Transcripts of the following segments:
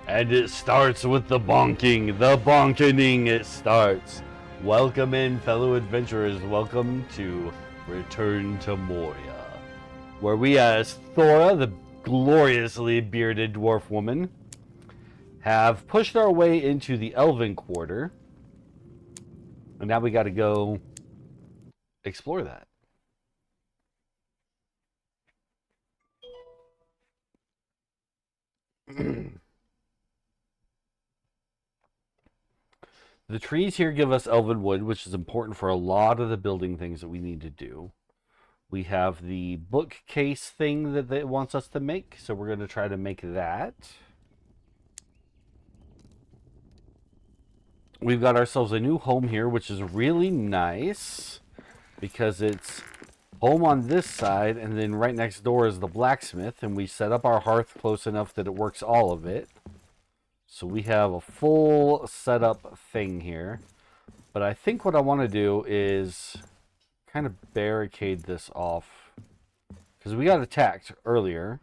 And it starts with the bonking. The bonkening it starts. Welcome in, fellow adventurers. Welcome to Return to Moria, where we as Thora, the gloriously bearded dwarf woman, have pushed our way into the Elven quarter. And now we got to go explore that. The trees here give us elven wood, which is important for a lot of the building things that we need to do. We have the bookcase thing that it wants us to make, so we're going to try to make that. We've got ourselves a new home here, which is really nice because it's home on this side, and then right next door is the blacksmith, and we set up our hearth close enough that it works all of it. So we have a full setup thing here. But I think what I want to do is kind of barricade this off. Because we got attacked earlier.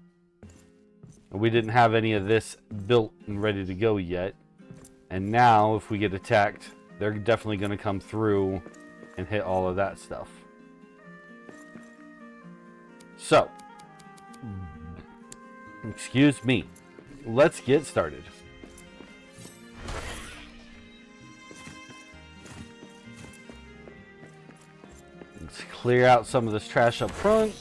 And we didn't have any of this built and ready to go yet. And now, if we get attacked, they're definitely going to come through and hit all of that stuff. So, excuse me. Let's get started. Let's clear out some of this trash up front.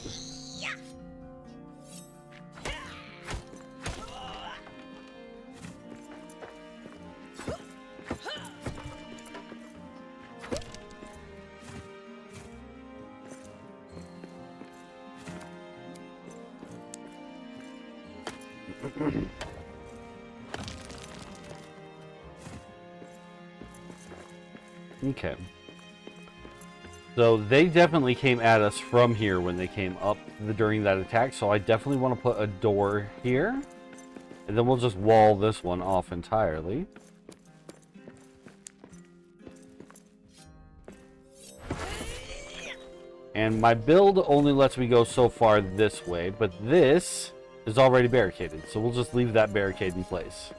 Okay. So they definitely came at us from here when they came up during that attack, so I definitely want to put a door here. And then we'll just wall this one off entirely. And my build only lets me go so far this way, but this is already barricaded, so we'll just leave that barricade in place.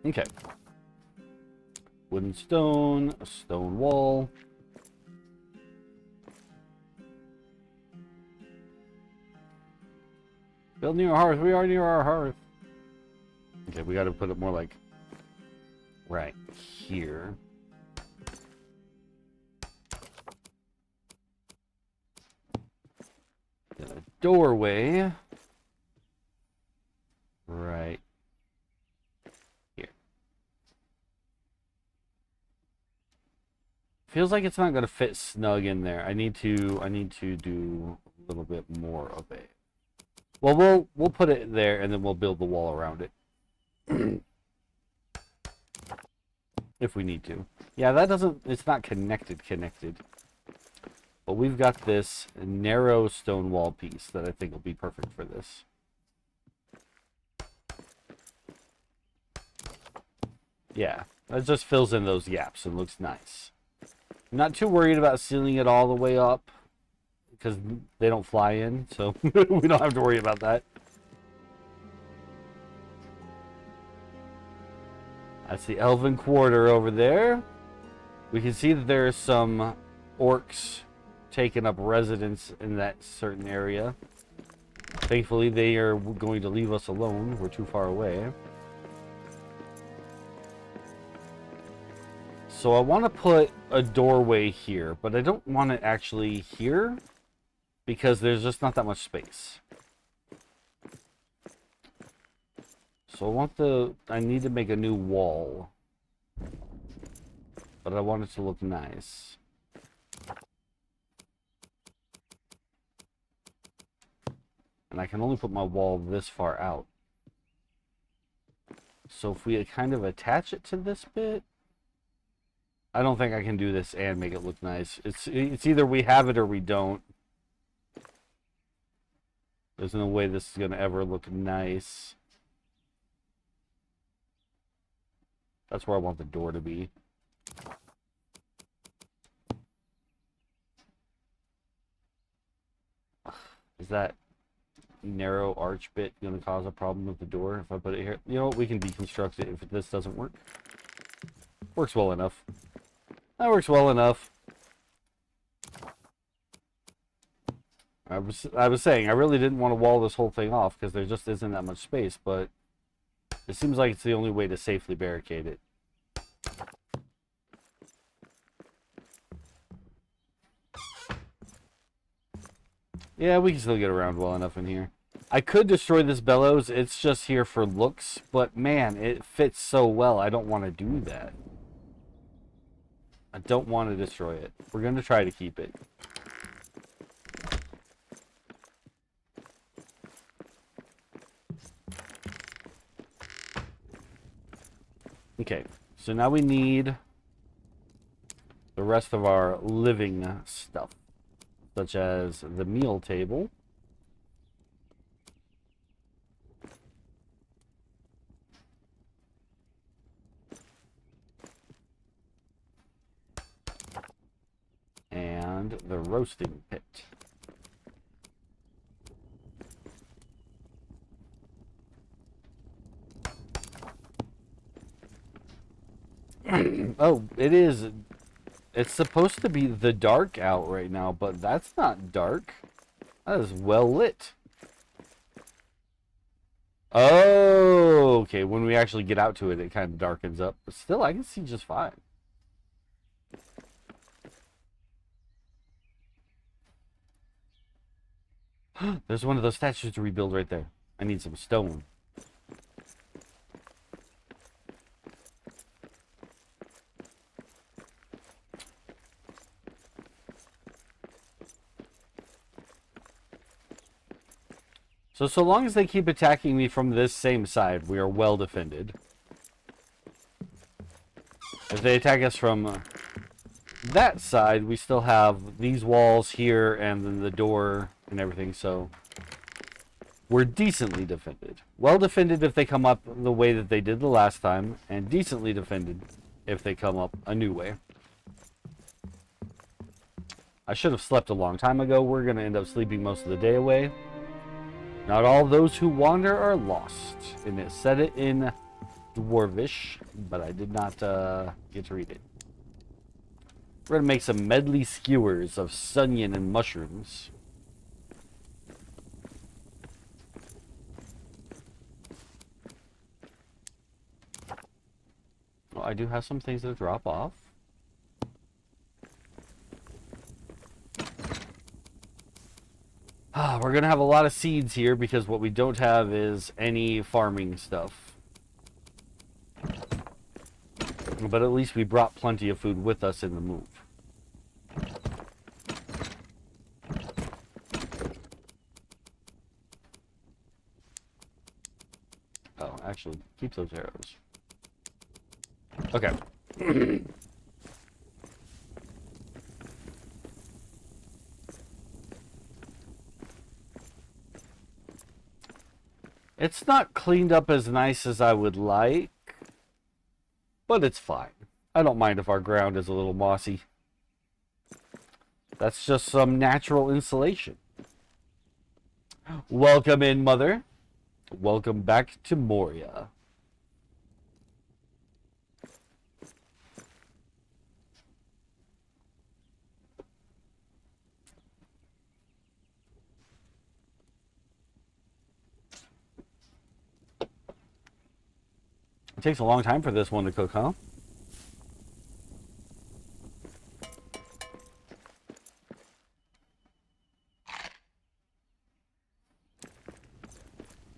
Okay. Wooden stone, a stone wall. Build near our hearth. We are near our hearth. Okay, we got to put it more like right here. Then a doorway right here. Feels like it's not going to fit snug in there. I need to do a little bit more of it. Well, we'll put it there and then we'll build the wall around it. If we need to. Yeah, that doesn't, it's not connected. But we've got this narrow stone wall piece that I think will be perfect for this. Yeah, that just fills in those gaps and looks nice. I'm not too worried about sealing it all the way up because they don't fly in, so we don't have to worry about that. That's the Elven Quarter over there. We can see that there are some orcs taking up residence in that certain area. Thankfully, they are going to leave us alone. We're too far away. So I want to put a doorway here, but I don't want it actually here because there's just not that much space. So I need to make a new wall. But I want it to look nice. And I can only put my wall this far out. So if we kind of attach it to this bit, I don't think I can do this and make it look nice. It's either we have it or we don't. There's no way this is going to ever look nice. That's where I want the door to be. Is that narrow arch bit going to cause a problem with the door if I put it here? You know what? We can deconstruct it if this doesn't work. Works well enough. That works well enough. I was saying, I really didn't want to wall this whole thing off because there just isn't that much space, but it seems like it's the only way to safely barricade it. Yeah, we can still get around well enough in here. I could destroy this bellows. It's just here for looks, but man, it fits so well. I don't want to do that. I don't want to destroy it. We're going to try to keep it. Okay, so now we need the rest of our living stuff, such as the meal table. And the roasting pit. Oh, it is. It's supposed to be the dark out right now, but that's not dark. That is well lit. Oh, okay. When we actually get out to it, it kind of darkens up. But still, I can see just fine. There's one of those statues to rebuild right there. I need some stone. So long as they keep attacking me from this same side, we are well defended. If they attack us from that side, we still have these walls here and then the door and everything, so we're decently defended. Well defended if they come up the way that they did the last time, and decently defended if they come up a new way. I should have slept a long time ago. We're going to end up sleeping most of the day away. Not all those who wander are lost. And it said it in Dwarvish, but I did not get to read it. We're going to make some medley skewers of sunion and mushrooms. Well, I do have some things that drop off. We're going to have a lot of seeds here because what we don't have is any farming stuff. But at least we brought plenty of food with us in the move. Oh, actually, keep those arrows. Okay. It's not cleaned up as nice as I would like, but it's fine. I don't mind if our ground is a little mossy. That's just some natural insulation. Welcome in, Mother. Welcome back to Moria. It takes a long time for this one to cook, huh?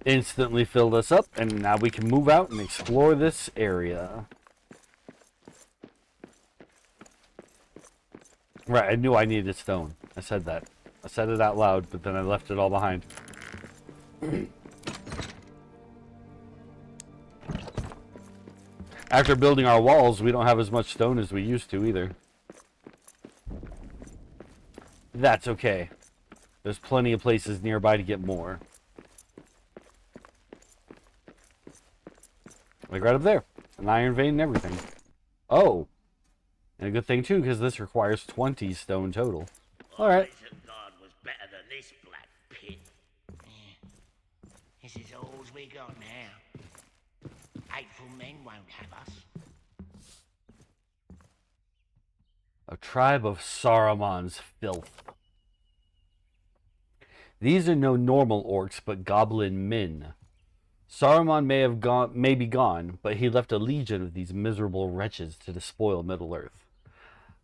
Instantly filled us up, and now we can move out and explore this area. Right, I knew I needed stone. I said that. I said it out loud, but then I left it all behind. After building our walls, we don't have as much stone as we used to either. That's okay. There's plenty of places nearby to get more. Like right up there. an iron vein and everything. Oh, and a good thing too, because this requires 20 stone total. All right. God was better than this black pit. Yeah. This is all we got now. Hateful men won't have us. A tribe of Saruman's filth. These are no normal orcs, but goblin men. Saruman may be gone, but he left a legion of these miserable wretches to despoil Middle-earth.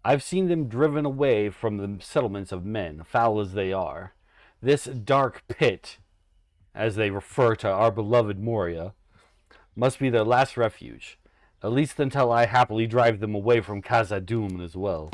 I've seen them driven away from the settlements of men, foul as they are. This dark pit, as they refer to our beloved Moria, must be their last refuge, at least until I happily drive them away from Khazad-dûm as well.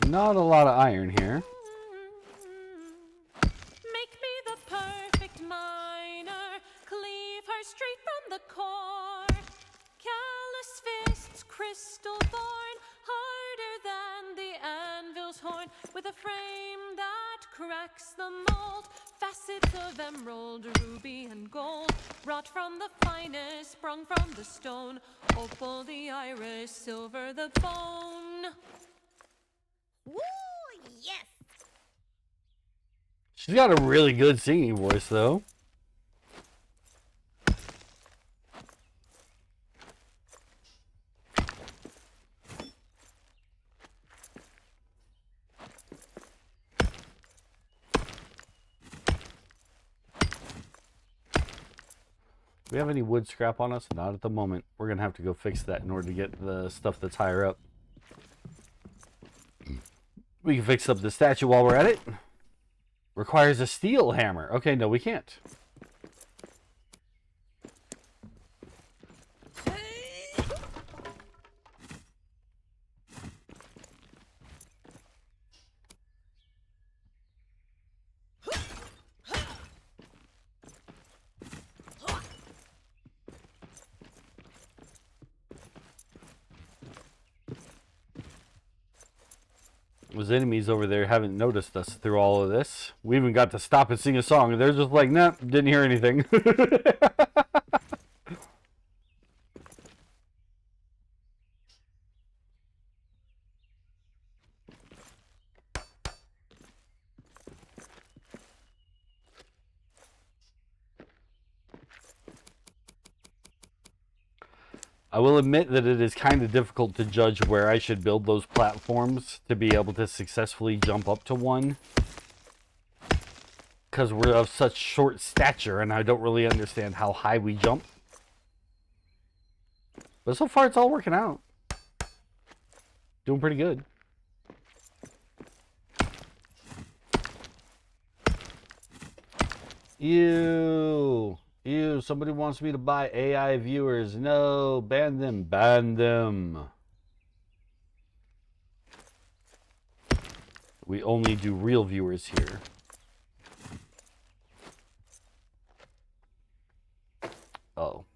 Not a lot of iron here. Make me the perfect miner, cleave her straight from the core. Callous fists, crystal thorn, harder than the anvil's horn, with a frame that cracks the mold. Facets of emerald, ruby, and gold, wrought from the finest, sprung from the stone. Opal the iris, silver the bone. Woo, yes! She's got a really good singing voice, though. Do we have any wood scrap on us? Not at the moment. We're going to have to go fix that in order to get the stuff that's higher up. We can fix up the statue while we're at it. Requires a steel hammer. Okay, no, we can't. Those enemies over there haven't noticed us through all of this. We even got to stop and sing a song, and they're just like, nah, didn't hear anything. I will admit that it is kind of difficult to judge where I should build those platforms to be able to successfully jump up to one. Because we're of such short stature and I don't really understand how high we jump. But so far it's all working out. Doing pretty good. Ew. Ew, somebody wants me to buy AI viewers. No, ban them, ban them. We only do real viewers here. Oh.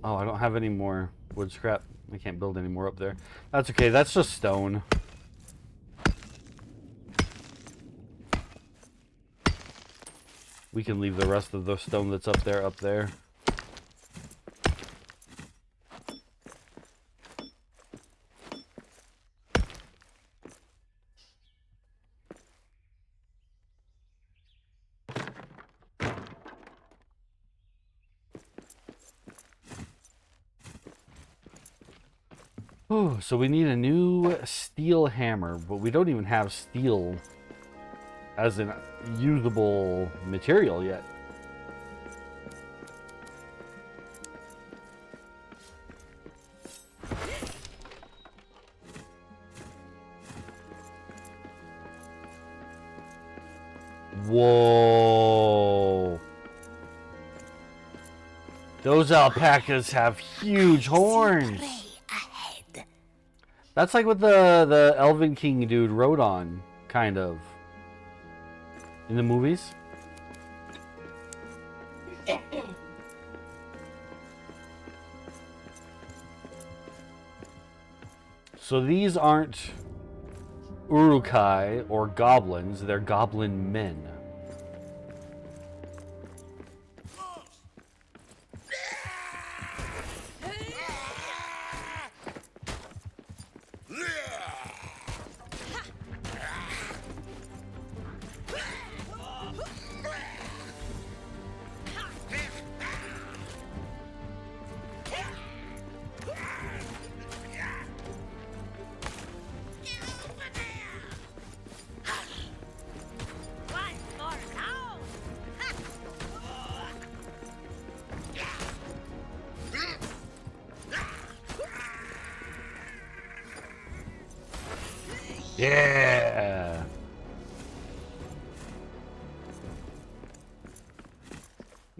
Oh, I don't have any more wood scrap. I can't build any more up there. That's okay. That's just stone. We can leave the rest of the stone that's up there up there. Oh, so we need a new steel hammer, but we don't even have steel as an usable material yet. Whoa. Those alpacas have huge horns. Ahead. That's like what the Elven King dude rode on, kind of. In the movies. So these aren't Urukai or goblins, they're goblin men. Yeah.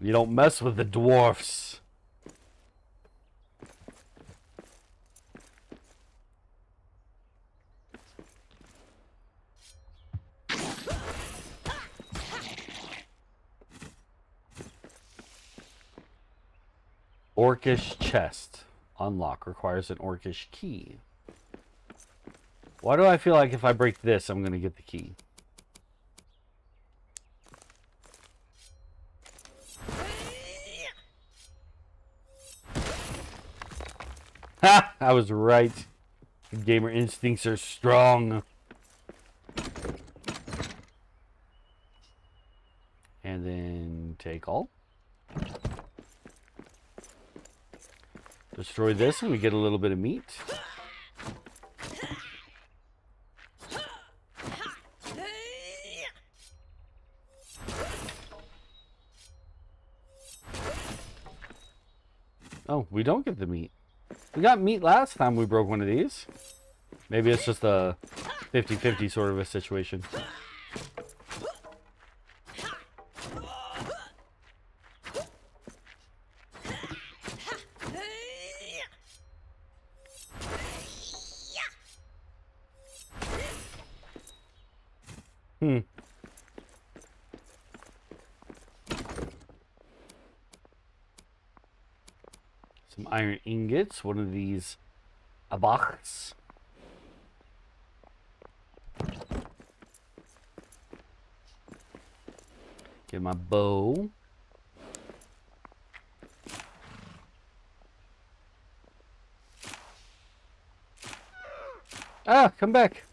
You don't mess with the dwarfs. Orcish chest. Unlock requires an orcish key. Why do I feel like if I break this, I'm going to get the key? Ha! I was right. Gamer instincts are strong. And then take all. Destroy this and we get a little bit of meat. Oh, we don't get the meat. We got meat last time we broke one of these. Maybe it's just a 50-50 sort of a situation. Some iron ingots, one of these abachs. Get my bow. Ah, come back.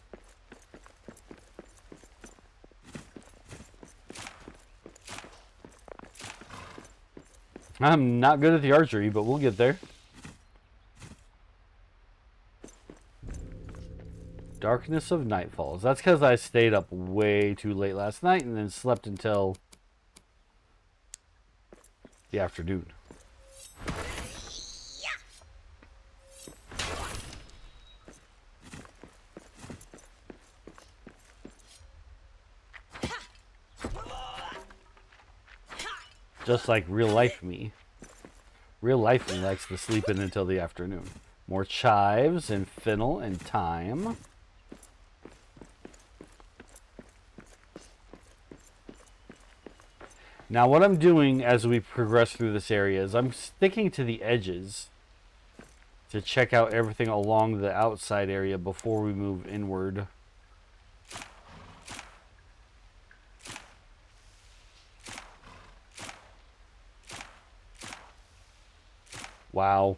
I'm not good at the archery, but we'll get there. Darkness of Night Falls. That's because I stayed up way too late last night and then slept until the afternoon. Just like real life me. Real life me likes to sleep in until the afternoon. More chives and fennel and thyme. Now what I'm doing as we progress through this area is I'm sticking to the edges to check out everything along the outside area before we move inward. Wow,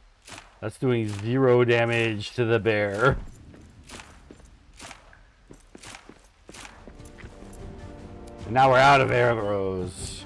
that's doing 0 damage to the bear. And now we're out of arrows.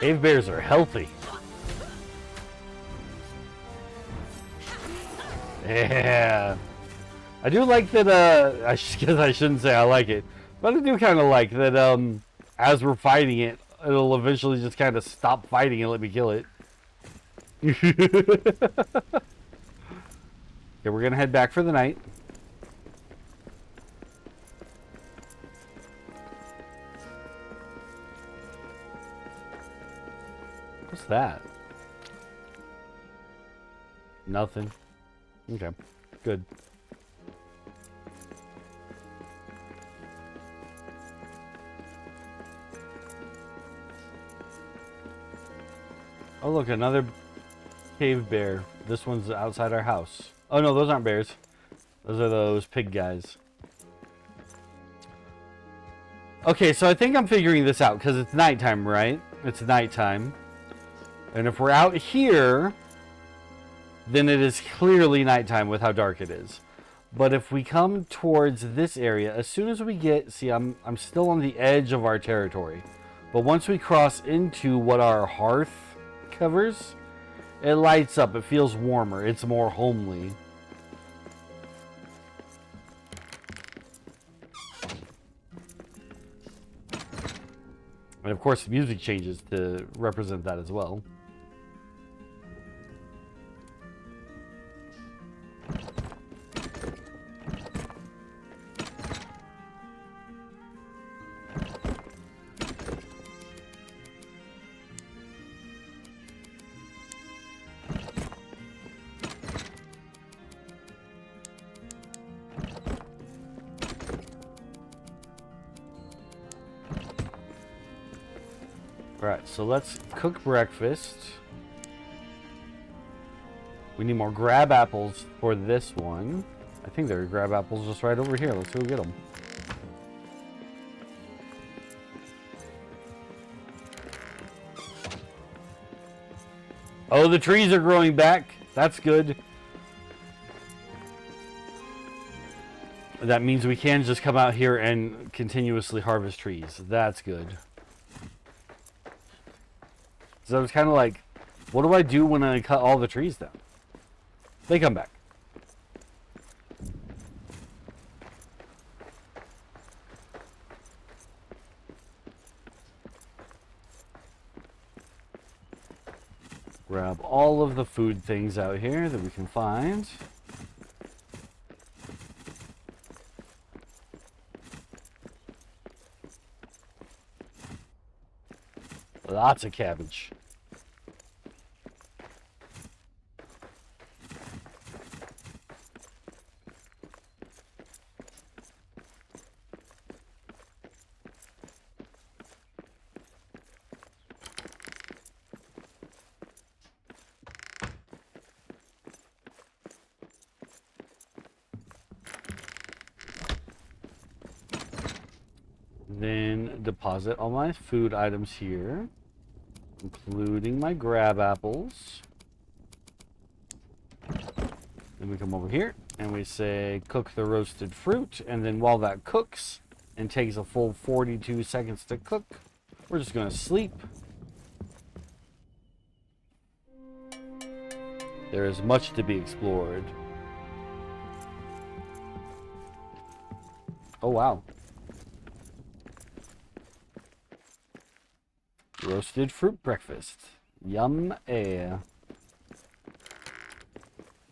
Cave bears are healthy. Yeah. I do like that, I guess I shouldn't say I like it, but I do kind of like that, as we're fighting it, it'll eventually just kind of stop fighting and let me kill it. Okay, we're gonna head back for the night. What's that? Nothing. Okay, good. Oh look, another cave bear. This one's outside our house. Oh no, those aren't bears. Those are those pig guys. Okay, so I think I'm figuring this out because it's nighttime, right? It's nighttime. And if we're out here, then it is clearly nighttime with how dark it is. But if we come towards this area, as soon as we get... See, I'm still on the edge of our territory. But once we cross into what our hearth covers, it lights up. It feels warmer. It's more homely. And of course, the music changes to represent that as well. Alright, so let's cook breakfast. We need more grab apples for this one. I think there are grab apples just right over here. Let's go get them. Oh, the trees are growing back. That's good. That means we can just come out here and continuously harvest trees. That's good. So I was kind of like, what do I do when I cut all the trees down? They come back. Grab all of the food things out here that we can find. Lots of cabbage. Then deposit all my food items here, including my grab apples. Then we come over here and we say cook the roasted fruit, and then while that cooks and takes a full 42 seconds to cook, we're just going to sleep. There is much to be explored. Oh wow. Roasted fruit breakfast. Yum.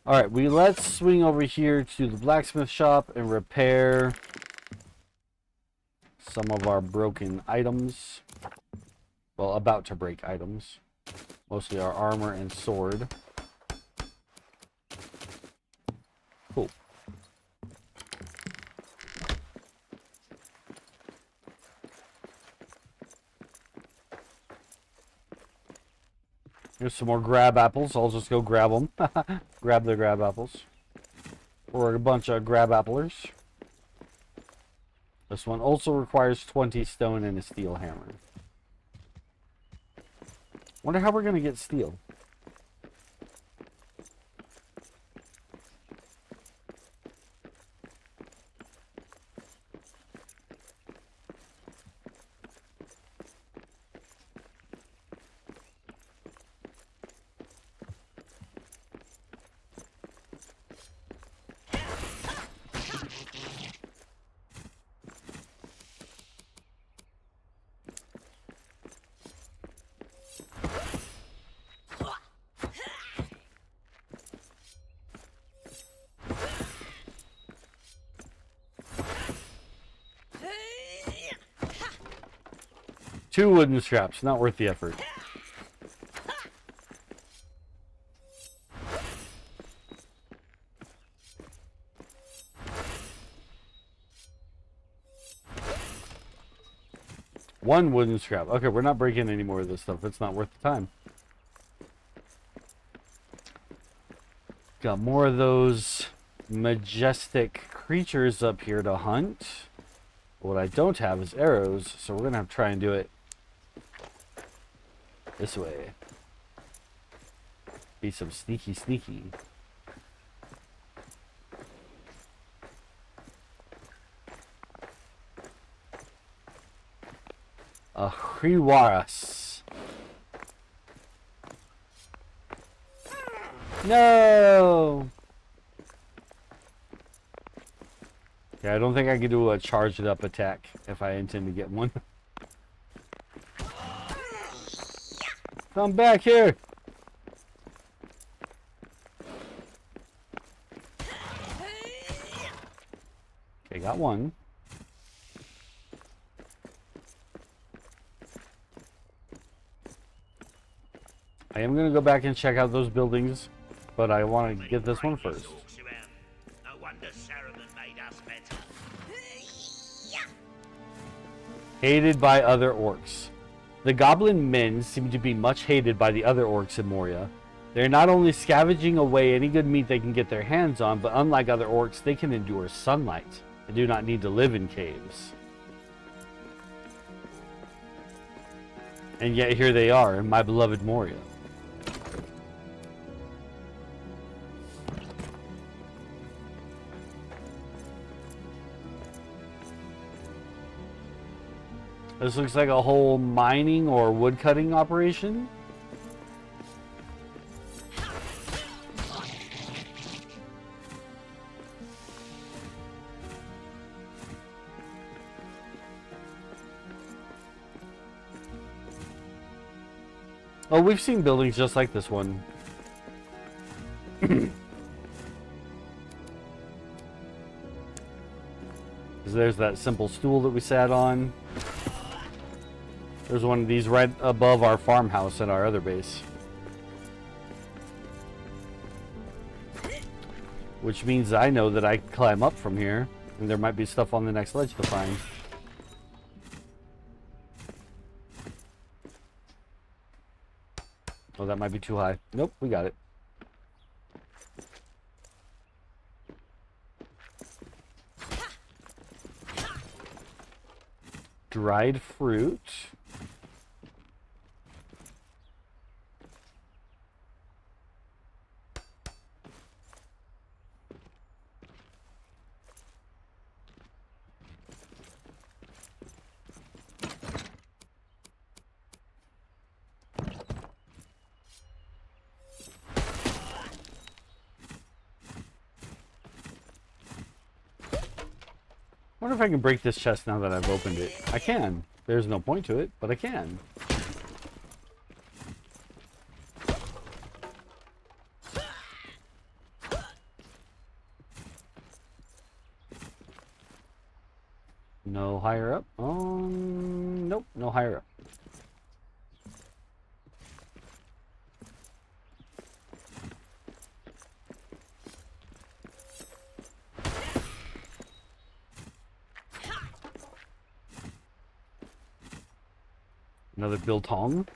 Alright, let's swing over here to the blacksmith shop and repair some of our broken items. Well, about to break items. Mostly our armor and sword. Cool. Here's some more grab apples. I'll just go grab them. Grab the grab apples. We're a bunch of grab applers. This one also requires 20 stone and a steel hammer. Wonder how we're going to get steel. 2 wooden scraps. Not worth the effort. One wooden scrap. Okay, we're not breaking any more of this stuff. It's not worth the time. Got more of those majestic creatures up here to hunt. What I don't have is arrows, so we're going to have to try and do it this way. Be some sneaky. Chihuahuas. No! Yeah, I don't think I can do a charged up attack if I intend to get one. Come back here! Okay, got one. I am going to go back and check out those buildings, but I want to get this one first. No wonder Saruman made us better. Hated by other orcs. The goblin men seem to be much hated by the other orcs in Moria. They're not only scavenging away any good meat they can get their hands on, but unlike other orcs, they can endure sunlight and do not need to live in caves. And yet here they are in my beloved Moria. This looks like a whole mining or woodcutting operation. Oh, we've seen buildings just like this one. There's that simple stool that we sat on. There's one of these right above our farmhouse at our other base. Which means I know that I can climb up from here, and there might be stuff on the next ledge to find. Oh, that might be too high. Nope, we got it. Dried fruit. I wonder if I can break this chest now that I've opened it. I can. There's no point to it, but I can. No higher up. Nope, no higher up. Another biltong.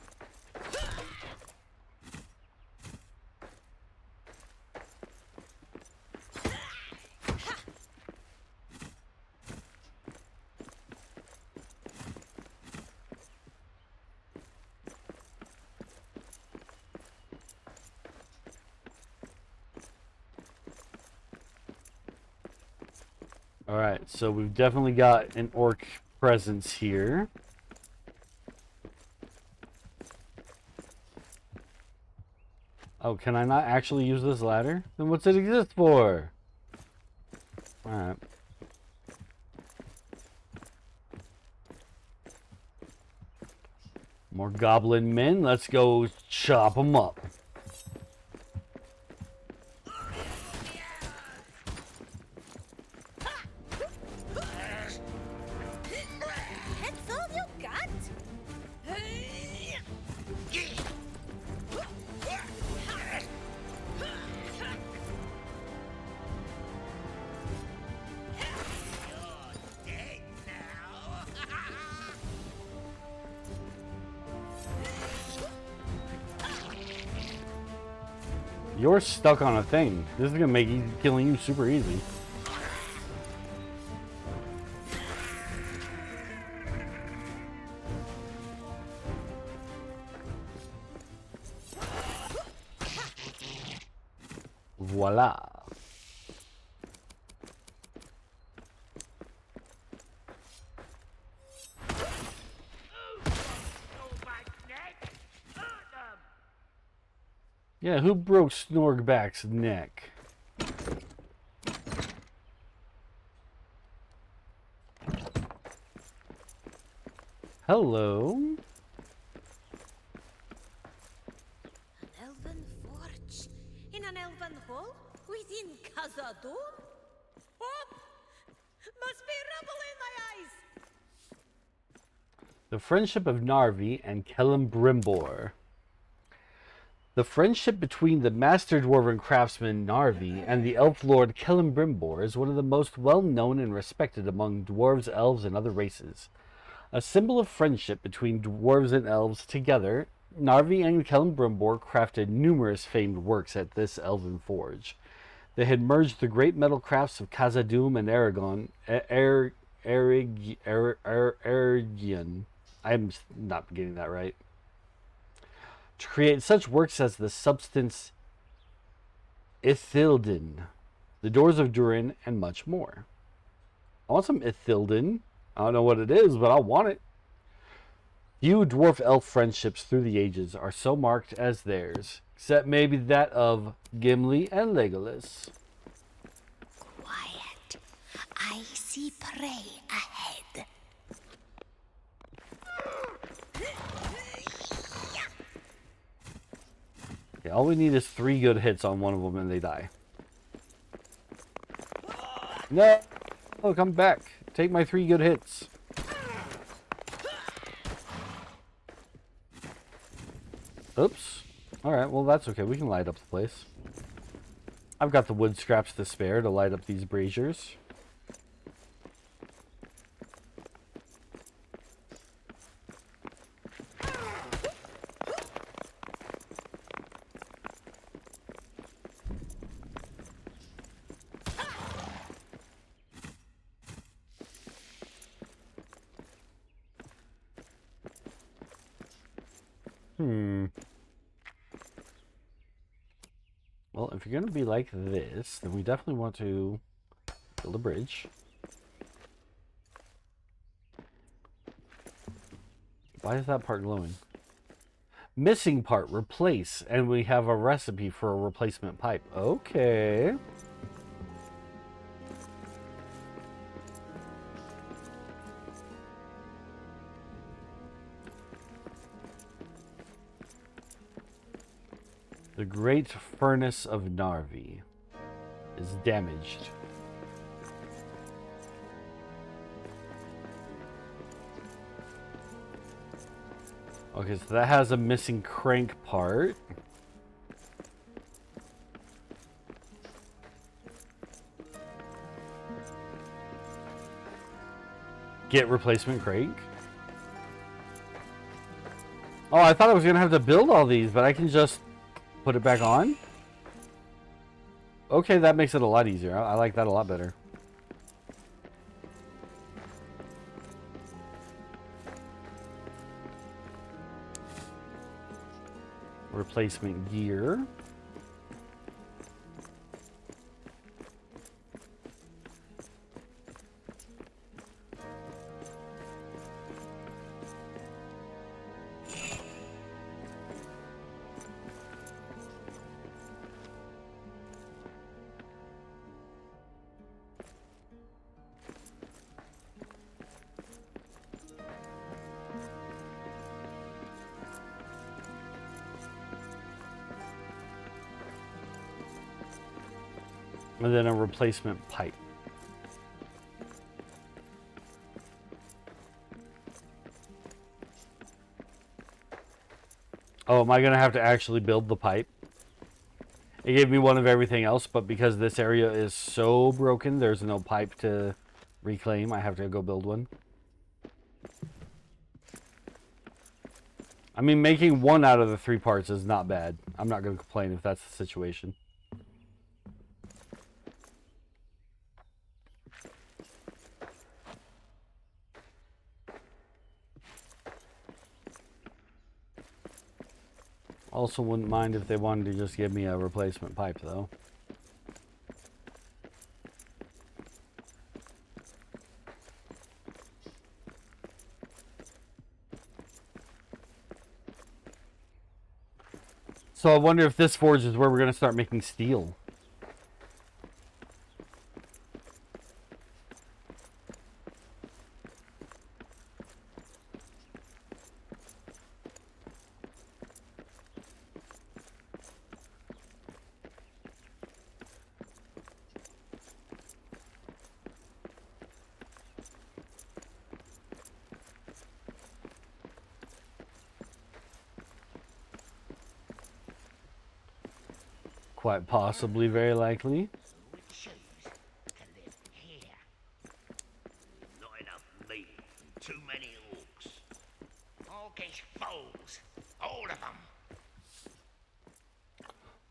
All right, so we've definitely got an orc presence here. Oh, can I not actually use this ladder? Then what's it exist for? Alright. More goblin men. Let's go chop them up. That's all you got? You're stuck on a thing. This is gonna make killing you super easy. Voila. Yeah, who broke Snorgback's neck? Hello. An elven forge in an elven hall within Khazad-dûm? Oh, must be rubble in my eyes. The friendship of Narvi and Celebrimbor. The friendship between the master dwarven craftsman Narvi and the elf lord Celebrimbor is one of the most well-known and respected among dwarves, elves, and other races. A symbol of friendship between dwarves and elves together, Narvi and Celebrimbor crafted numerous famed works at this elven forge. They had merged the great metal crafts of Khazad-dûm and Erigion. I'm not getting that right. To create such works as the substance Ithilden, the doors of Durin, and much more. I want some Ithilden. I don't know what it is, but I want it. Few dwarf-elf friendships through the ages are so marked as theirs, except maybe that of Gimli and Legolas. Quiet. I see prey ahead. Yeah, all we need is 3 good hits on one of them and they die. No! Oh, come back. Take my 3 good hits. Oops. Alright, well that's okay. We can light up the place. I've got the wood scraps to spare to light up these braziers. Well, if you're going to be like this, then we definitely want to build a bridge. Why is that part glowing? Missing part, replace. And we have a recipe for a replacement pipe. Okay. The great furnace of Narvi is damaged. Okay, so that has a missing crank part. Get replacement crank. Oh, I thought I was going to have to build all these, but I can just put it back on? Okay, that makes it a lot easier. I like that a lot better. Replacement gear. And then a replacement pipe. Oh, am I going to have to actually build the pipe? It gave me one of everything else, but because this area is so broken, there's no pipe to reclaim. I have to go build one. I mean, making one out of the 3 parts is not bad. I'm not going to complain if that's the situation. Also wouldn't mind if they wanted to just give me a replacement pipe, though. So I wonder if this forge is where we're going to start making steel. Quite possibly, very likely. We choose to live here. Not enough meat and too many orcs. Orcish foes, all of them.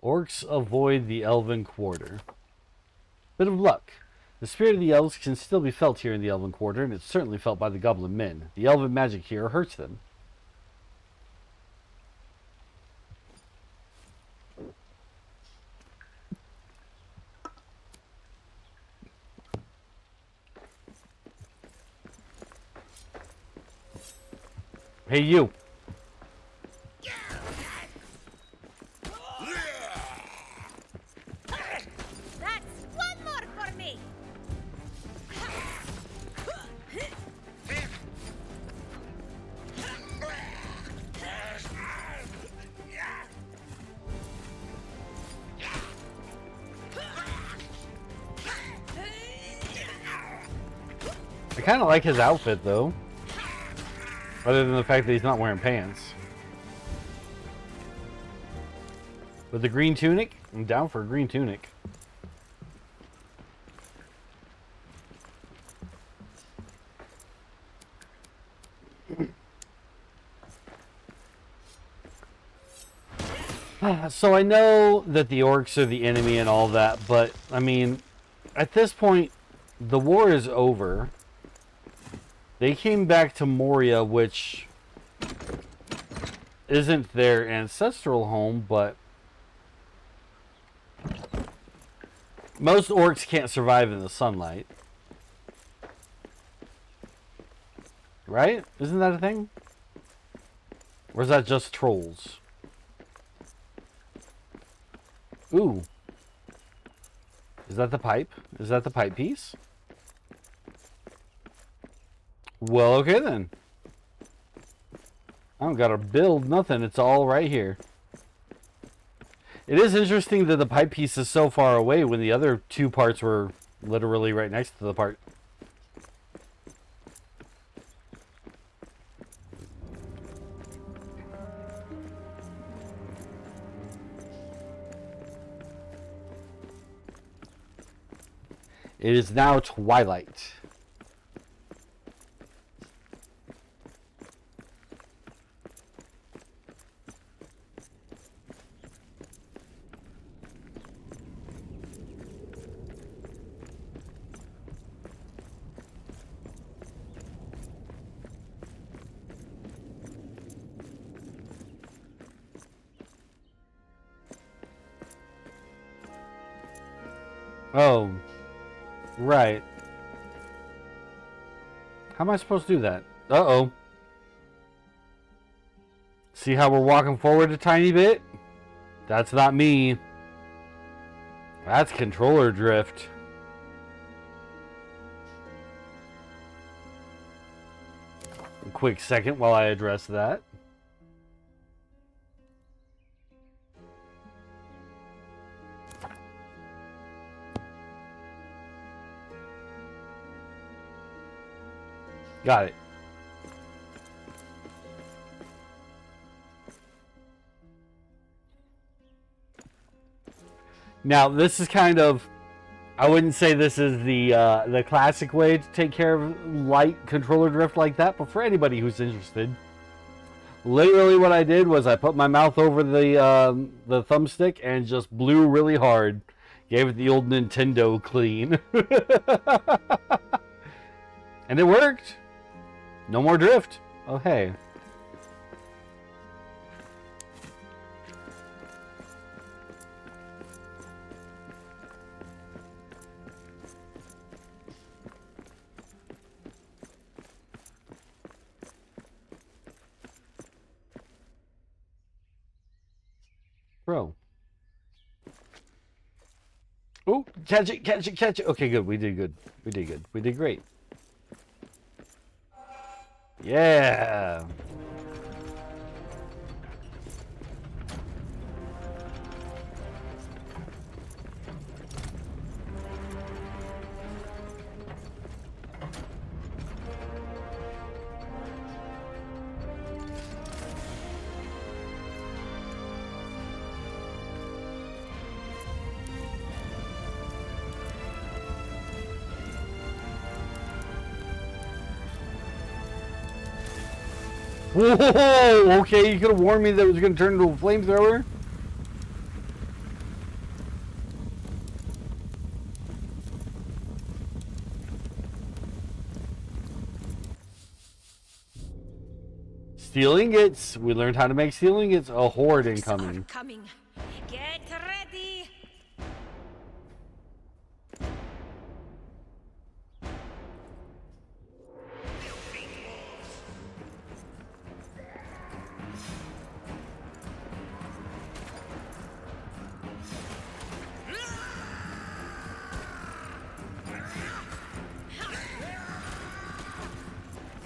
Orcs avoid the Elven Quarter. Bit of luck. The spirit of the elves can still be felt here in the Elven Quarter, and it's certainly felt by the goblin men. The elven magic here hurts them. Hey, you. That's one more for me. I kind of like his outfit, though. Other than the fact that he's not wearing pants. With the green tunic, I'm down for a green tunic. So I know that the orcs are the enemy and all that, but I mean, at this point, the war is over. They came back to Moria, which isn't their ancestral home, but most orcs can't survive in the sunlight. Right? Isn't that a thing? Or is that just trolls? Ooh. Is that the pipe? Is that the pipe piece? Well, okay then. I don't gotta build nothing. It's all right here. It is interesting that the pipe piece is so far away when the other 2 parts were literally right next to the part. It is now twilight. Oh, right. How am I supposed to do that? Uh-oh. See how we're walking forward a tiny bit? That's not me. That's controller drift. A quick second while I address that. Got it. Now, this is kind of, I wouldn't say this is the classic way to take care of light controller drift like that, but for anybody who's interested, Literally, what I did was I put my mouth over the thumbstick and just blew really hard. Gave it the old Nintendo clean. And it worked. No more drift. Oh, hey. Bro. Oh, catch it, catch it, catch it. Okay, good. We did good. We did good. We did great. Yeah. Whoa! Okay, you could have warned me that it was going to turn into a flamethrower. Steel ingots. We learned how to make steel ingots. A horde incoming. Coming. Get ready.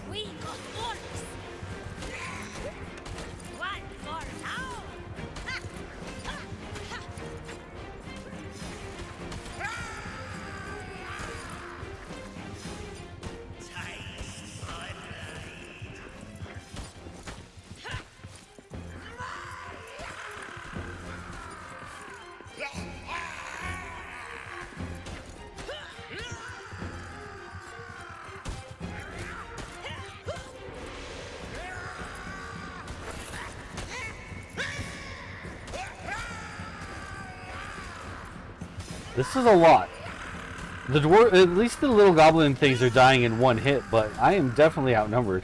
We got orcs. One more town. This is a lot. The dwarf, at least the little goblin things are dying in one hit, but I am definitely outnumbered.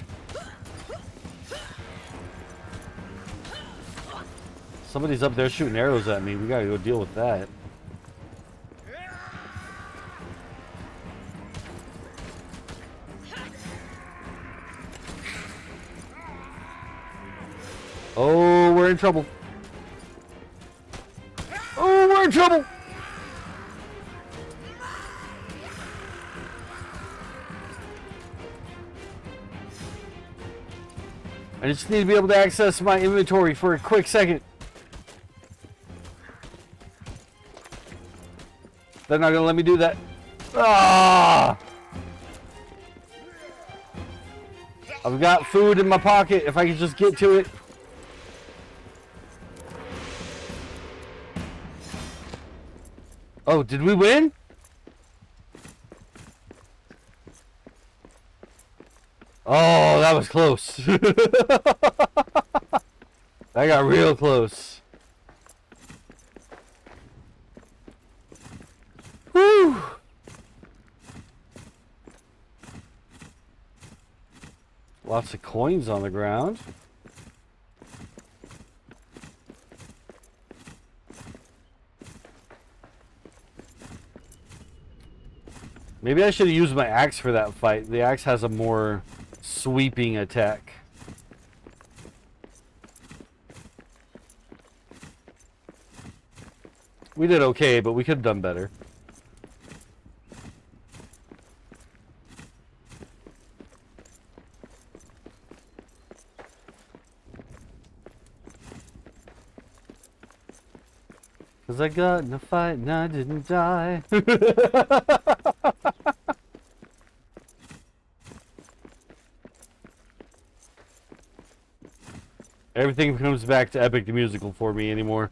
Somebody's up there shooting arrows at me. We gotta go deal with that. Oh, we're in trouble. Oh, we're in trouble. I just need to be able to access my inventory for a quick second. They're not gonna let me do that. Ah! I've got food in my pocket if I can just get to it. Oh, did we win? Oh, that was close. That got real close. Whew. Lots of coins on the ground. Maybe I should have used my axe for that fight. The axe has a more sweeping attack. We did okay, but we could have done better. Cause I got in a fight and I didn't die. Everything comes back to Epic the Musical for me anymore.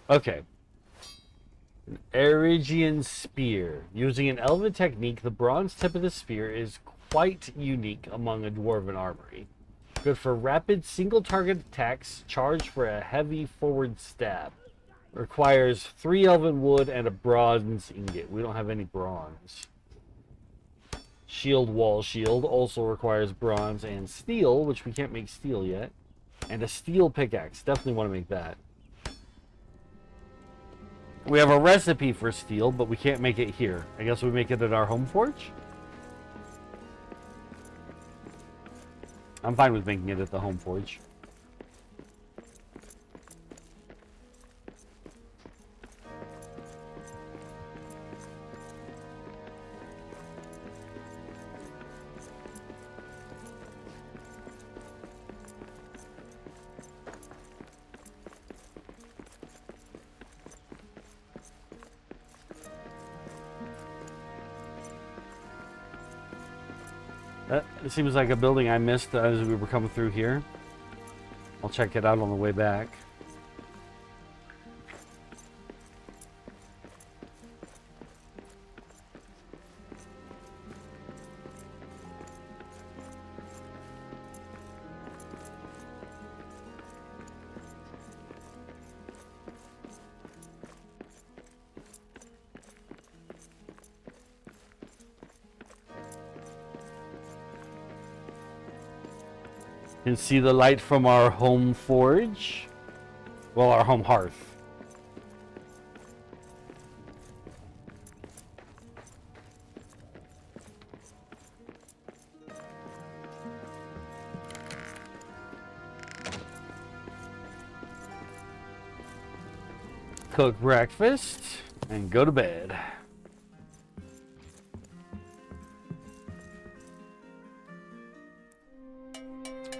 Okay. An Erigian spear. Using an elven technique, the bronze tip of the spear is quite unique among a dwarven armory. Good for rapid single target attacks, charged for a heavy forward stab. Requires 3 elven wood and a bronze ingot. We don't have any bronze. Shield wall shield also requires bronze and steel, which we can't make steel yet. And a steel pickaxe. Definitely want to make that. We have a recipe for steel, but we can't make it here. I guess we make it at our home forge? I'm fine with making it at the home forge. It seems like a building I missed as we were coming through here. I'll check it out on the way back. You can see the light from our home forge. Well, our home hearth. Cook breakfast and go to bed.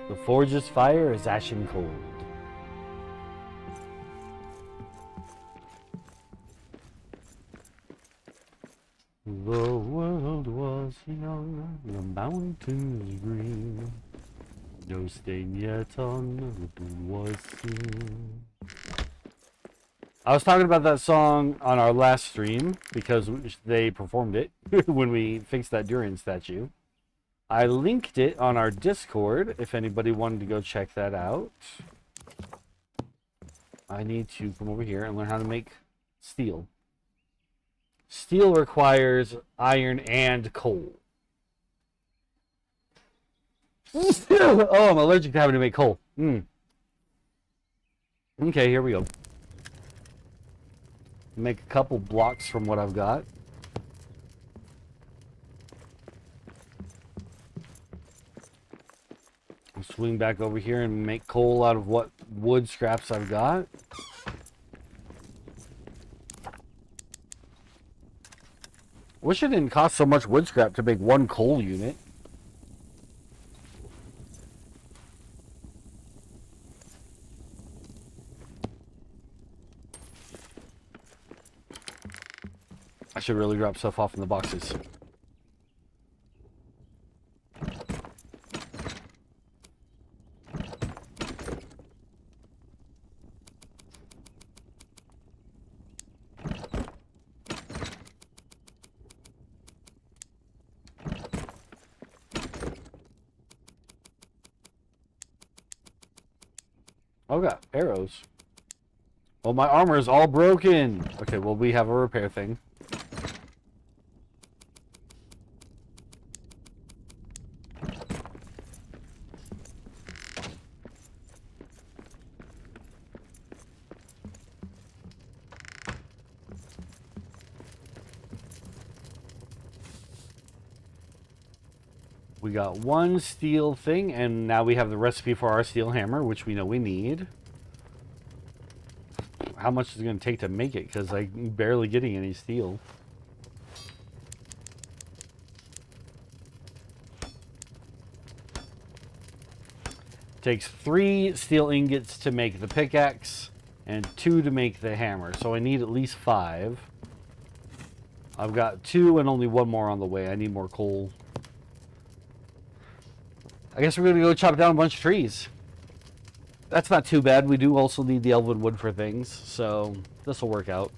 The forge's fire is ashen cold. The world was young, the mountains green. No stain yet on the moon was seen. I was talking about that song on our last stream because they performed it when we fixed that Durian statue. I linked it on our Discord if anybody wanted to go check that out. I need to come over here and learn how to make steel. Steel requires iron and coal. Oh, I'm allergic to having to make coal. Okay, here we go. Make a couple blocks from what I've got. Swing back over here and make coal out of what wood scraps I've got. Wish it didn't cost so much wood scrap to make one coal unit. I should really drop stuff off in the boxes. Oh, got arrows. Well, my armor is all broken. Okay, well, we have a repair thing. We got one steel thing, and now we have the recipe for our steel hammer, which we know we need. How much is it going to take to make it? Because I'm barely getting any steel. Takes 3 steel ingots to make the pickaxe, and 2 to make the hammer. So I need at least 5. I've got 2 and only 1 more on the way. I need more coal. I guess we're going to go chop down a bunch of trees. That's not too bad. We do also need the elven wood for things, so this will work out.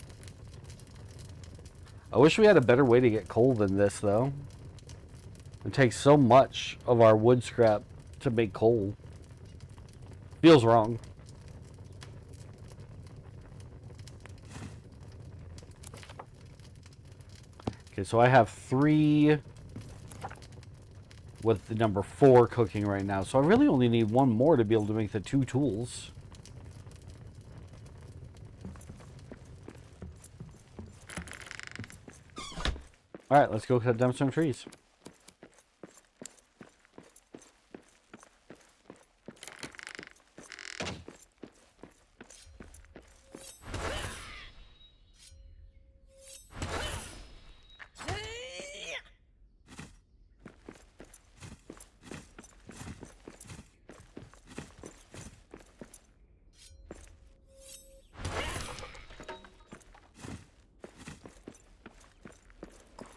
I wish we had a better way to get coal than this, though. It takes so much of our wood scrap to make coal. Feels wrong. Okay, so I have 3 with the number 4 cooking right now. So I really only need 1 more to be able to make the 2 tools. Alright, let's go cut down some trees.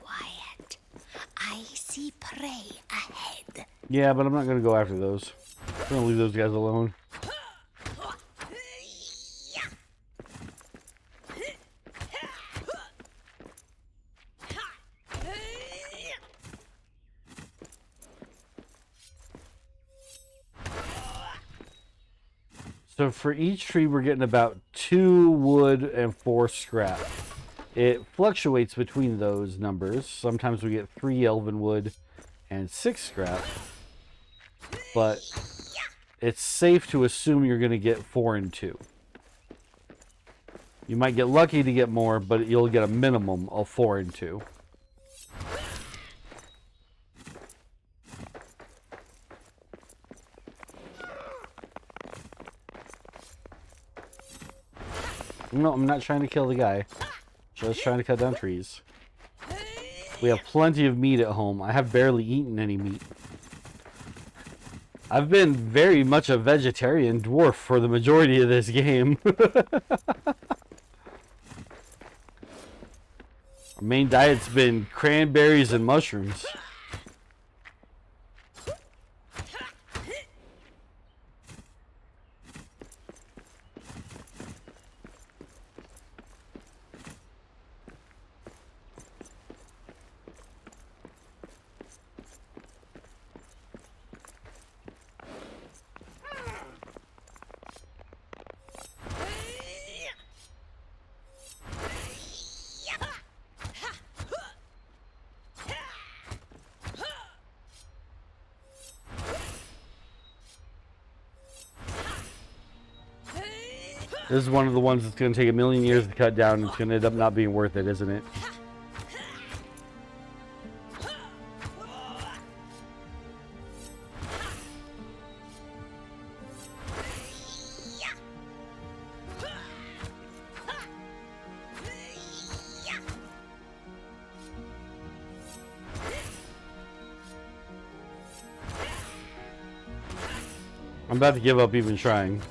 Quiet. I see prey ahead. Yeah, but I'm not going to go after those. I'm going to leave those guys alone. So for each tree, we're getting about 2 wood and 4 scrap. It fluctuates between those numbers. Sometimes we get 3 elven wood and 6 scrap. But it's safe to assume you're going to get 4 and 2. You might get lucky to get more, but you'll get a minimum of 4 and 2. No, I'm not trying to kill the guy. Just trying to cut down trees. We have plenty of meat at home. I have barely eaten any meat. I've been very much a vegetarian dwarf for the majority of this game. Our main diet's been cranberries and mushrooms. This is one of the ones that's going to take 1,000,000 years to cut down, and it's going to end up not being worth it, isn't it? I'm about to give up even trying.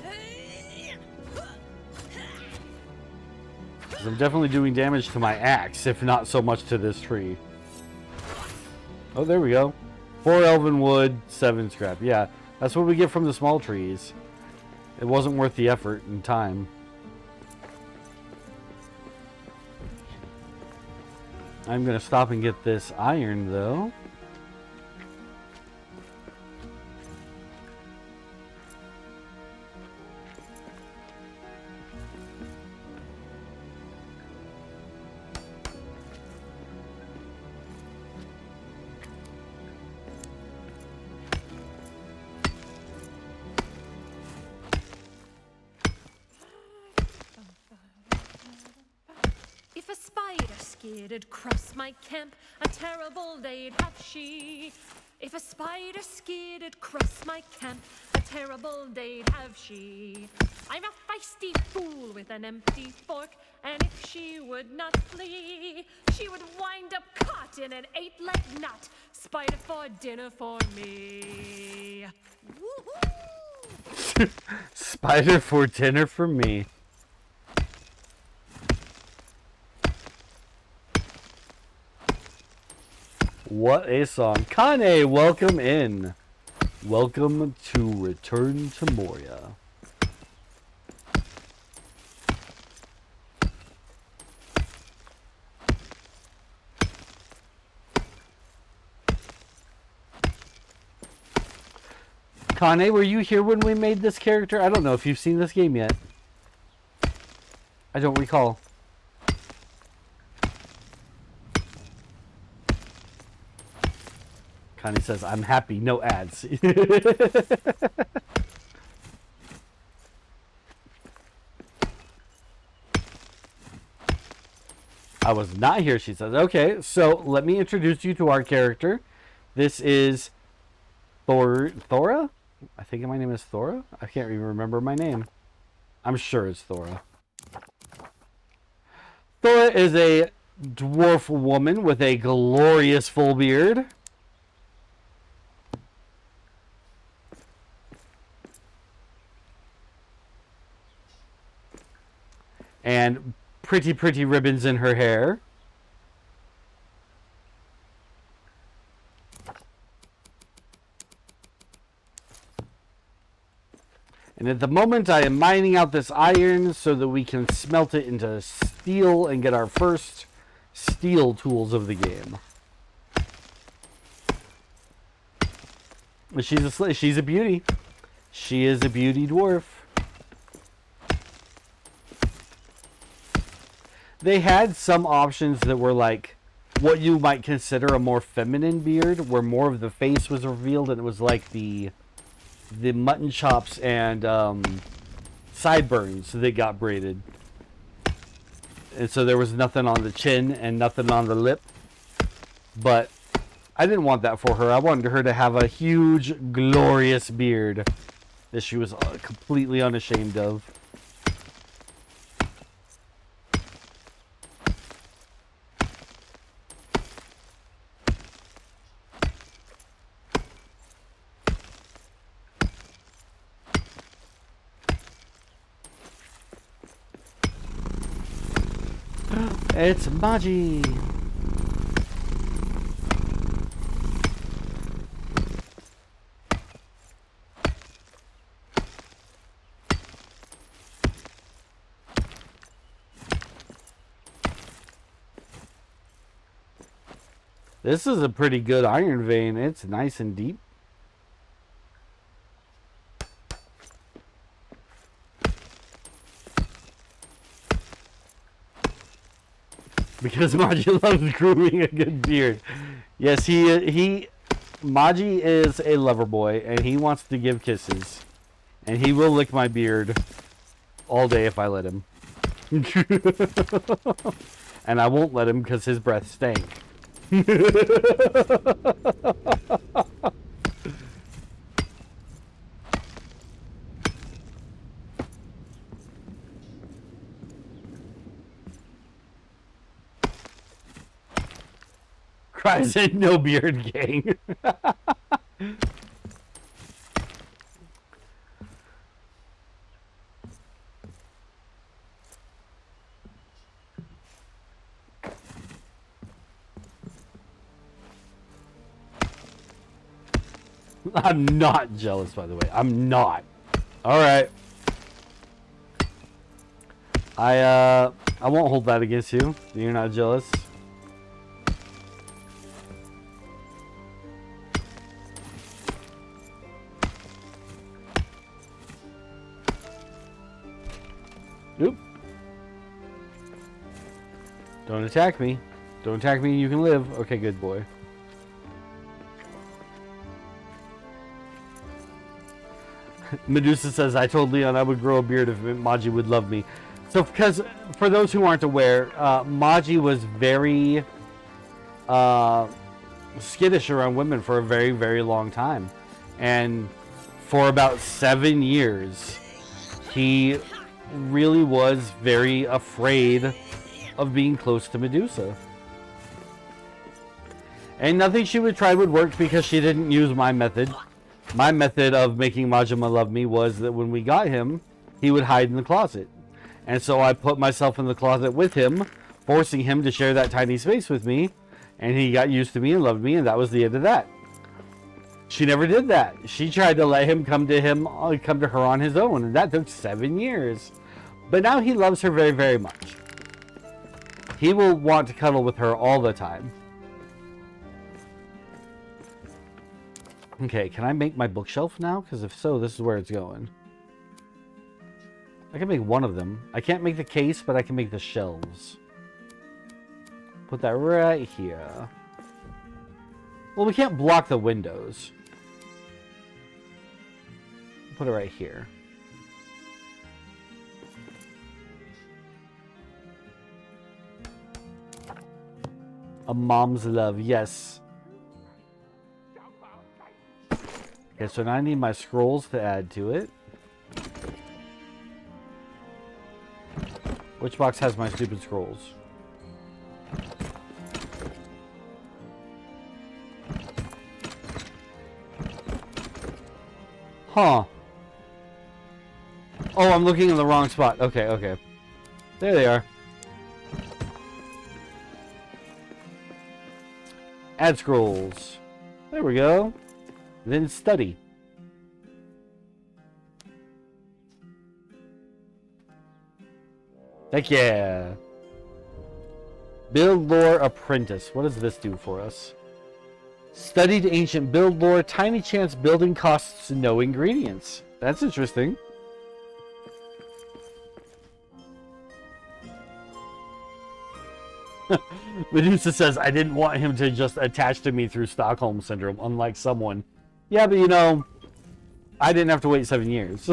I'm definitely doing damage to my axe, if not so much to this tree. Oh, there we go. 4 elven wood, 7 scrap. Yeah, that's what we get from the small trees. It wasn't worth the effort and time. I'm going to stop and get this iron, though. If a spider skidded cross my camp, a terrible day'd have she. If a spider skidded cross my camp, a terrible day'd have she. I'm a feisty fool with an empty fork, and if she would not flee, she would wind up caught in an 8-leg knot. Spider for dinner for me. Woohoo! Spider for dinner for me. What a song. Kane, welcome in. Welcome to Return to Moria. Kane, were you here when we made this character? I don't know if you've seen this game yet. I don't recall. Connie says, I'm happy, no ads. I was not here, she says. Okay, so let me introduce you to our character. This is Thora? I think my name is Thora? I can't even remember my name. I'm sure it's Thora. Thora is a dwarf woman with a glorious full beard. And pretty, pretty ribbons in her hair. And at the moment, I am mining out this iron so that we can smelt it into steel and get our first steel tools of the game. She's a beauty. She is a beauty dwarf. They had some options that were like what you might consider a more feminine beard, where more of the face was revealed, and it was like the mutton chops and sideburns that got braided. And so there was nothing on the chin and nothing on the lip. But I didn't want that for her. I wanted her to have a huge, glorious beard that she was completely unashamed of. It's Maji! This is a pretty good iron vein. It's nice and deep. Because Maji loves grooming a good beard. Yes, Maji is a lover boy, and he wants to give kisses. And he will lick my beard all day if I let him. And I won't let him because his breath stank. Cries in no beard gang. I'm not jealous, by the way. I'm not. All right. I won't hold that against you. You're not jealous. Oop. Don't attack me. Don't attack me, you can live. Okay, good boy. Medusa says, I told Leon I would grow a beard if Maji would love me. So, because, for those who aren't aware, Maji was very skittish around women for a very, very long time. And for about 7 years, he really was very afraid of being close to Medusa. And nothing she would try would work because she didn't use my method. My method of making Majima love me was that when we got him, he would hide in the closet. And so I put myself in the closet with him, forcing him to share that tiny space with me. And he got used to me and loved me, and that was the end of that. She never did that. She tried to let him come to her on his own, and that took 7 years. But now he loves her very, very much. He will want to cuddle with her all the time. Okay, can I make my bookshelf now? Because if so, this is where it's going. I can make one of them. I can't make the case, but I can make the shelves. Put that right here. Well, we can't block the windows. Put it right here. A mom's love, yes. Okay, so now I need my scrolls to add to it. Which box has my stupid scrolls? Huh. Oh, I'm looking in the wrong spot. Okay, okay. There they are. Add scrolls. There we go. Then study. Heck yeah. Build lore apprentice. What does this do for us? Studied ancient build lore. Tiny chance building costs no ingredients. That's interesting. Medusa says, I didn't want him to just attach to me through Stockholm Syndrome, unlike someone. Yeah, but you know, I didn't have to wait 7 years.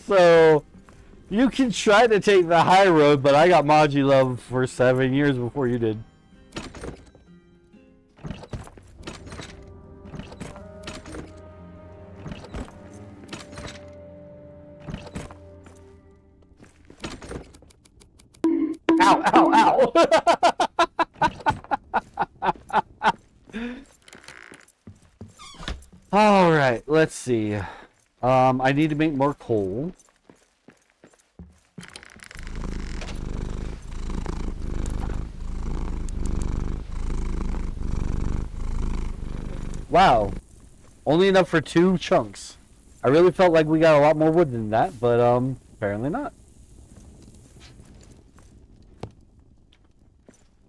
So, you can try to take the high road, but I got Maji Love for 7 years before you did. Ow, ow, ow! Alright, let's see. I need to make more coal. Wow. Only enough for 2 chunks. I really felt like we got a lot more wood than that, but apparently not.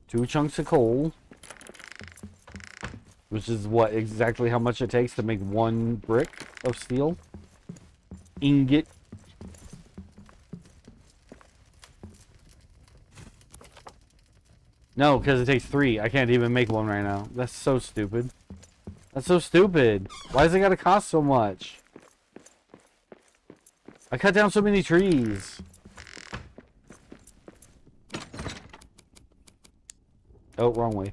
2 chunks of coal. Which is what exactly how much it takes to make 1 brick of steel. Ingot. No, because it takes 3. I can't even make 1 right now. That's so stupid. That's so stupid. Why does it gotta cost so much? I cut down so many trees. Oh, wrong way.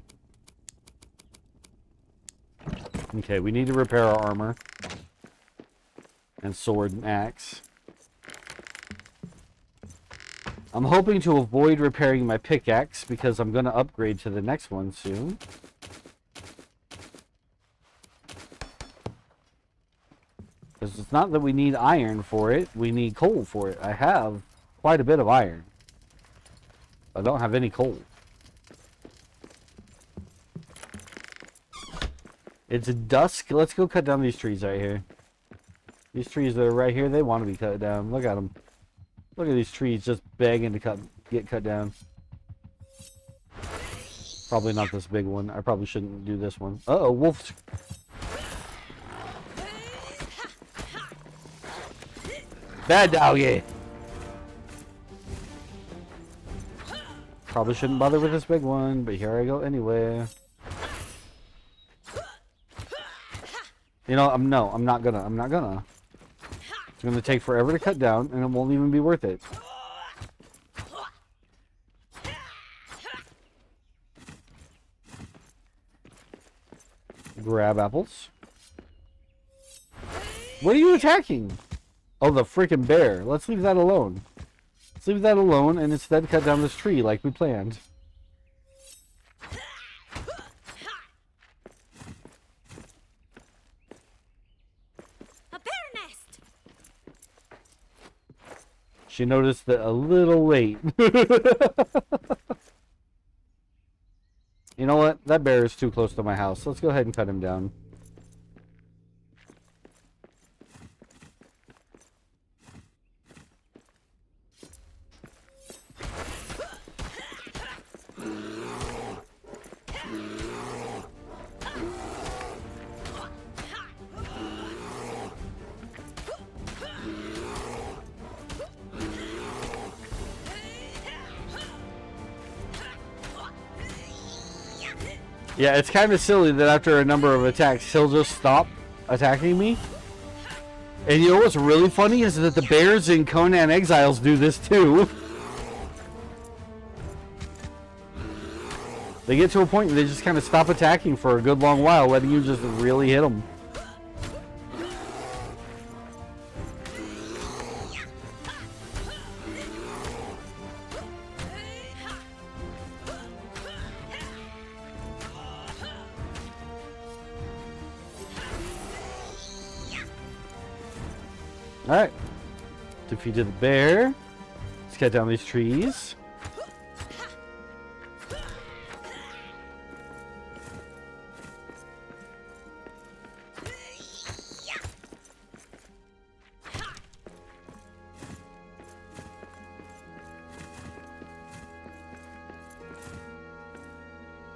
Okay, we need to repair our armor. And sword and axe. I'm hoping to avoid repairing my pickaxe because I'm going to upgrade to the next one soon. Because it's not that we need iron for it, we need coal for it. I have quite a bit of iron. I don't have any coal. It's dusk. Let's go cut down these trees right here. These trees that are right here, they want to be cut down. Look at them. Look at these trees just begging to get cut down. Probably not this big one. I probably shouldn't do this one. Uh-oh, wolf. Bad doggy. Probably shouldn't bother with this big one, but here I go anyway. You know, I'm not gonna. It's gonna take forever to cut down, and it won't even be worth it. Grab apples. What are you attacking? Oh, the freaking bear. Let's leave that alone. Let's leave that alone and instead cut down this tree like we planned. She noticed that a little late. You know what? That bear is too close to my house. Let's go ahead and cut him down. Yeah, it's kind of silly that after a number of attacks, he'll just stop attacking me. And you know what's really funny is that the bears in Conan Exiles do this too. They get to a point and they just kind of stop attacking for a good long while, letting you just really hit them. Alright. Defeated the bear. Let's cut down these trees.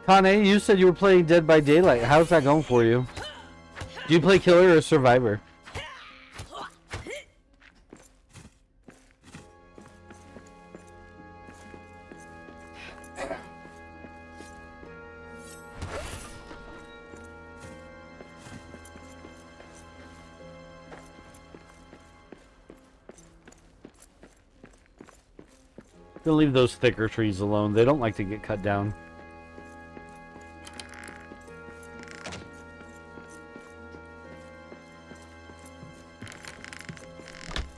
Kane, you said you were playing Dead by Daylight. How's that going for you? Do you play Killer or Survivor? Gonna leave those thicker trees alone. They don't like to get cut down.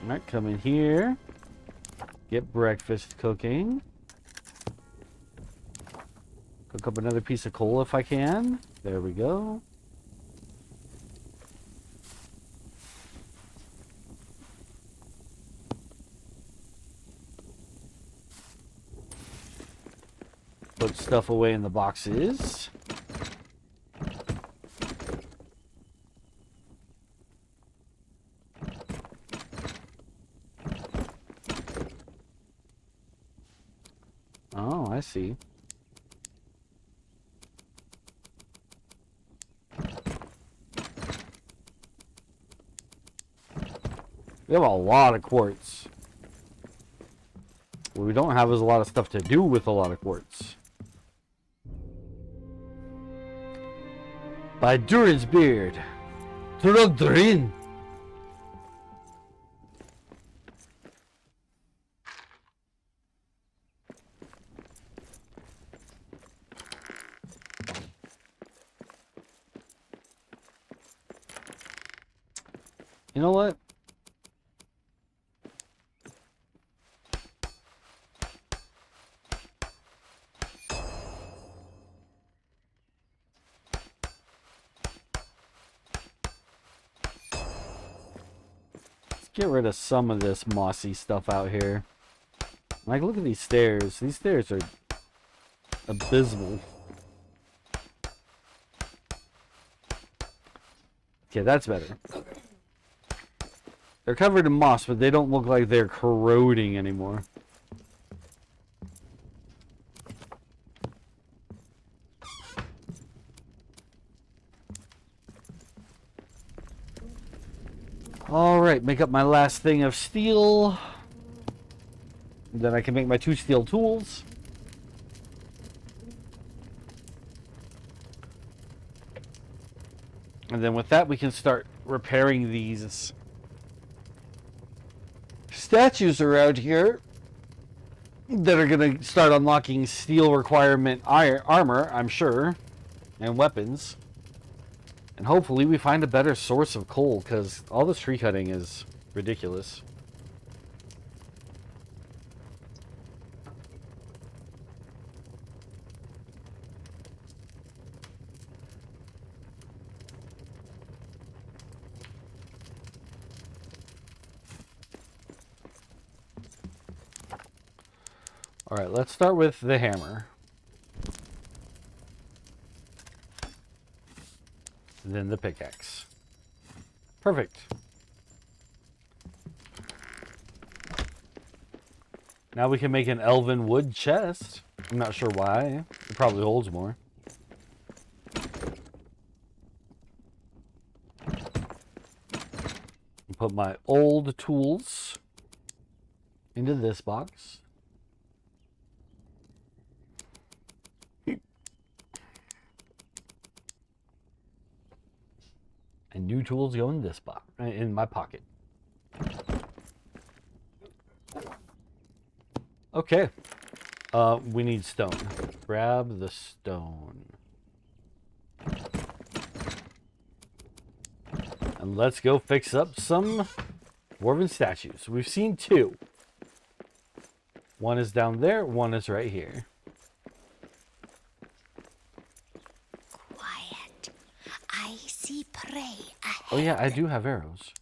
Alright, come in here. Get breakfast cooking. Cook up another piece of coal if I can. There we go. Put stuff away in the boxes. Oh, I see. We have a lot of quartz. What we don't have is a lot of stuff to do with a lot of quartz. By Durin's beard. Durin. You know what? Let's get rid of some of this mossy stuff out here. Like, look at these stairs. These stairs are abysmal. Okay, that's better. They're covered in moss, but they don't look like they're corroding anymore. Alright, make up my last thing of steel. Then I can make my 2 steel tools. And then with that, we can start repairing these statues around here that are going to start unlocking steel requirement armor, I'm sure, and weapons. And hopefully we find a better source of coal, because all this tree cutting is ridiculous. Alright, let's start with the hammer. Then the pickaxe. Perfect. Now we can make an elven wood chest. I'm not sure why. It probably holds more. Put my old tools into this box. And new tools go in this box, in my pocket. Okay. We need stone. Grab the stone. And let's go fix up some dwarven statues. We've seen two. One is down there, one is right here. Quiet. I see prey ahead. Oh yeah, I do have arrows.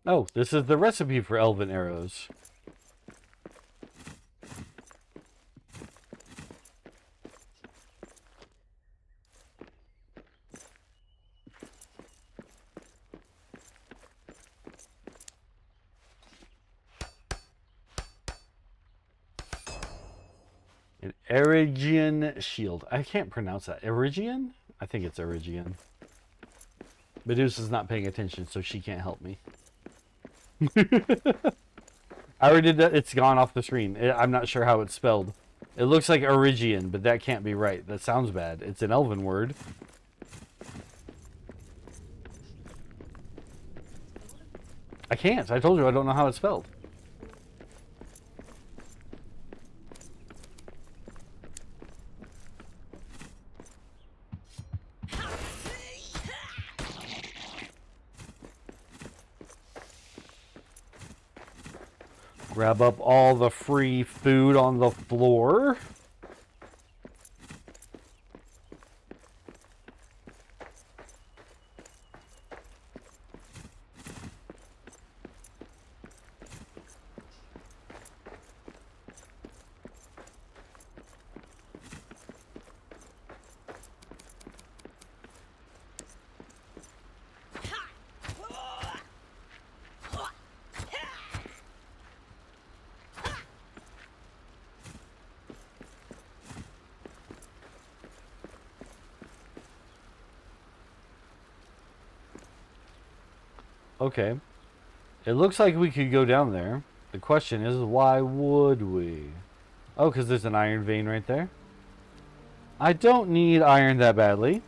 Oh, this is the recipe for elven arrows. An Erigian shield. I can't pronounce that. Erigian? I think it's Erigian. Medusa's not paying attention, so she can't help me. I already did that. It's gone off the screen. I'm not sure how it's spelled. It looks like Erigian, but that can't be right. That sounds bad. It's an elven word. I can't. I told you I don't know how it's spelled. Grab up all the free food on the floor. Okay. It looks like we could go down there. The question is, why would we? Oh, because there's an iron vein right there. I don't need iron that badly.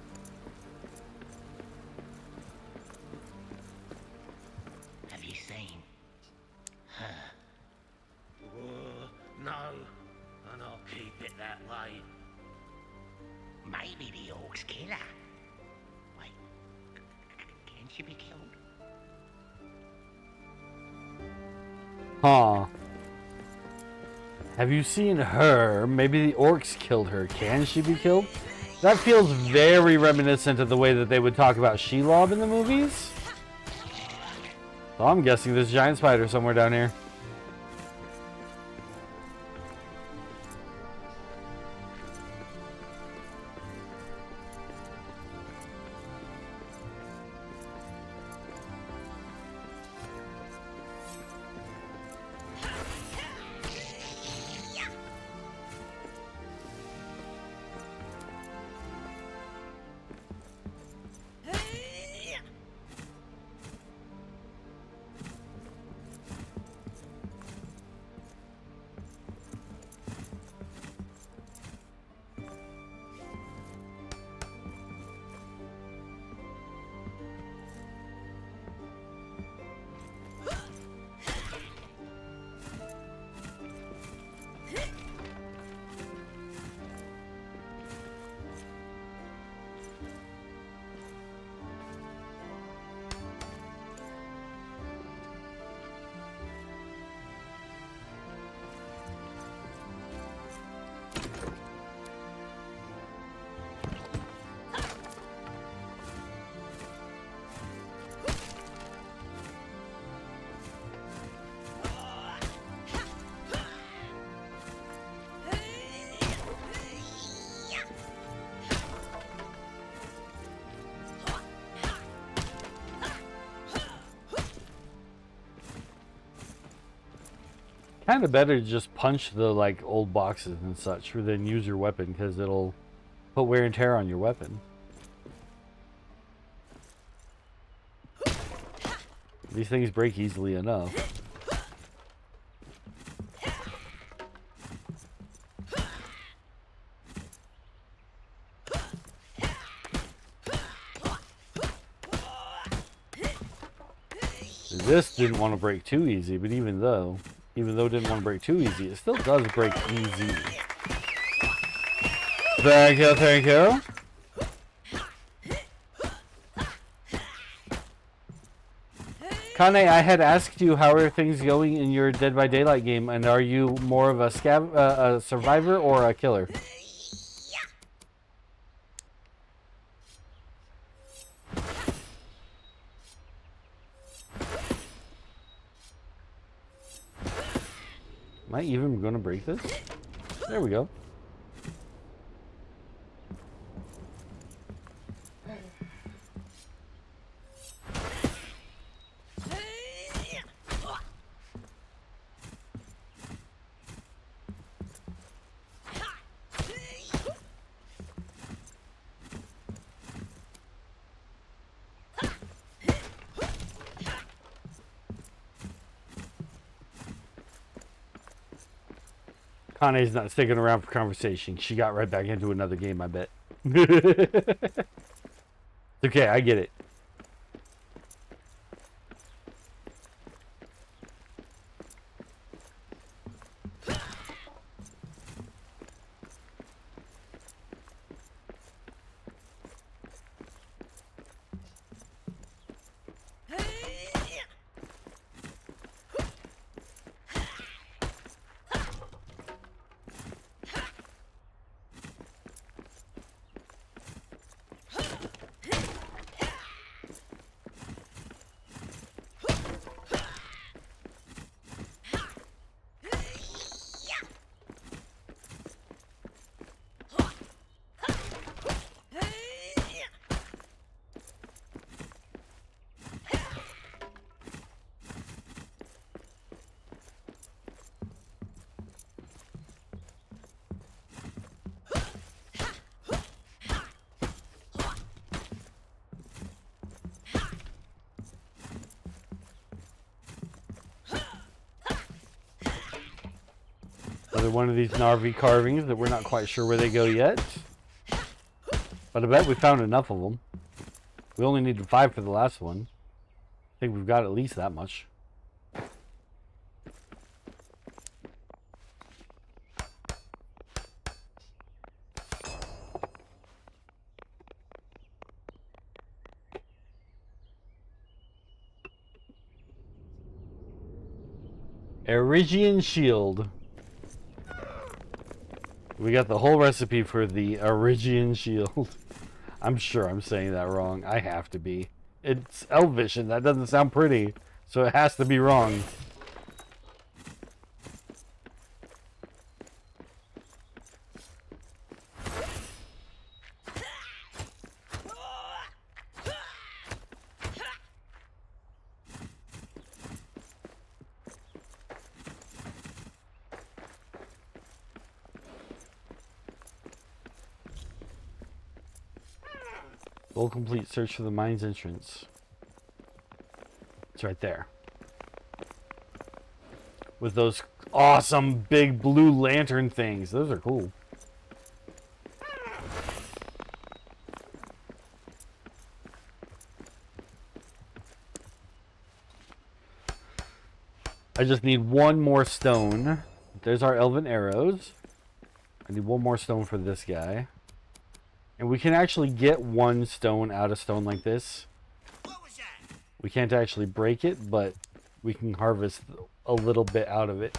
Have you seen? Huh. No, and I'll keep it that way. Maybe the orc's killer. Wait, can she be killed? Huh. Have you seen her? Maybe the orcs killed her. Can she be killed? That feels very reminiscent of the way that they would talk about Shelob in the movies. So I'm guessing there's a giant spider somewhere down here. Kind of better to just punch the like old boxes and such than use your weapon, because it'll put wear and tear on your weapon. These things break easily enough. This didn't want to break too easy, but even though it didn't want to break too easy, it still does break easy. Thank you, thank you. Kane, I had asked you how are things going in your Dead by Daylight game, and are you more of a survivor or a killer? Am I even going to break this? There we go. Kane's not sticking around for conversation. She got right back into another game, I bet. Okay, I get it. Another one of these Narvi carvings that we're not quite sure where they go yet. But I bet we found enough of them. We only needed 5 for the last one. I think we've got at least that much. Erigian Shield. We got the whole recipe for the Erigian Shield. I'm sure I'm saying that wrong. I have to be. It's Elvish and that doesn't sound pretty, so it has to be wrong. Full complete search for the mine's entrance. It's right there. With those awesome big blue lantern things. Those are cool. I just need one more stone. There's our elven arrows. I need one more stone for this guy. And we can actually get one stone out of stone like this. What was that? We can't actually break it, but we can harvest a little bit out of it.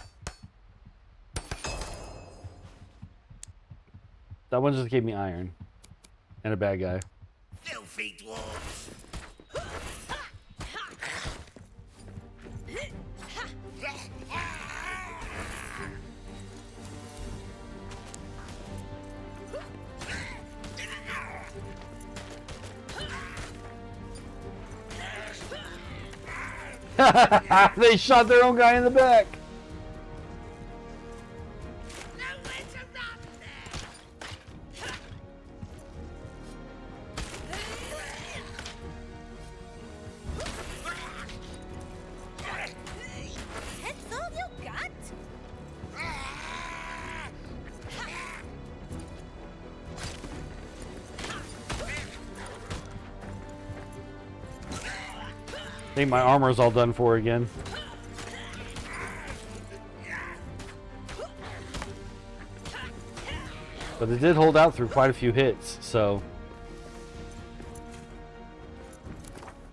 That one just gave me iron. And a bad guy. Filthy dwarves! They shot their own guy in the back. Nowhere to run That's all you got? I think my armor's all done for again. But it did hold out through quite a few hits, so...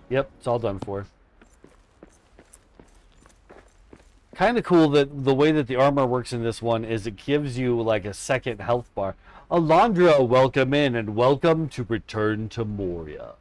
Yep, it's all done for. Kind of cool that the way that the armor works in this one is it gives you like a second health bar. Alondra, welcome in and welcome to Return to Moria.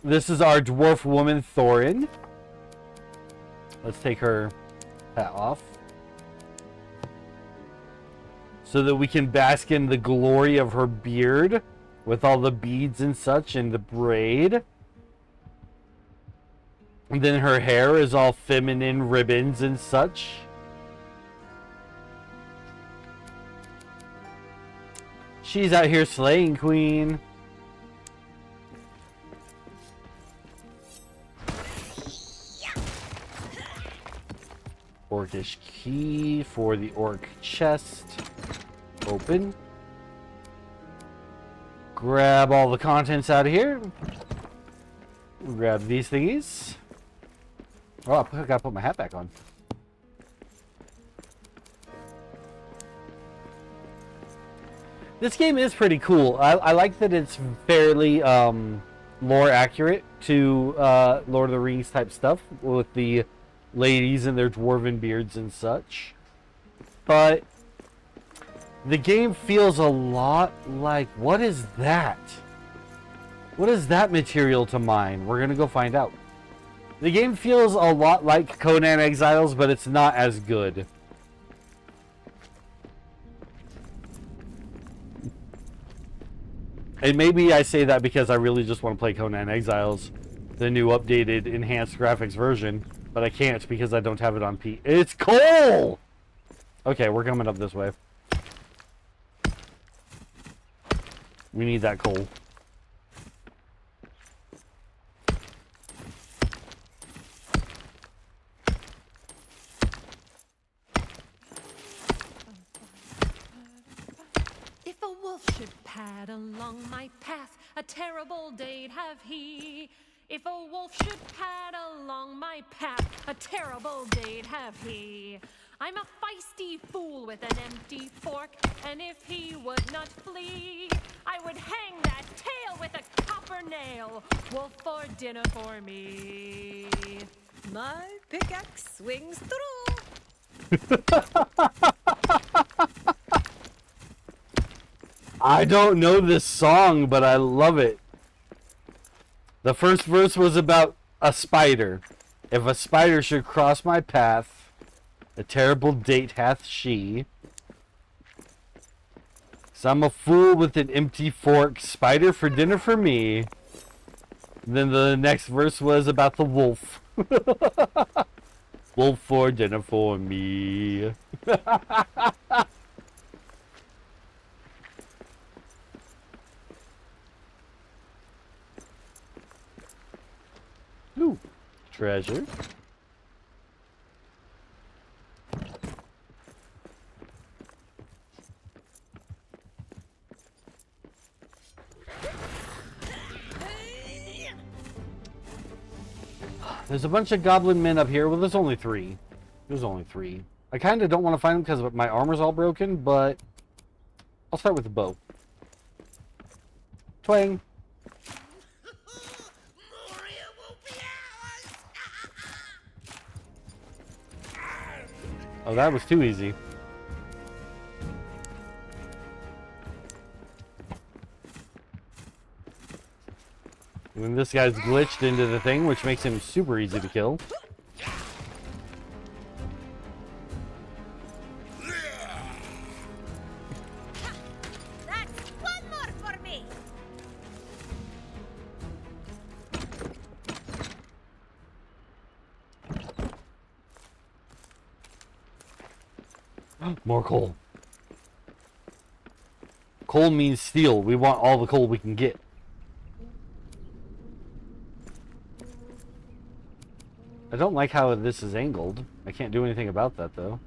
This is our dwarf woman, Thorin. Let's take her hat off. So that we can bask in the glory of her beard with all the beads and such and the braid. And then her hair is all feminine ribbons and such. She's out here slaying, queen. Orcish key for the orc chest. Open. Grab all the contents out of here. Grab these thingies. Oh, I gotta put my hat back on. This game is pretty cool. I like that it's fairly lore accurate to Lord of the Rings type stuff with the ladies and their dwarven beards and such. But the game feels a lot like, what is that? What is that material to mine? We're gonna go find out. The game feels a lot like Conan Exiles, but it's not as good. And maybe I say that because I really just want to play Conan Exiles, the new updated enhanced graphics version, but I can't because I don't have it on P. It's coal! Okay, we're coming up this way. We need that coal. If a wolf should pad along my path, a terrible day'd have he. If a wolf should pad along my path, a terrible day'd have he. I'm a feisty fool with an empty fork, and if he would not flee, I would hang that tail with a copper nail. Wolf for dinner for me. My pickaxe swings through. I don't know this song, but I love it. The first verse was about a spider. If a spider should cross my path, a terrible date hath she. 'Cause I'm a fool with an empty fork, spider for dinner for me. Then the next verse was about the wolf. Wolf for dinner for me. Ooh, treasure. There's a bunch of goblin men up here. Well, there's only 3. There's only 3. I kind of don't want to find them because my armor's all broken, but I'll start with the bow. Twang. Moria will be ours! Oh, that was too easy. And then this guy's glitched into the thing, which makes him super easy to kill. That's one more for me. More coal. Coal means steel. We want all the coal we can get. I don't like how this is angled. I can't do anything about that, though.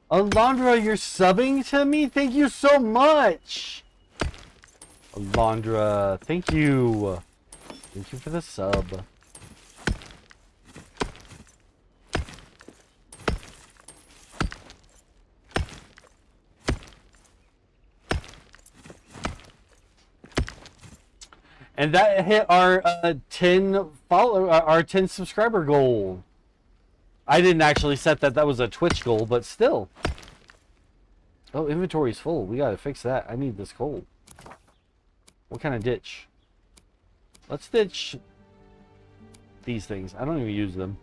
Alondra, you're subbing to me? Thank you so much! Alondra, thank you. Thank you for the sub. And that hit our 10 subscriber goal. I didn't actually set that. That was a Twitch goal, but still. Oh, inventory's full. We gotta fix that. I need this coal. What kind of ditch? Let's ditch these things. I don't even use them.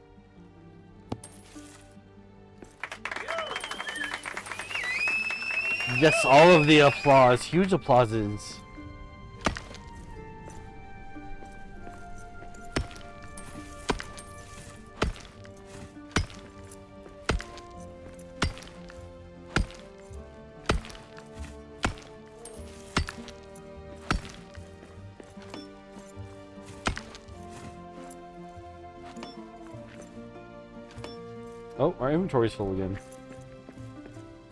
Yes, all of the applause. Huge applauses. Oh, our inventory's full again.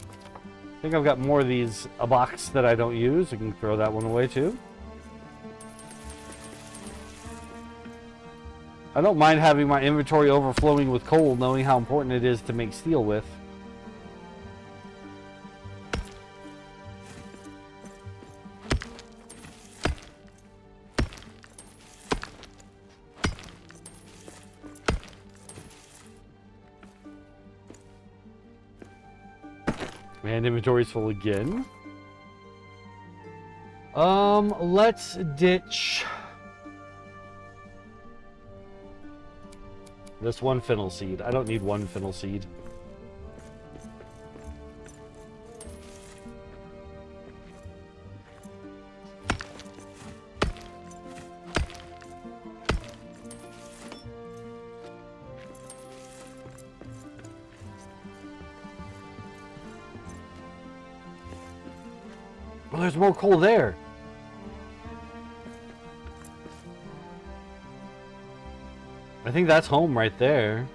I think I've got more of these, a box that I don't use. I can throw that one away too. I don't mind having my inventory overflowing with coal, knowing how important it is to make steel with. And inventory's full again. Let's ditch this one fennel seed. I don't need one fennel seed. Well, there's more coal there. I think that's home right there.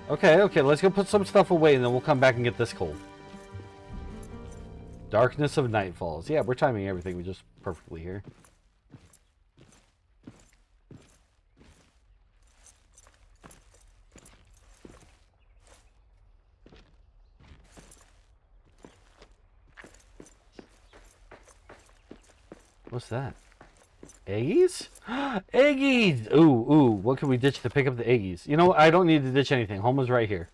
Okay, let's go put some stuff away and then we'll come back and get this coal. Darkness of night falls. Yeah, we're timing everything just perfectly here. What's that? Eggies? Eggies! Ooh, what can we ditch to pick up the eggies? You know what? I don't need to ditch anything. Home is right here.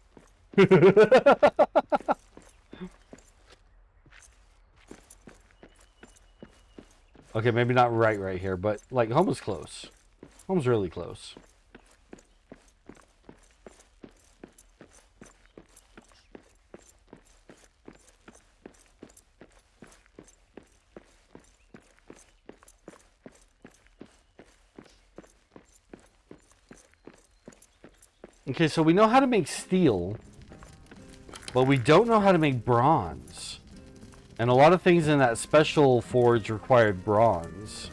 Okay, maybe not right here, but like home is close. Home's really close. Okay, so we know how to make steel, but we don't know how to make bronze. And a lot of things in that special forge required bronze.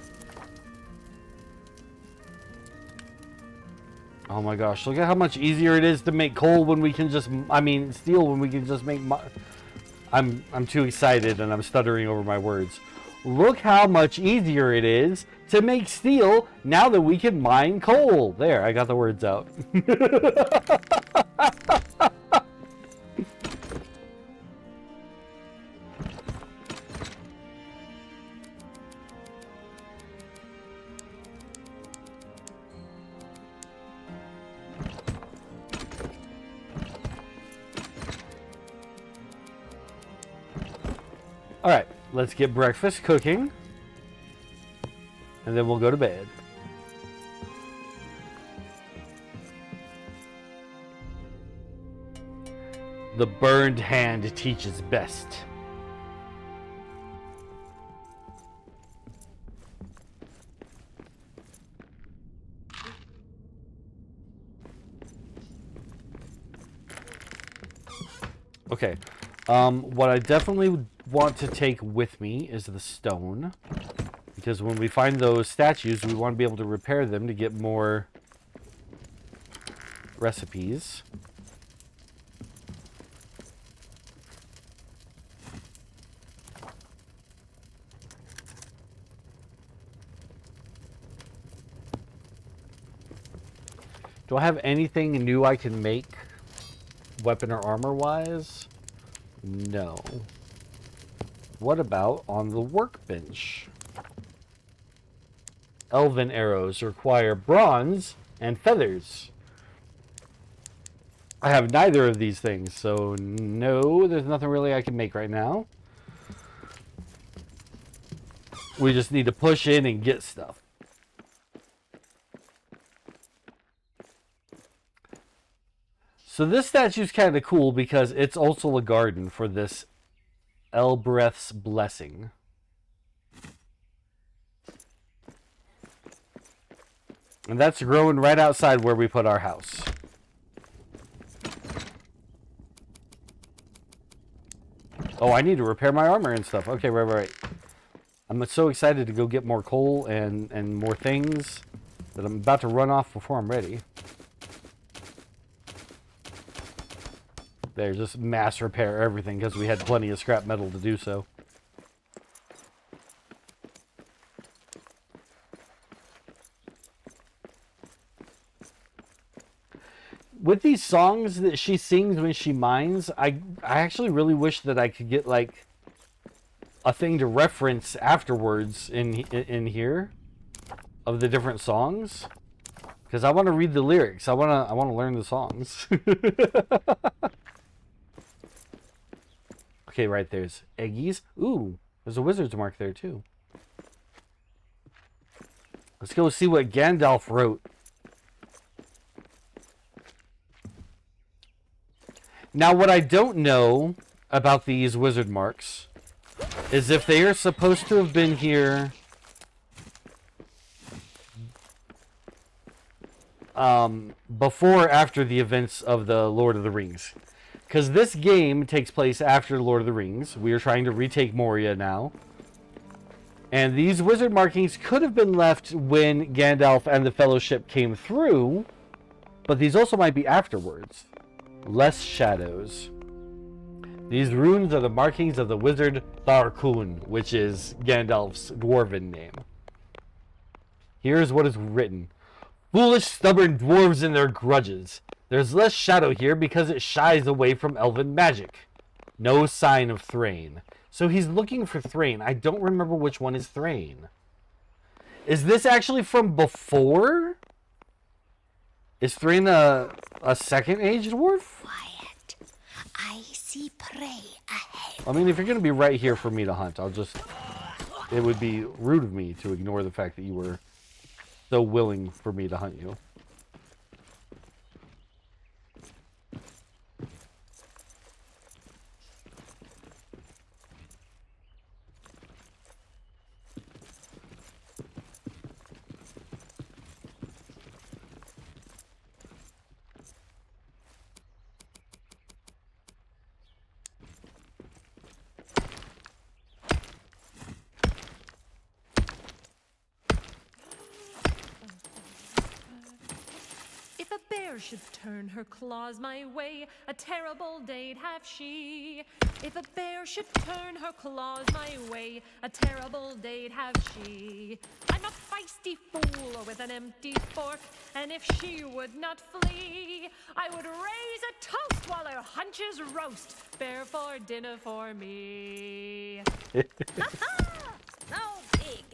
Oh my gosh, look at how much easier it is to make coal when we can just, steel when we can just make, I'm too excited and I'm stuttering over my words. Look how much easier it is to make steel now that we can mine coal. There, I got the words out. All right, let's get breakfast cooking. And then we'll go to bed. The burned hand teaches best. Okay. What I definitely want to take with me is the stone. Because when we find those statues, we want to be able to repair them to get more recipes. Do I have anything new I can make, weapon or armor-wise? No. What about on the workbench? Elven arrows require bronze and feathers. I have neither of these things, so no, there's nothing really I can make right now. We just need to push in and get stuff. So this statue's kind of cool because it's also a garden for this Elbreth's blessing. And that's growing right outside where we put our house. Oh, I need to repair my armor and stuff. Okay, right. I'm so excited to go get more coal and more things that I'm about to run off before I'm ready. There, just mass repair everything because we had plenty of scrap metal to do so. With these songs that she sings when she mines, I actually really wish that I could get like a thing to reference afterwards in here of the different songs, because I want to read the lyrics. I want to learn the songs. Okay, right, there's Eggies. Ooh, there's a wizard's mark there too. Let's go see what Gandalf wrote. Now, what I don't know about these wizard marks is if they are supposed to have been here before or after the events of the Lord of the Rings. Because this game takes place after Lord of the Rings. We are trying to retake Moria now. And these wizard markings could have been left when Gandalf and the Fellowship came through, but these also might be afterwards. Less shadows. These runes are the markings of the wizard Tharkun, which is Gandalf's dwarven name. Here's what is written. Foolish, stubborn dwarves and their grudges. There's less shadow here because it shies away from elven magic. No sign of Thrain. So he's looking for Thrain. I don't remember which one is Thrain. Is this actually from before? Is Thrain a second age dwarf? Quiet. I see prey ahead. I mean, if you're going to be right here for me to hunt, it would be rude of me to ignore the fact that you were so willing for me to hunt you. Should turn her claws my way, a terrible day'd have she. If a bear should turn her claws my way, a terrible day'd have she. I'm a feisty fool with an empty fork, and if she would not flee, I would raise a toast while her hunches roast, bear for dinner for me. No pig.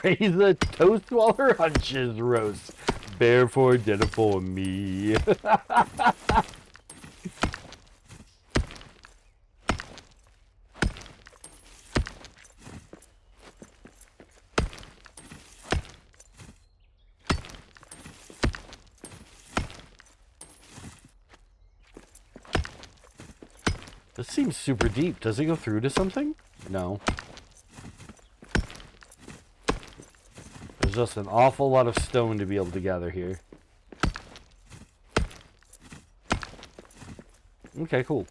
Raise a toast while her hunches roast. Bear for dinner for me. This seems super deep. Does it go through to something? No. There's just an awful lot of stone to be able to gather here. Okay, cool.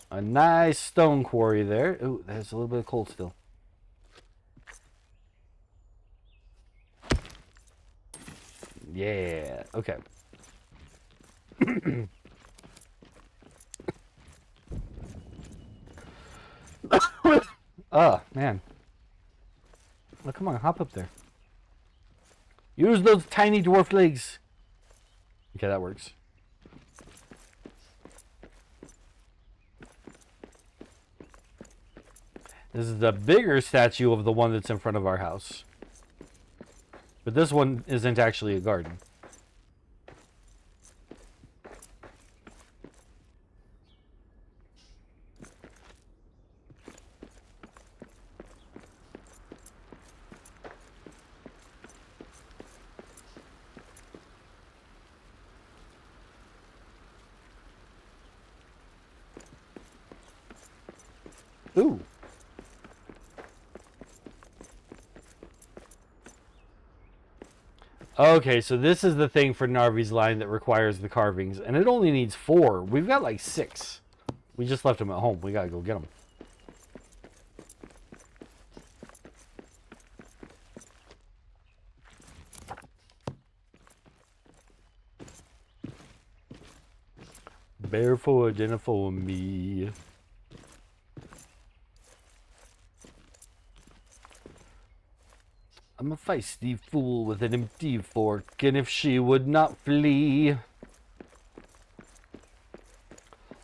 A nice stone quarry there. Ooh, there's a little bit of coal still. Yeah, okay. Oh, man. Oh, come on, hop up there. Use those tiny dwarf legs. Okay, that works. This is the bigger statue of the one that's in front of our house. But this one isn't actually a garden. Ooh. Okay, so this is the thing for Narvi's line that requires the carvings, and it only needs 4. We've got like 6. We just left them at home. We gotta go get them. Bear for dinner for me. I'm a feisty fool with an empty fork, and if she would not flee,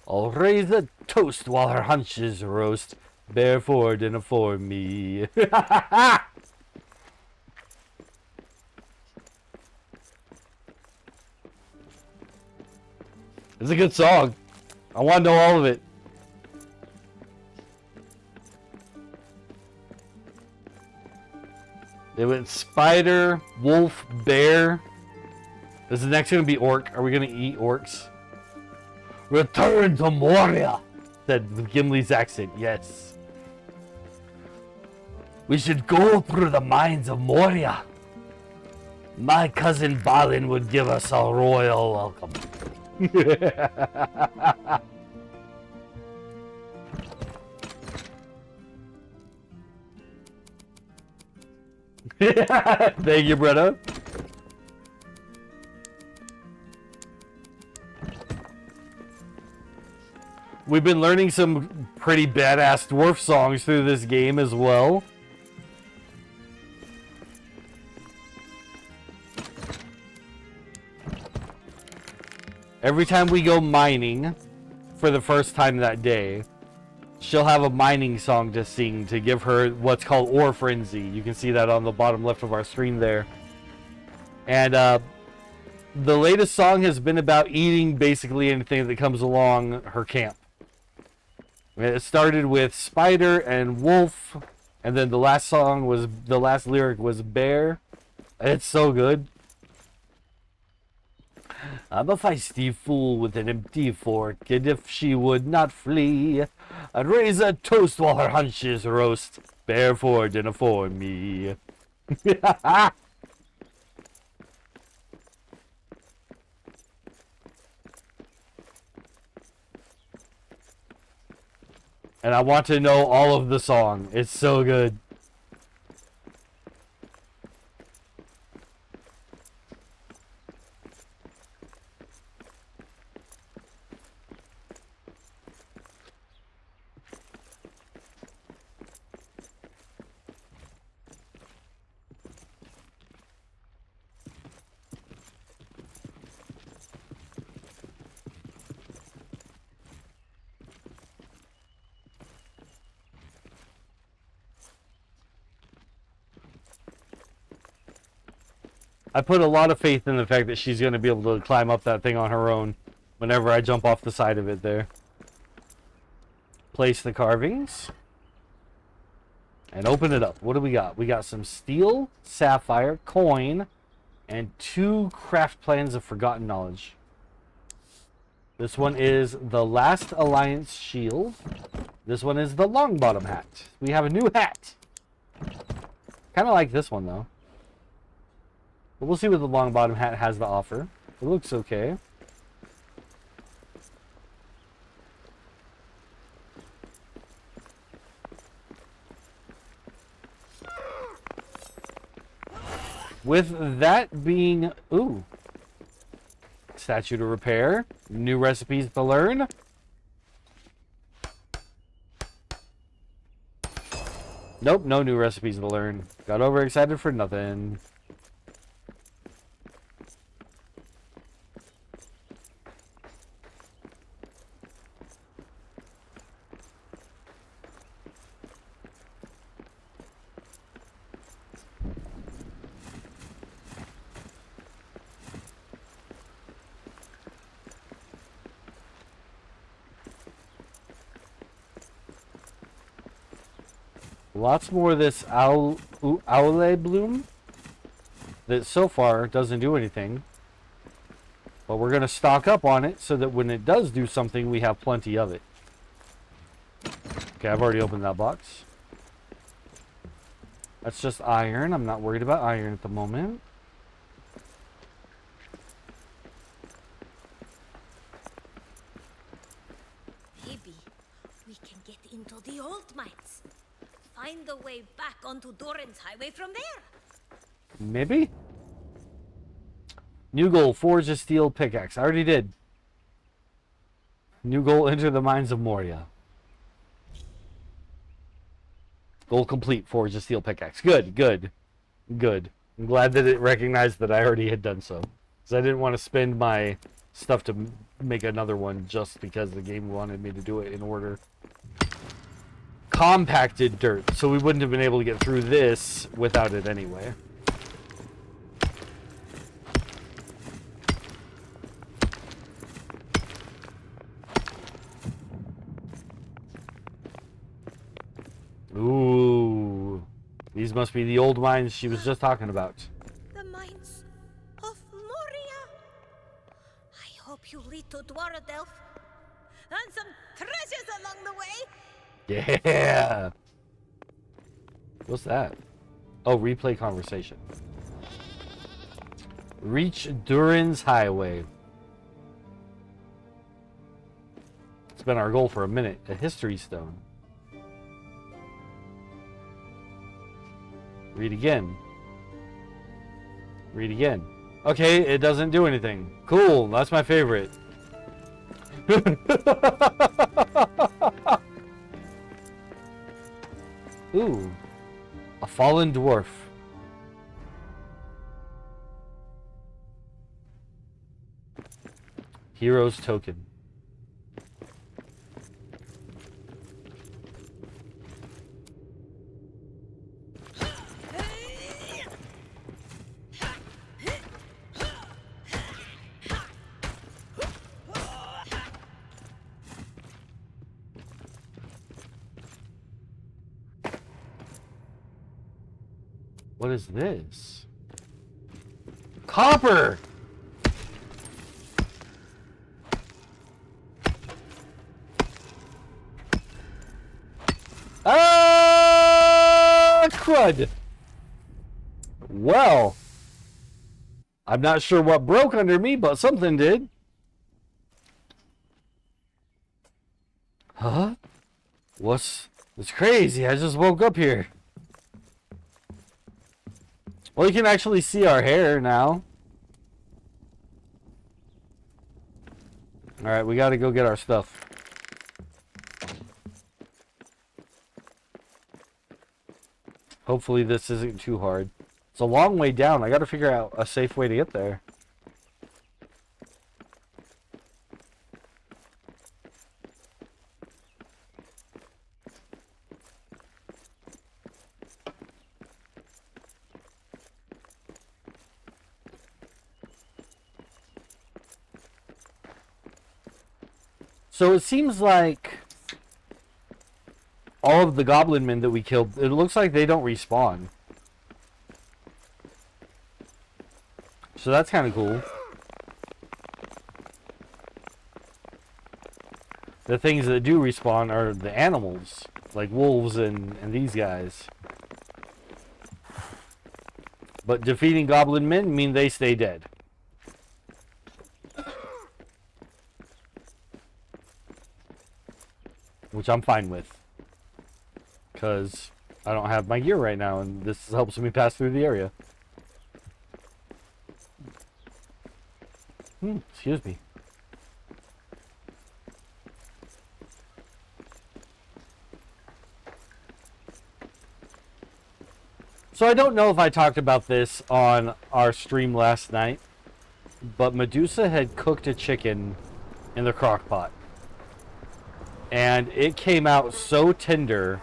I'll raise a toast while her hunches roast. Bear for dinner for me. It's a good song. I want to know all of it. They went spider, wolf, bear. Is the next going to be orc? Are we going to eat orcs? Return to Moria, said with Gimli's accent. Yes. We should go through the mines of Moria. My cousin Balin would give us a royal welcome. Thank you, brother. We've been learning some pretty badass dwarf songs through this game as well. Every time we go mining for the first time that day, she'll have a mining song to sing to give her what's called Ore Frenzy. You can see that on the bottom left of our screen there. And the latest song has been about eating basically anything that comes along her camp. It started with spider and wolf, and then the last lyric was bear. It's so good. I'm a feisty fool with an empty fork, and if she would not flee, I'd raise a toast while her hunches roast. Bear for dinner for me. And I want to know all of the song. It's so good. I put a lot of faith in the fact that she's going to be able to climb up that thing on her own whenever I jump off the side of it there. Place the carvings. And open it up. What do we got? We got some steel, sapphire, coin, and 2 craft plans of forgotten knowledge. This one is the Last Alliance shield. This one is the long bottom hat. We have a new hat. Kind of like this one though. But we'll see what the long bottom hat has to offer. It looks okay. With that being... Ooh. Statue to repair. New recipes to learn. Nope, no new recipes to learn. Got overexcited for nothing. Lots more of this Aule bloom that so far doesn't do anything. But we're going to stock up on it so that when it does do something, we have plenty of it. Okay, I've already opened that box. That's just iron. I'm not worried about iron at the moment. Maybe we can get into the old mines. Find the way back onto Doran's highway from there. Maybe? New goal, forge a steel pickaxe. I already did. New goal, enter the mines of Moria. Goal complete, forge a steel pickaxe. Good, good, good. I'm glad that it recognized that I already had done so. Because I didn't want to spend my stuff to make another one just because the game wanted me to do it in order. Compacted dirt, so we wouldn't have been able to get through this without it anyway. Ooh, these must be the old mines she was just talking about. The mines of Moria. I hope you lead to Dwaradelf and some treasures along the way. Yeah. What's that? Oh, replay conversation. Reach Durin's Highway. It's been our goal for a minute. A history stone. Read again. Read again. Okay, it doesn't do anything. Cool, that's my favorite. Ooh, a fallen dwarf. Hero's token. What is this? Copper! Ah, crud! Well, I'm not sure what broke under me, but something did. Huh? It's crazy. I just woke up here. Well, you can actually see our hair now. Alright, we gotta go get our stuff. Hopefully this isn't too hard. It's a long way down. I gotta figure out a safe way to get there. So it seems like all of the goblin men that we killed, it looks like they don't respawn. So that's kind of cool. The things that do respawn are the animals, like wolves and these guys. But defeating goblin men mean they stay dead. Which I'm fine with. Because I don't have my gear right now, and this helps me pass through the area. Excuse me. So I don't know if I talked about this on our stream last night, but Medusa had cooked a chicken in the crock pot. And it came out so tender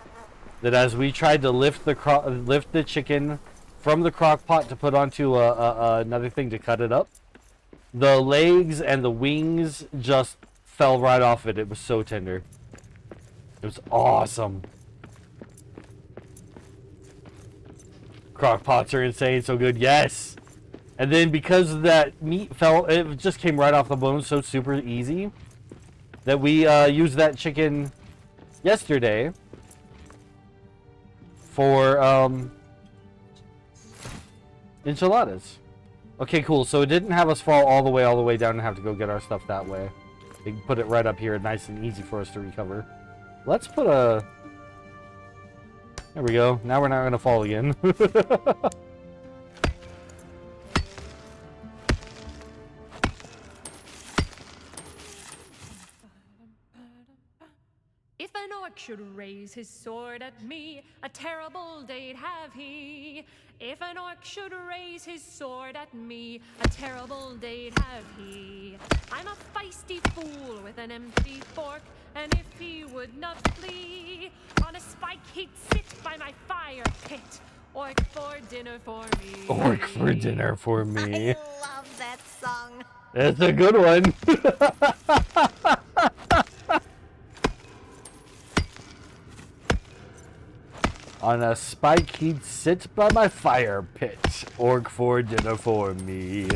that as we tried to lift the chicken from the crock pot to put onto another thing to cut it up, the legs and the wings just fell right off it. It was so tender. It was awesome. Crock pots are insane, so good. Yes. And then because that meat fell, it just came right off the bone, so super easy, that we used that chicken yesterday for enchiladas. Okay, cool. So it didn't have us fall all the way down and have to go get our stuff that way. They put it right up here, nice and easy for us to recover. Let's put a... There we go. Now we're not going to fall again. If an orc should raise his sword at me, a terrible day'd have he. If an orc should raise his sword at me, a terrible day'd have he. I'm a feisty fool with an empty fork, and if he would not flee, on a spike he'd sit by my fire pit. Orc for dinner for me. Orc for dinner for me. I love that song. That's a good one. On a spike he'd sit by my fire pit. Orc for dinner for me.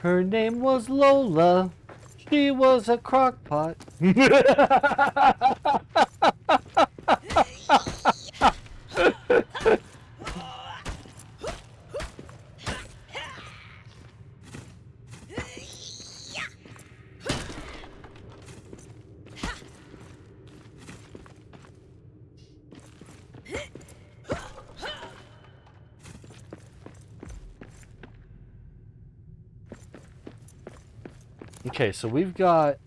Her name was Lola. She was a crockpot. Okay, so we've got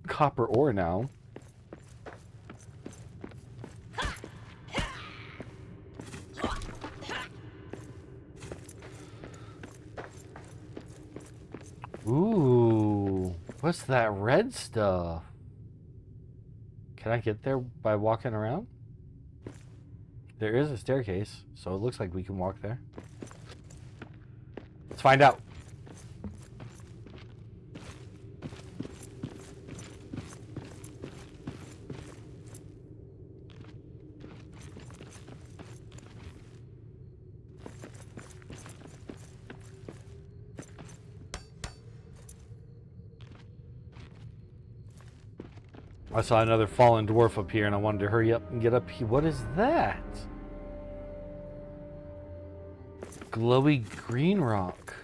copper ore now. Ooh, what's that red stuff? Can I get there by walking around? There is a staircase, so it looks like we can walk there. Let's find out. I saw another fallen dwarf up here and I wanted to hurry up and get up here. What is that? Glowy green rock.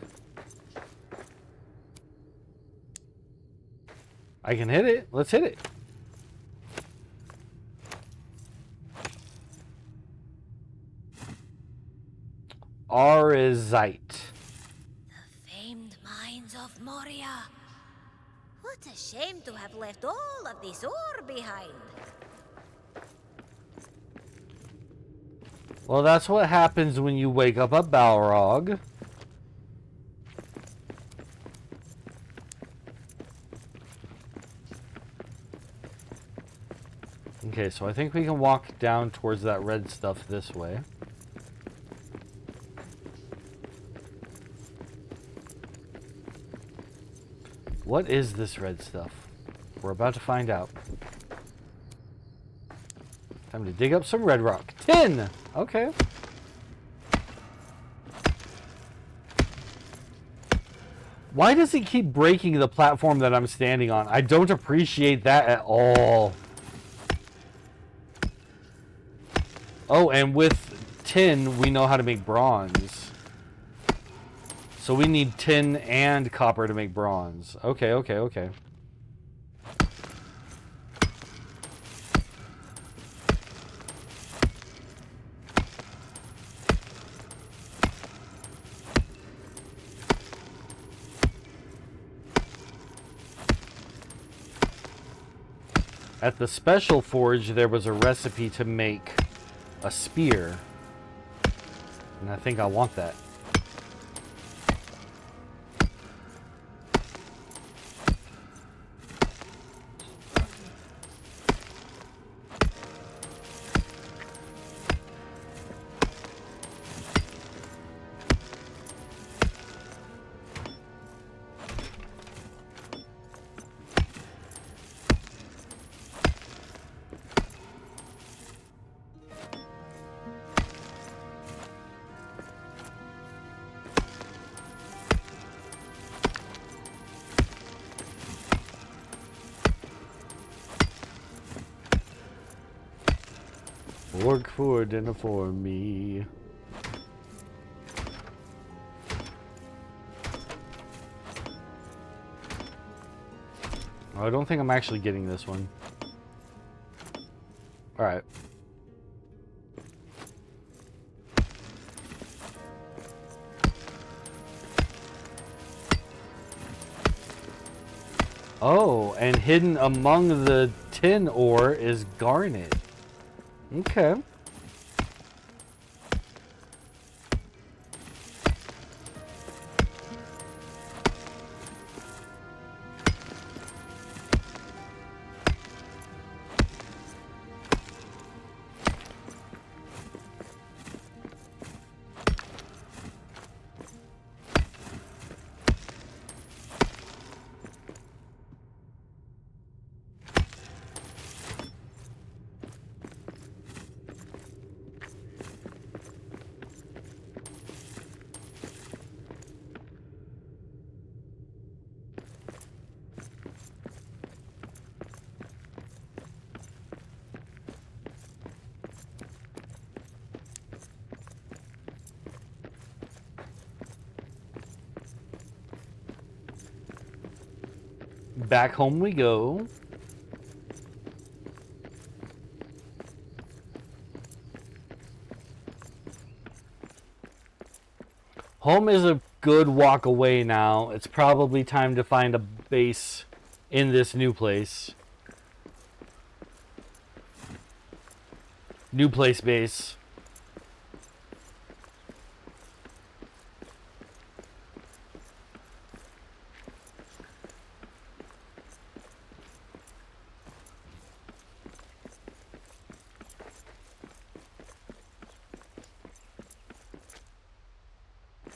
I can hit it. Let's hit it. Arizite. The famed mines of Moria. What a shame to have left all of this ore behind. Well, that's what happens when you wake up a Balrog. Okay, so I think we can walk down towards that red stuff this way. What is this red stuff? We're about to find out. Time to dig up some red rock. Tin! Okay. Why does it keep breaking the platform that I'm standing on? I don't appreciate that at all. Oh, and with tin, we know how to make bronze. So we need tin and copper to make bronze. Okay, okay, okay. At the special forge, there was a recipe to make a spear. And I think I want that. Work for dinner for me. I don't think I'm actually getting this one. Alright. Oh, and hidden among the tin ore is garnet. Okay. Back home we go. Home is a good walk away now. It's probably time to find a base in this new place. New place base.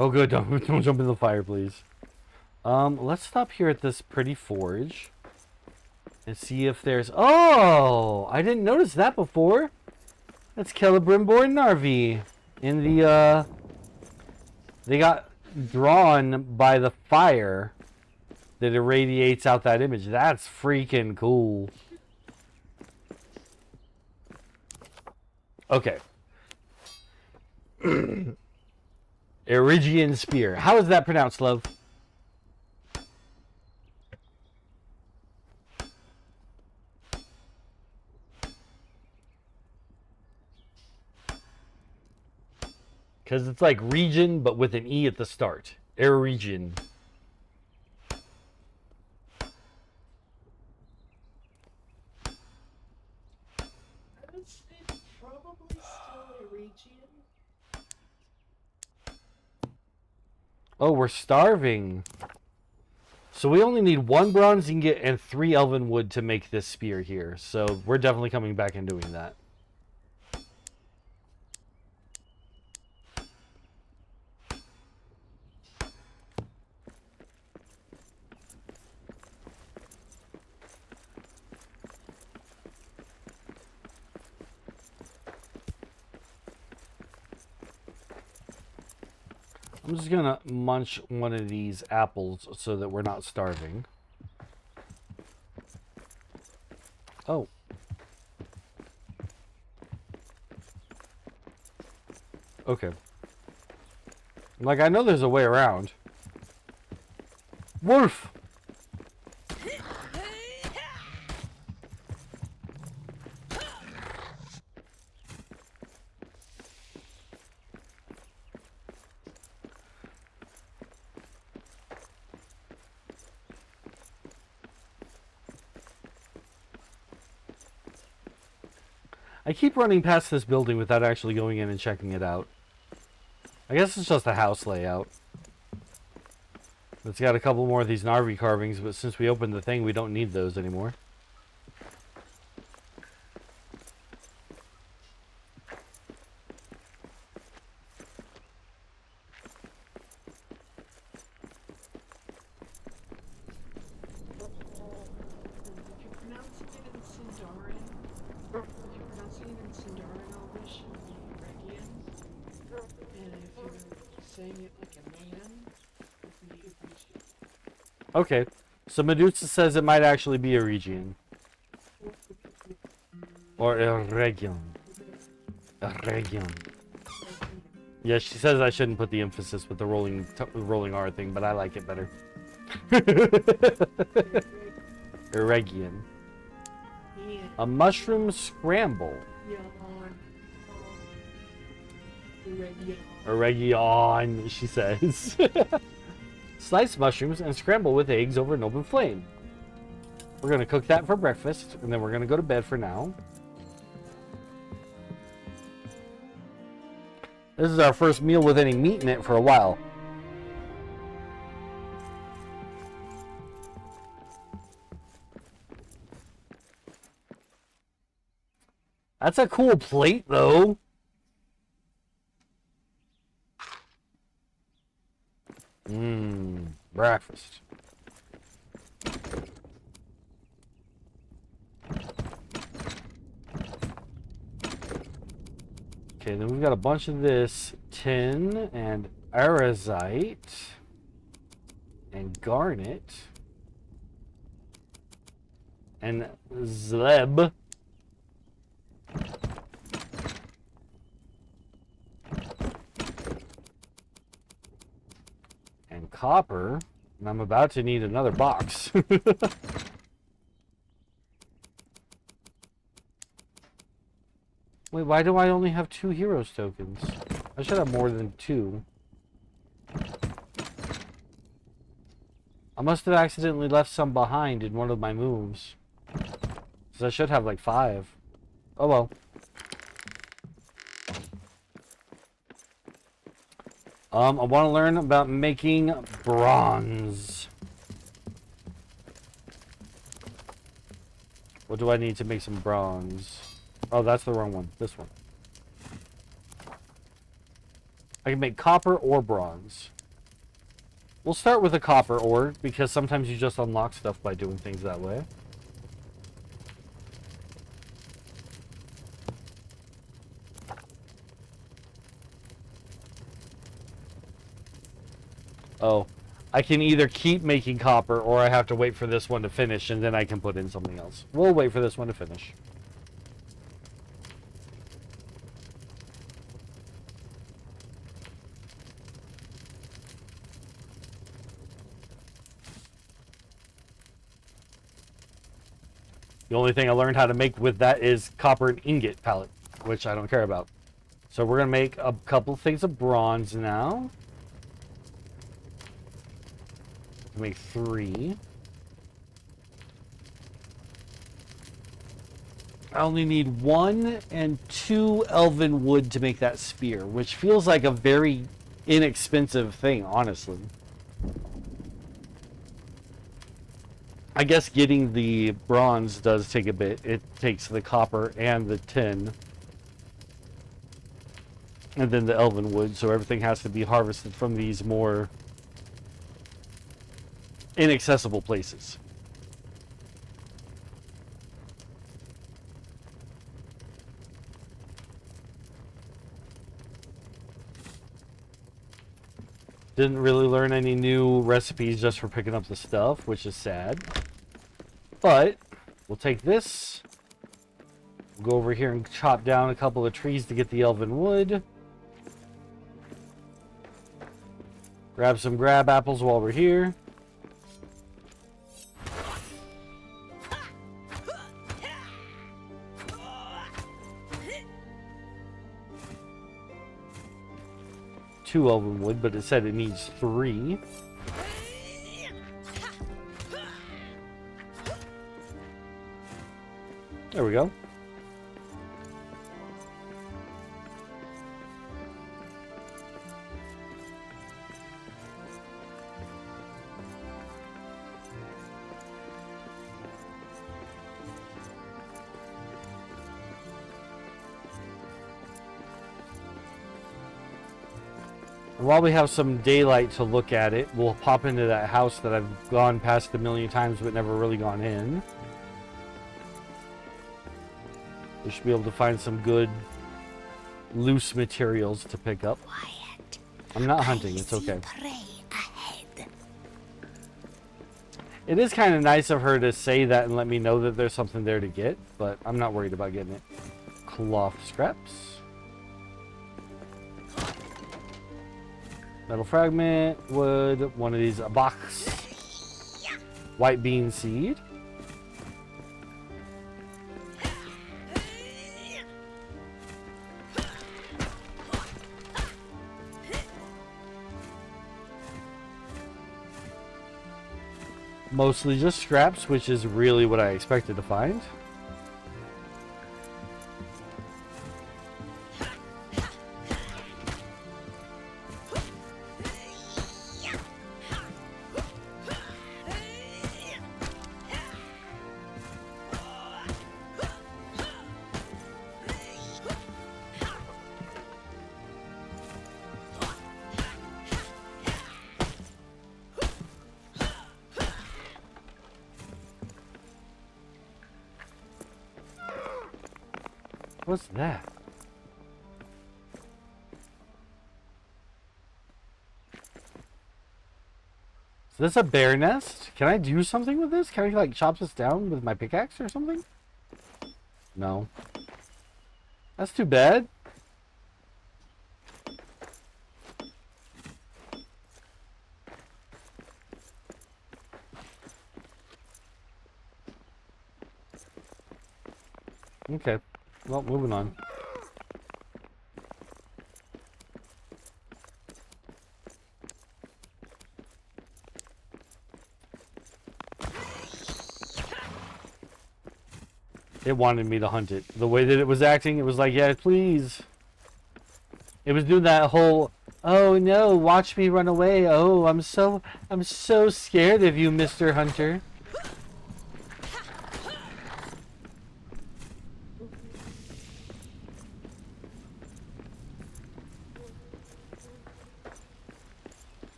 Oh good, don't jump in the fire, please. Let's stop here at this pretty forge and see if there's... Oh! I didn't notice that before. That's Celebrimbor and Narvi in the, they got drawn by the fire that irradiates out that image. That's freaking cool. Okay. Erigian Spear. How is that pronounced, love? Because it's like region, but with an E at the start. Erigian. It's probably still a region. Oh, we're starving. So we only need 1 bronze ingot and 3 elven wood to make this spear here. So we're definitely coming back and doing that. I'm just gonna munch one of these apples so that we're not starving. Oh. Okay. Like, I know there's a way around. Wolf! I keep running past this building without actually going in and checking it out. I guess it's just a house layout. It's got a couple more of these Narvi carvings, but since we opened the thing, we don't need those anymore. If you're pronouncing it in Sindarin, Elvish, it would be Regian. And if you're saying it like a man, it would be Eugene. Okay. So Medusa says it might actually be a region. Or a region. A region. Yeah, she says I shouldn't put the emphasis with the rolling R thing, but I like it better. Region. Yeah. A mushroom scramble. Regian. A region, she says. Slice mushrooms and scramble with eggs over an open flame. We're going to cook that for breakfast, and then we're going to go to bed for now. This is our first meal with any meat in it for a while. That's a cool plate, though. Breakfast. Okay, then we've got a bunch of this tin and arazite and garnet and zleb. And copper, and I'm about to need another box. Wait, why do I only have 2 heroes tokens? I should have more than 2. I must have accidentally left some behind in one of my moves. So I should have like 5. Oh well. I want to learn about making bronze. What do I need to make some bronze? Oh, that's the wrong one. This one. I can make copper or bronze. We'll start with a copper ore, because sometimes you just unlock stuff by doing things that way. Oh, I can either keep making copper, or I have to wait for this one to finish, and then I can put in something else. We'll wait for this one to finish. The only thing I learned how to make with that is copper and ingot palette, which I don't care about. So we're going to make a couple things of bronze now. Make 3. I only need 1 and 2 elven wood to make that spear, which feels like a very inexpensive thing, honestly. I guess getting the bronze does take a bit. It takes the copper and the tin. And then the elven wood, so everything has to be harvested from these more inaccessible places. Didn't really learn any new recipes just for picking up the stuff, which is sad. But we'll take this. We'll go over here and chop down a couple of trees to get the elven wood. Grab some grab apples while we're here. Two elven wood, but it said it needs 3. There we go. While we have some daylight to look at it, we'll pop into that house that I've gone past a million times but never really gone in. We should be able to find some good loose materials to pick up. Quiet. I'm not hunting, it's okay. Prey ahead. It is kind of nice of her to say that and let me know that there's something there to get, but I'm not worried about getting it. Cloth scraps. Metal fragment, wood, one of these, a box. White bean seed. Mostly just scraps, which is really what I expected to find. What's that? Is this a bear nest? Can I do something with this? Can I like chop this down with my pickaxe or something? No. That's too bad. Okay. Well, moving on. It wanted me to hunt it. The way that it was acting, it was like, yeah, please. It was doing that whole, oh no, watch me run away. Oh, I'm so scared of you, Mr. Hunter.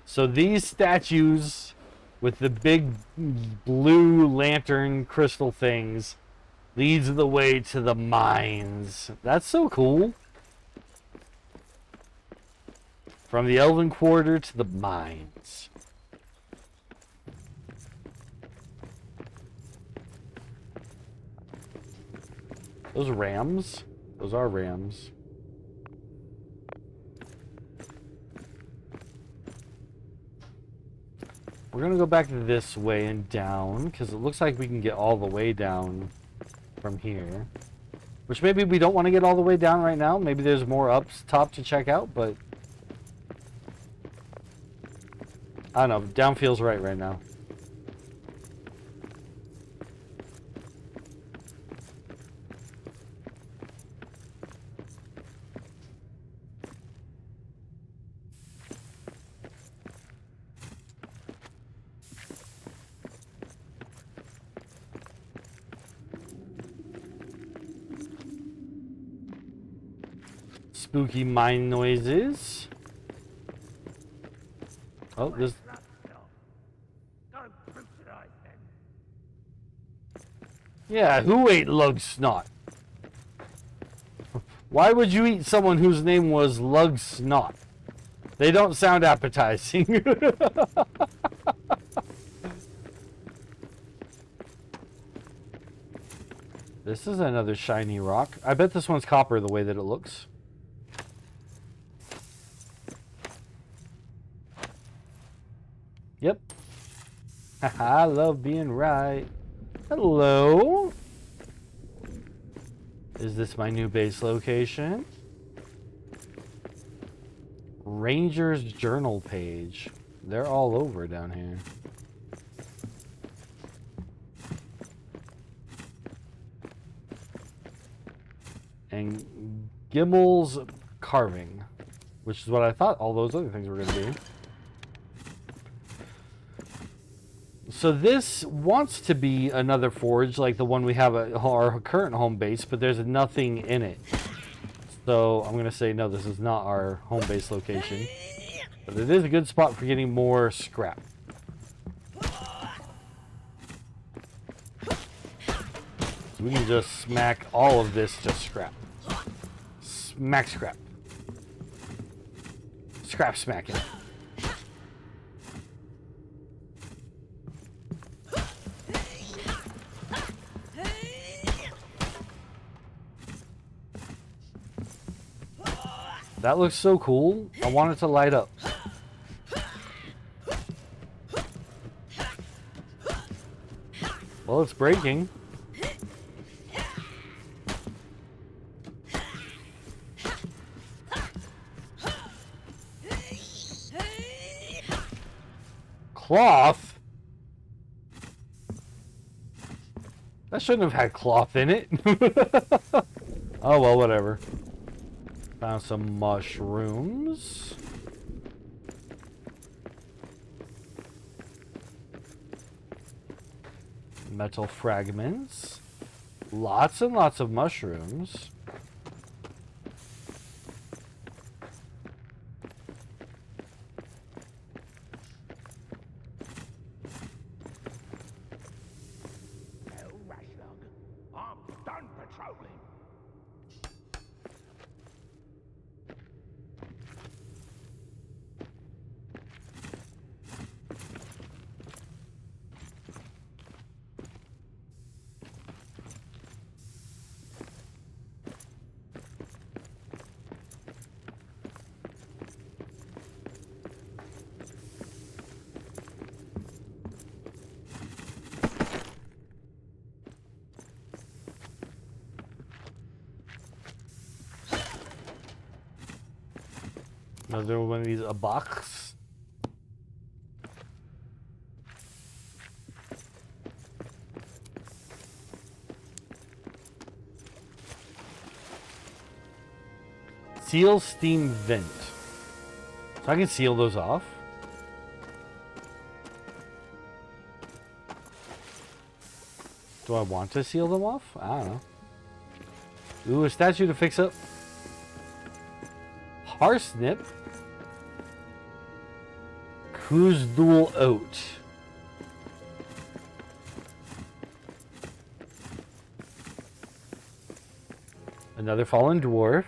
So these statues with the big blue lantern crystal things leads the way to the mines. That's so cool. From the Elven Quarter to the mines. Those rams? Those are rams. We're going to go back this way and down, because it looks like we can get all the way down from here. Which maybe we don't want to get all the way down right now. Maybe there's more up top to check out, but... I don't know, down feels right now. Spooky mine noises. Oh, this. Don't brutalize them. Yeah, who ate lug snot? Why would you eat someone whose name was Lug Snot? They don't sound appetizing. This is another shiny rock. I bet this one's copper the way that it looks. Yep. I love being right. Hello. Is this my new base location? Ranger's journal page. They're all over down here. And Gimmel's carving, which is what I thought all those other things were going to be. So this wants to be another forge like the one we have at our current home base, but there's nothing in it. So I'm going to say no, this is not our home base location. But it is a good spot for getting more scrap. So we can just smack all of this to scrap. Smack scrap. Scrap smacking. That looks so cool. I want it to light up. Well, it's breaking. Cloth? That shouldn't have had cloth in it. Oh, well, whatever. Found some mushrooms. Metal fragments. Lots and lots of mushrooms. Well, Rashlug, I'm done patrolling. Another one of these, a box. Seal steam vent. So I can seal those off. Do I want to seal them off? I don't know. Ooh, a statue to fix up. Parsnip. Kuzdul oat. Another fallen dwarf.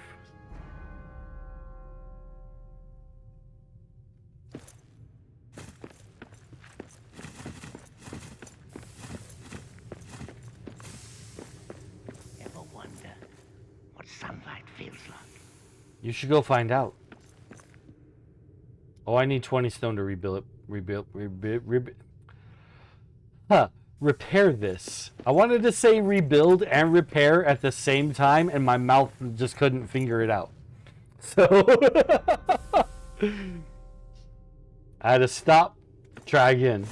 Ever wonder what sunlight feels like? You should go find out. Oh, I need 20 stone to rebuild it. Repair this. I wanted to say rebuild and repair at the same time, and my mouth just couldn't figure it out. So I had to stop, try again.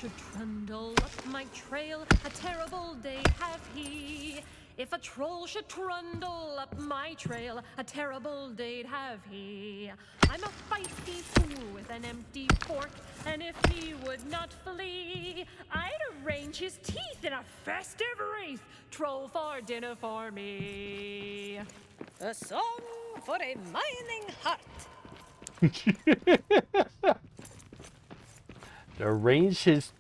should trundle up my trail, a terrible day have he. If a troll should trundle up my trail, a terrible day'd have he. I'm a feisty fool with an empty fork, and if he would not flee, I'd arrange his teeth in a festive wreath, troll for dinner for me. A song for a mining heart. Arrange his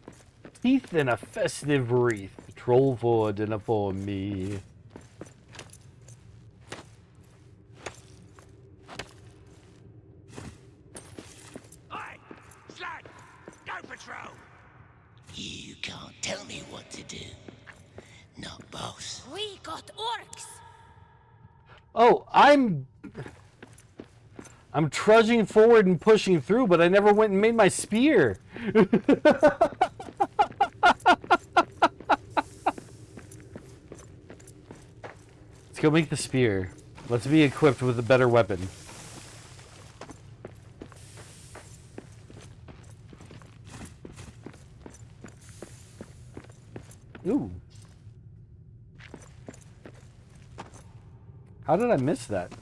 teeth in a festive wreath. Troll for dinner for me. Oi! Slag! Go patrol! You can't tell me what to do. Not boss. We got orcs. Oh, I'm trudging forward and pushing through, but I never went and made my spear. Let's go make the spear. Let's be equipped with a better weapon. Ooh. How did I miss that?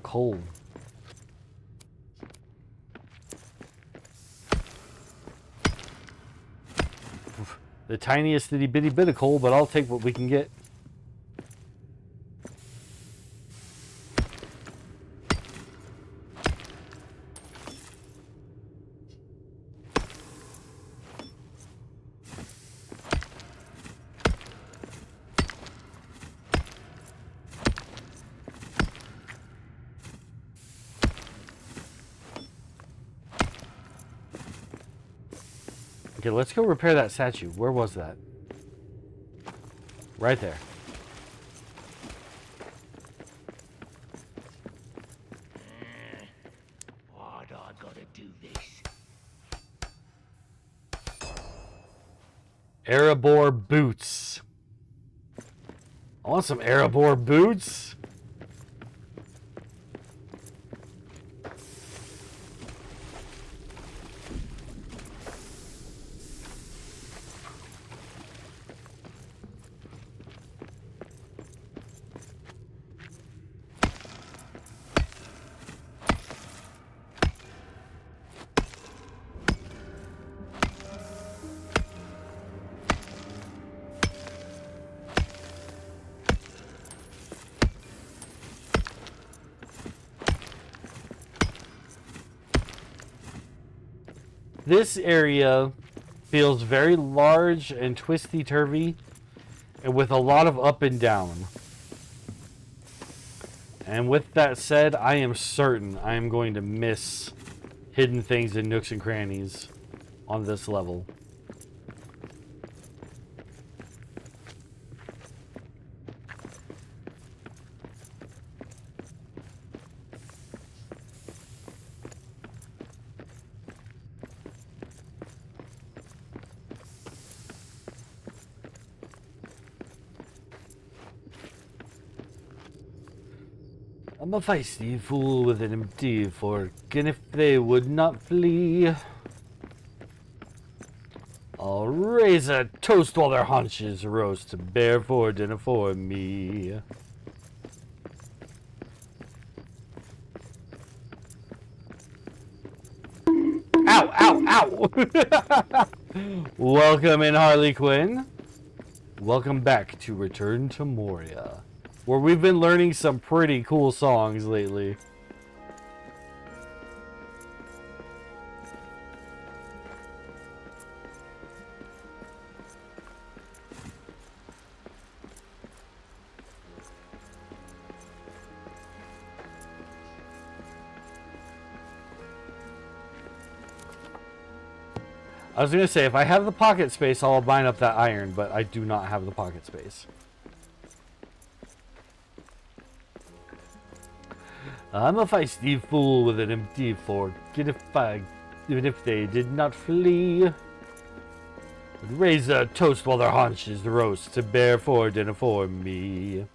Coal. The tiniest itty bitty bit of coal, but I'll take what we can get. Okay, let's go repair that statue. Where was that? Right there. Why'd I gotta do this? Erebor boots. I want some Erebor boots. This area feels very large and twisty-turvy, and with a lot of up and down. And with that said, I am certain I am going to miss hidden things and nooks and crannies on this level. I'm a feisty fool with an empty fork, and if they would not flee, I'll raise a toast while their haunches roast to bear for dinner for me. Ow, ow, ow! Welcome in, Harley Quinn. Welcome back to Return to Moria, where we've been learning some pretty cool songs lately. I was going to say, if I have the pocket space, I'll mine up that iron, but I do not have the pocket space. I'm a feisty fool with an empty fork, and even if they did not flee, would raise a toast while their haunches roast to bear for dinner for me.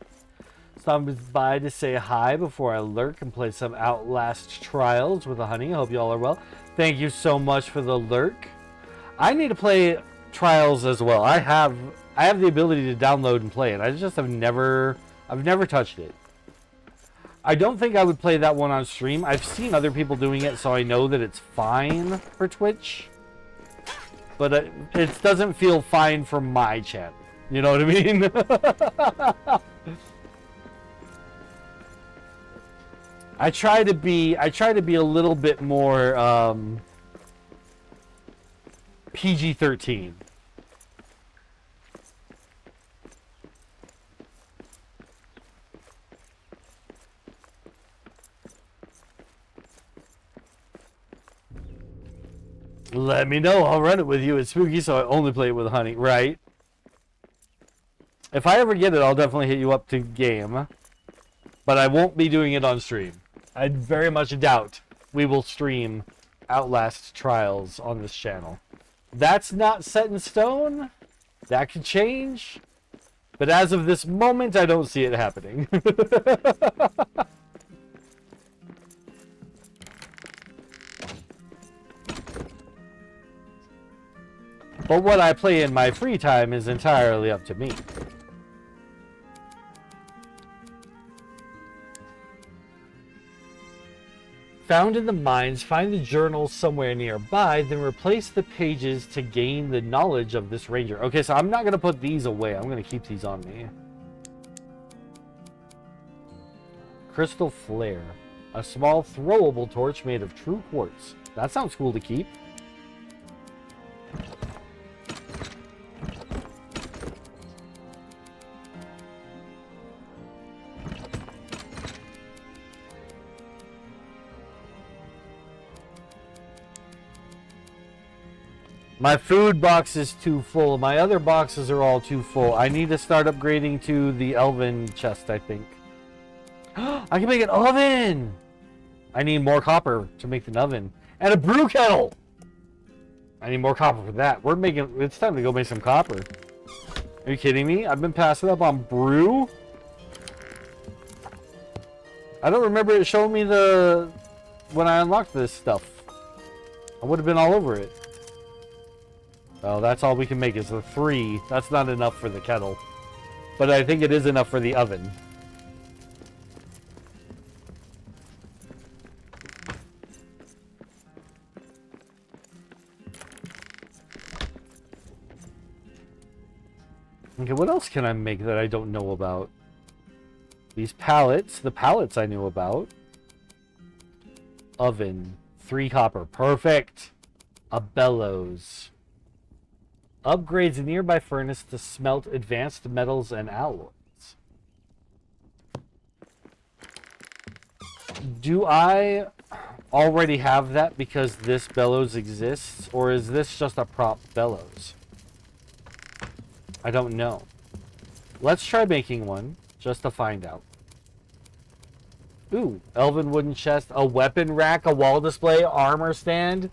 Stopping by to say hi before I lurk and play some Outlast Trials with the honey. Hope you all are well. Thank you so much for the lurk. I need to play Trials as well. I have the ability to download and play it. I just have never touched it. I don't think I would play that one on stream. I've seen other people doing it, so I know that it's fine for Twitch. But it doesn't feel fine for my channel. You know what I mean? I try to be a little bit more PG-13. Let me know. I'll run it with you. It's spooky, so I only play it with honey. Right. If I ever get it, I'll definitely hit you up to game. But I won't be doing it on stream. I very much doubt we will stream Outlast Trials on this channel. That's not set in stone. That could change. But as of this moment, I don't see it happening. But what I play in my free time is entirely up to me. Found in the mines, find the journal somewhere nearby, then replace the pages to gain the knowledge of this ranger. Okay, so I'm not going to put these away. I'm going to keep these on me. Crystal flare. A small throwable torch made of true quartz. That sounds cool to keep. My food box is too full. My other boxes are all too full. I need to start upgrading to the Elven chest, I think. I can make an oven! I need more copper to make an oven. And a brew kettle! I need more copper for that. It's time to go make some copper. Are you kidding me? I've been passing up on brew? I don't remember it showing me when I unlocked this stuff. I would have been all over it. Oh, that's all we can make is the 3. That's not enough for the kettle. But I think it is enough for the oven. Okay, what else can I make that I don't know about? These pallets. The pallets I knew about. Oven. 3 copper. Perfect. A bellows. Upgrades a nearby furnace to smelt advanced metals and alloys. Do I already have that because this bellows exists? Or is this just a prop bellows? I don't know. Let's try making one just to find out. Ooh, elven wooden chest, a weapon rack, a wall display, armor stand.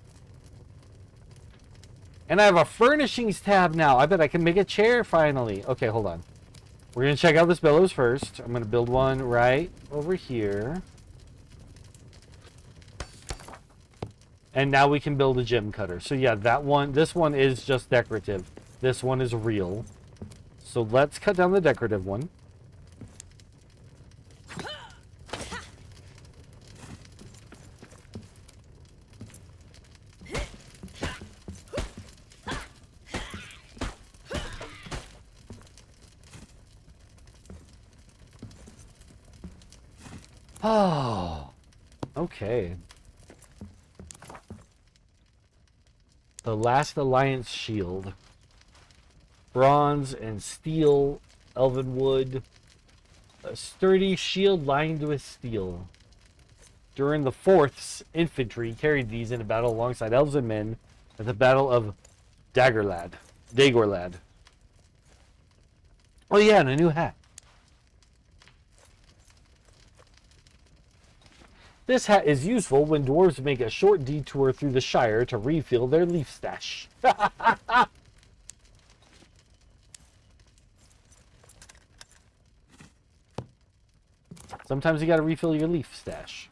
And I have a furnishings tab now. I bet I can make a chair finally. Okay, hold on. We're going to check out this bellows first. I'm going to build one right over here. And now we can build a gem cutter. So yeah, this one is just decorative. This one is real. So let's cut down the decorative one. Oh, okay. The Last Alliance shield. Bronze and steel, elven wood. A sturdy shield lined with steel. During the 4th's infantry carried these in a battle alongside elves and men at the Battle of Dagorlad. Oh yeah, and a new hat. This hat is useful when dwarves make a short detour through the Shire to refill their leaf stash. Sometimes you gotta refill your leaf stash.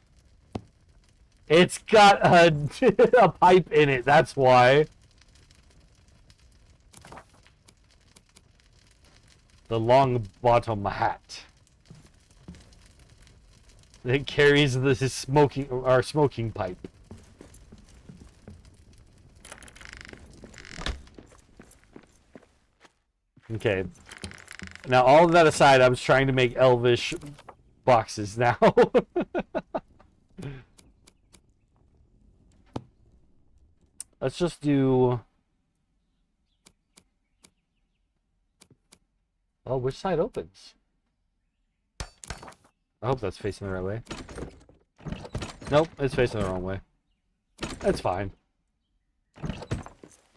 It's got a, a pipe in it, that's why. The long bottom hat. It carries our smoking pipe. Okay. Now, all of that aside, I was trying to make elvish boxes now. Let's just do... Oh, which side opens? I hope that's facing the right way. Nope, it's facing the wrong way. That's fine.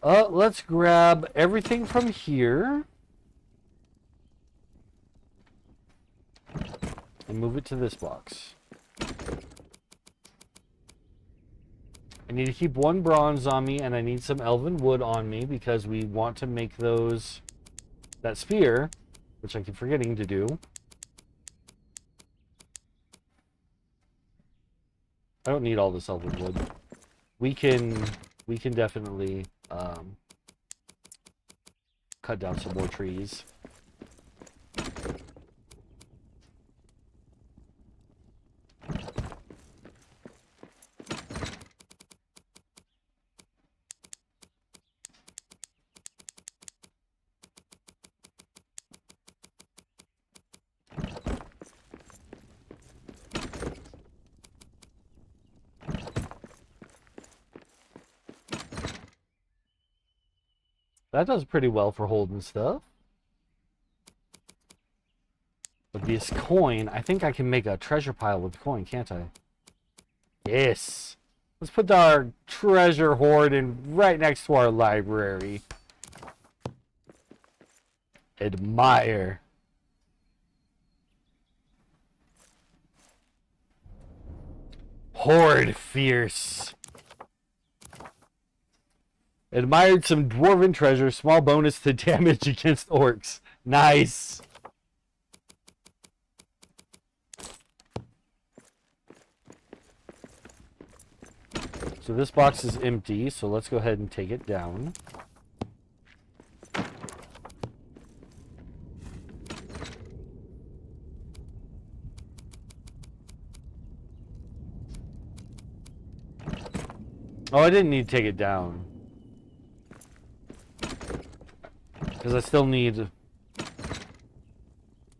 Let's grab everything from here. And move it to this box. I need to keep one bronze on me, and I need some elven wood on me, because we want to make that spear, which I keep forgetting to do. I don't need all this elven wood. We can definitely cut down some more trees. That does pretty well for holding stuff. But this coin, I think I can make a treasure pile with the coin, can't I? Yes. Let's put our treasure hoard in right next to our library. Admire. Hoard fierce. Admired some dwarven treasure. Small bonus to damage against orcs. Nice. So this box is empty, so let's go ahead and take it down. Oh, I didn't need to take it down. Because I still need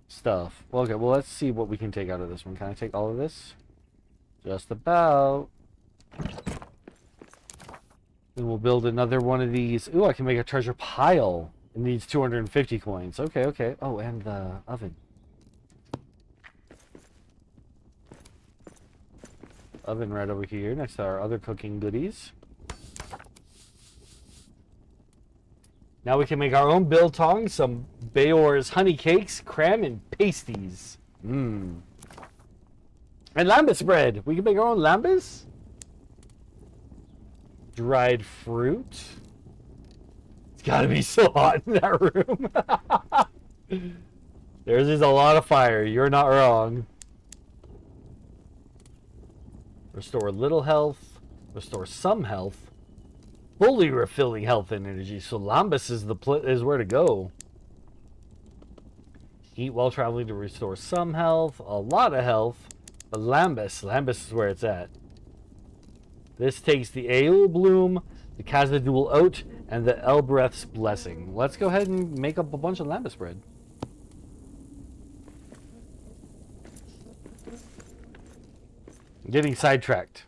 stuff. Well, okay, well, let's see what we can take out of this one. Can I take all of this? Just about. Then we'll build another one of these. Ooh, I can make a treasure pile. It needs 250 coins. Okay, okay. Oh, and the oven. Oven right over here next to our other cooking goodies. Now we can make our own biltong, some Bayor's honey cakes, cram, and pasties. Mmm. And lambus bread. We can make our own lambus. Dried fruit. It's gotta be so hot in that room. There's just a lot of fire. You're not wrong. Restore a little health. Restore some health. Fully refilling health and energy. So lambus is where to go. Eat while traveling to restore some health. A lot of health. But lambus is where it's at. This takes the Aeol Bloom, the Khazad-dûl Oat, and the Elbreth's Blessing. Let's go ahead and make up a bunch of lambus bread. I'm getting sidetracked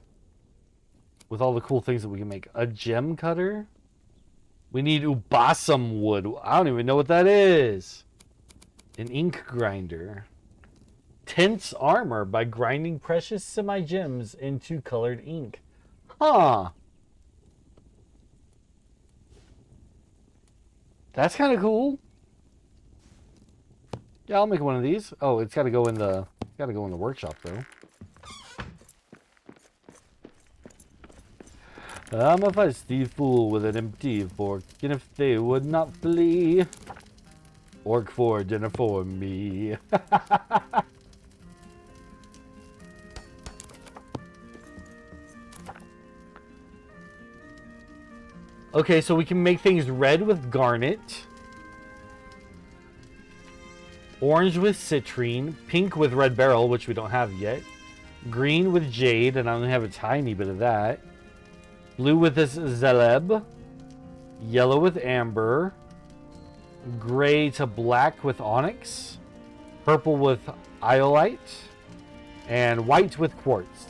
with all the cool things that we can make. A gem cutter? We need ubasum wood. I don't even know what that is. An ink grinder. Tense armor by grinding precious semi-gems into colored ink. Huh. That's kind of cool. Yeah, I'll make one of these. Oh, it's got to go in the workshop though. I'm a feisty fool with an empty fork, and if they would not flee, orc for dinner for me. Okay, so we can make things red with garnet. Orange with citrine. Pink with red beryl, which we don't have yet. Green with jade, and I only have a tiny bit of that. Blue with this zeleb. Yellow with amber. Gray to black with onyx. Purple with iolite. And white with quartz.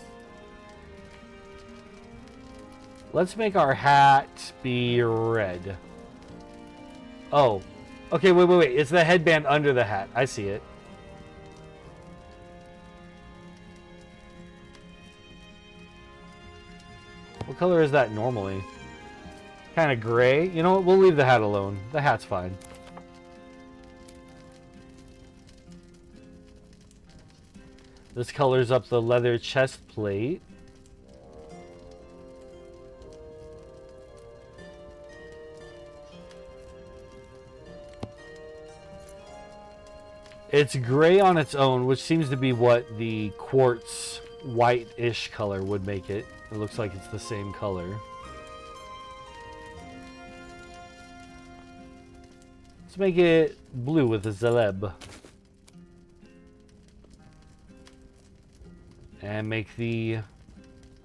Let's make our hat be red. Oh. Okay, wait. It's the headband under the hat. I see it. What color is that normally? Kind of gray. You know what? We'll leave the hat alone. The hat's fine. This colors up the leather chest plate. It's gray on its own, which seems to be what the quartz white-ish color would make it. It looks like it's the same color. Let's make it blue with a zeleb. And make the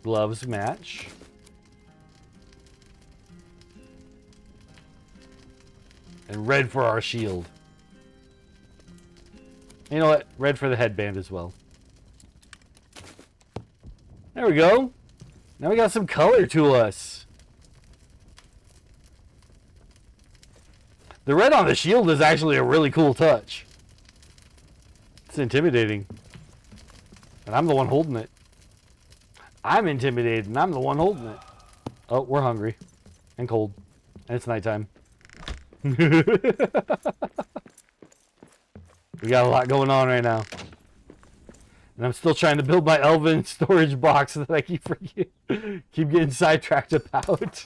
gloves match. And red for our shield. You know what? Red for the headband as well. There we go. Now we got some color to us. The red on the shield is actually a really cool touch. It's intimidating. And I'm the one holding it. I'm intimidated and I'm the one holding it. Oh, we're hungry. And cold. And it's nighttime. We got a lot going on right now. And I'm still trying to build my Elven storage box that I keep getting sidetracked about.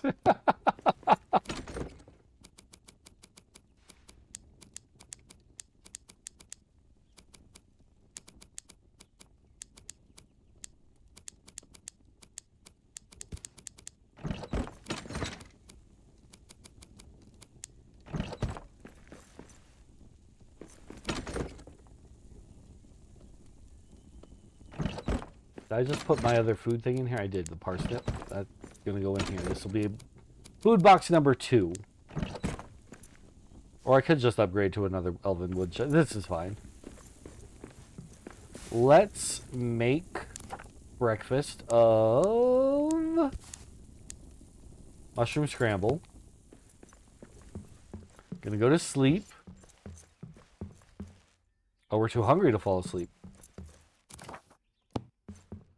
Did I just put my other food thing in here? I did, the parsnip. That's gonna go in here. This will be food box number 2. Or I could just upgrade to another Elven wood chest. This is fine. Let's make breakfast of mushroom scramble. Gonna go to sleep. Oh, we're too hungry to fall asleep.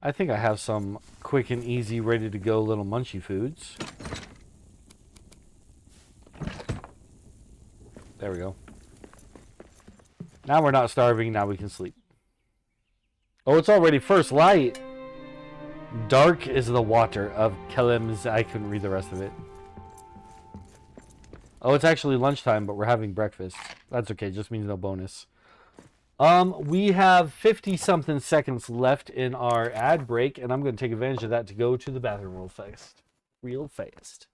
I think I have some quick and easy, ready to go little munchy foods. There we go. Now we're not starving, now we can sleep. Oh, it's already first light. Dark is the water of Kelem's. I couldn't read the rest of it. Oh, it's actually lunchtime, but we're having breakfast. That's okay, just means no bonus. We have 50-something seconds left in our ad break, and I'm going to take advantage of that to go to the bathroom real fast.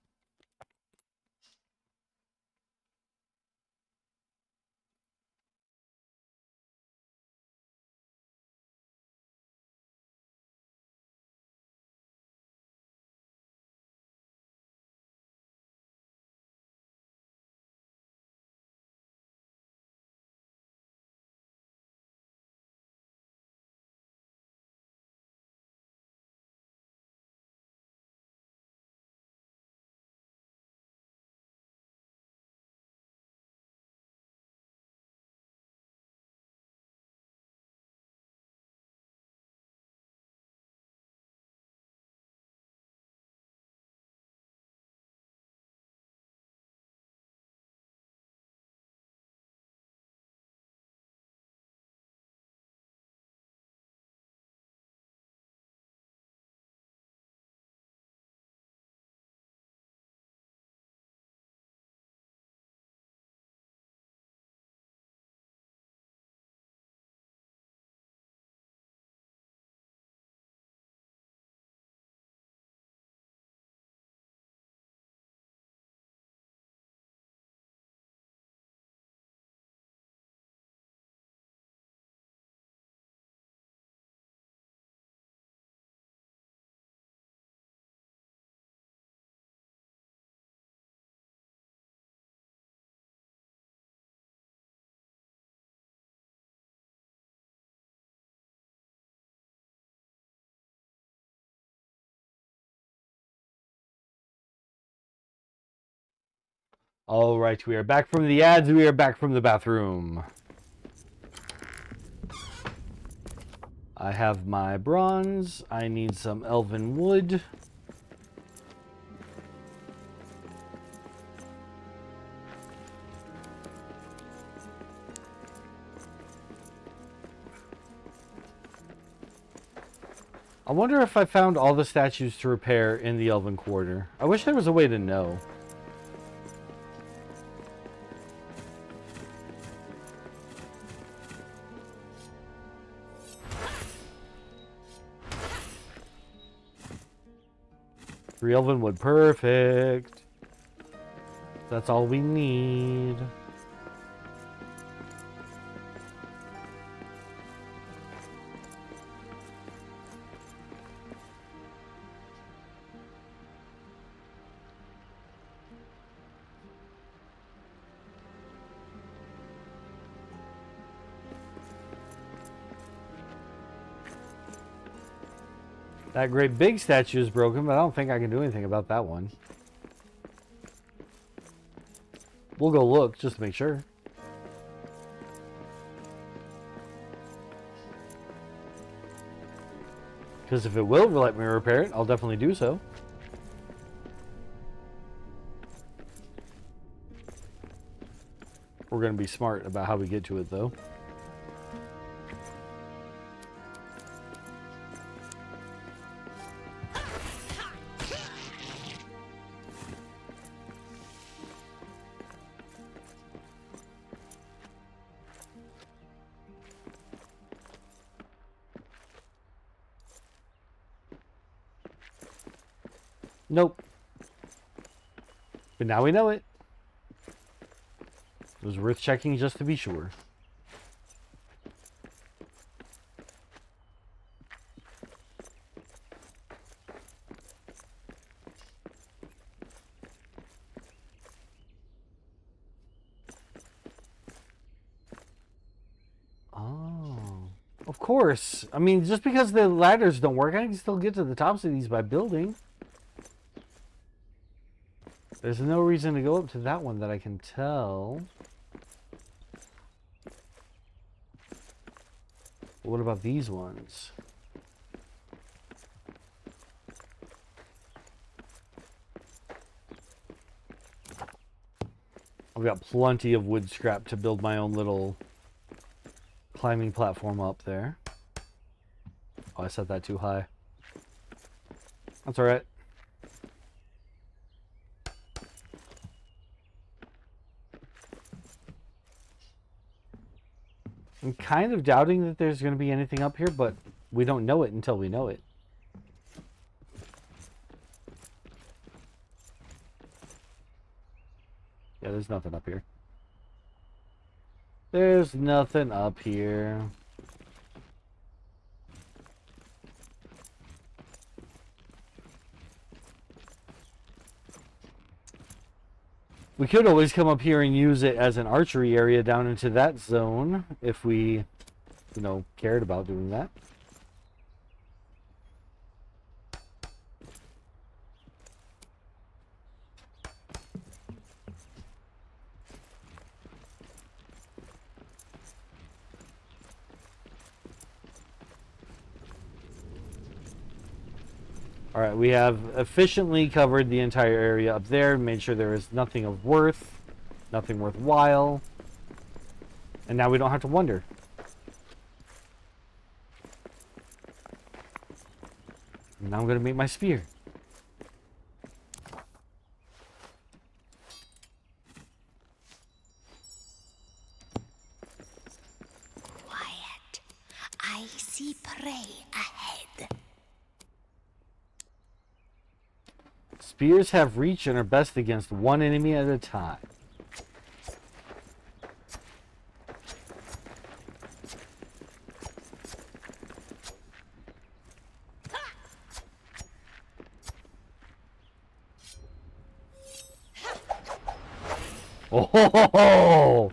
All right, we are back from the ads. We are back from the bathroom. I have my bronze. I need some elven wood. I wonder if I found all the statues to repair in the Elven Quarter. I wish there was a way to know. Three Elven wood, perfect. That's all we need. That great big statue is broken, but I don't think I can do anything about that one. We'll go look just to make sure. Because if it will let me repair it, I'll definitely do so. We're going to be smart about how we get to it, though. Nope. But now we know it. It was worth checking just to be sure. Oh. Of course. I mean, just because the ladders don't work, I can still get to the tops of these by building. There's no reason to go up to that one that I can tell. What about these ones? I've got plenty of wood scrap to build my own little climbing platform up there. Oh, I set that too high. That's alright. I'm kind of doubting that there's going to be anything up here, but we don't know it until we know it. Yeah, there's nothing up here. There's nothing up here. We could always come up here and use it as an archery area down into that zone if we, cared about doing that. Alright, we have efficiently covered the entire area up there, made sure there is nothing of worth, nothing worthwhile, and now we don't have to wonder. Now I'm going to make my spear. Quiet. I see prey ahead. Spears have reach and are best against one enemy at a time. Oh!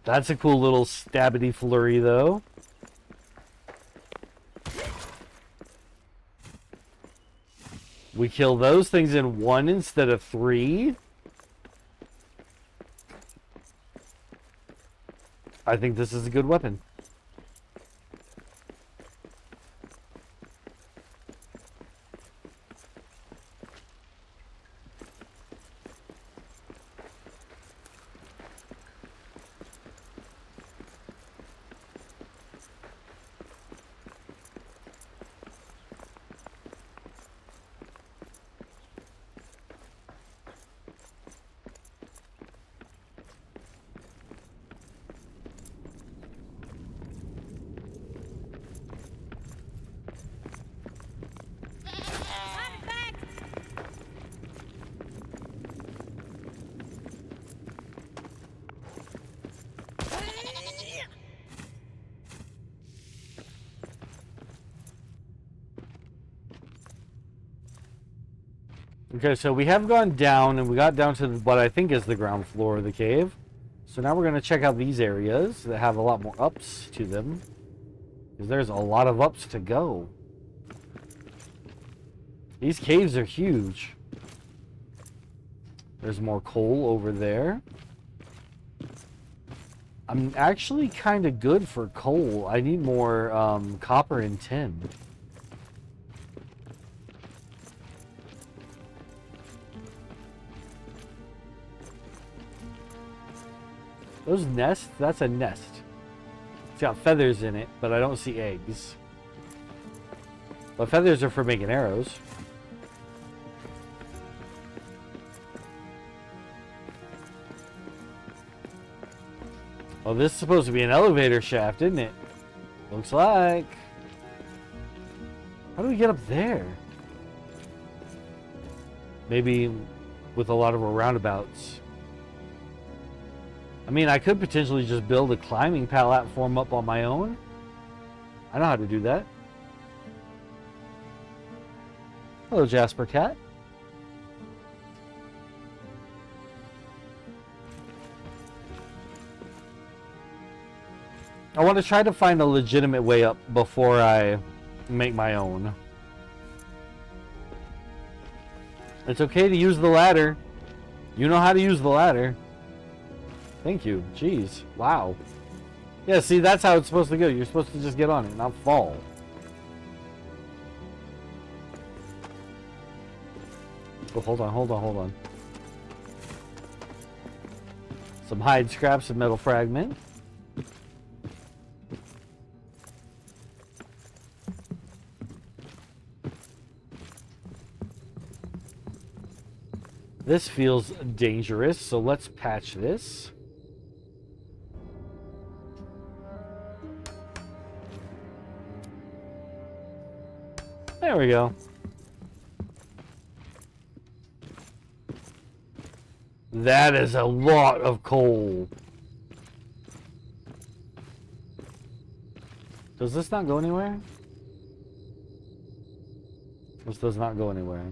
That's a cool little stabbity flurry, though. We kill those things in 1 instead of 3. I think this is a good weapon. Artifact! Okay, so we have gone down, and we got down to what I think is the ground floor of the cave. So now we're going to check out these areas that have a lot more ups to them. Because there's a lot of ups to go. These caves are huge. There's more coal over there. I'm actually kind of good for coal. I need more copper and tin. Those nests? That's a nest. It's got feathers in it, but I don't see eggs. But feathers are for making arrows. Oh, this is supposed to be an elevator shaft, isn't it? Looks like. How do we get up there? Maybe with a lot of roundabouts. I mean, I could potentially just build a climbing platform up on my own. I know how to do that. Hello, Jasper Cat. I want to try to find a legitimate way up before I make my own. It's okay to use the ladder. You know how to use the ladder. Thank you. Jeez. Wow. Yeah, see, that's how it's supposed to go. You're supposed to just get on it, not fall. Oh, hold on. Some hide scraps and metal fragment. This feels dangerous, so let's patch this. There we go. That is a lot of coal. Does this not go anywhere? This does not go anywhere.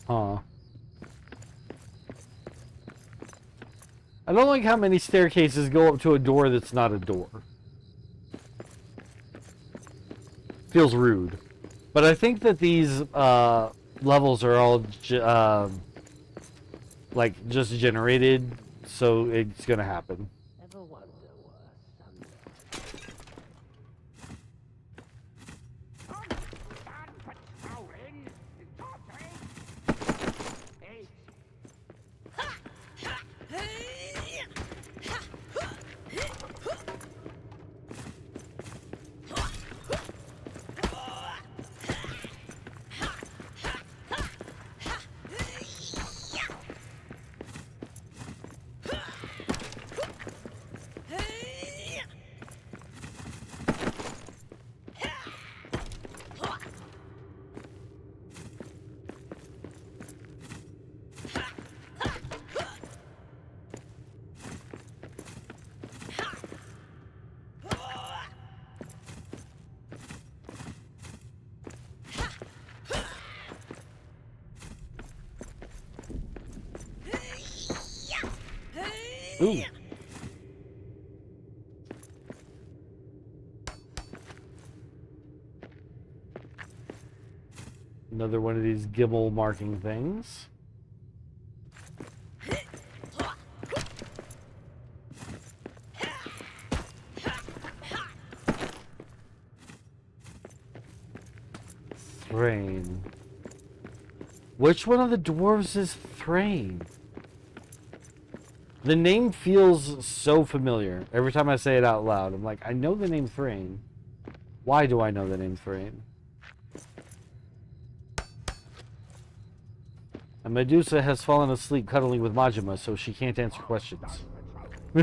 Huh. I don't like how many staircases go up to a door that's not a door. Feels rude. But I think that these levels are all like just generated, so it's gonna happen. Ever wonder what Ooh. Another one of these gibble marking things. Thrain. Which one of the dwarves is Thrain? The name feels so familiar. Every time I say it out loud, I'm like, I know the name Thrain. Why do I know the name Thrain? And Medusa has fallen asleep cuddling with Majima, so she can't answer questions. I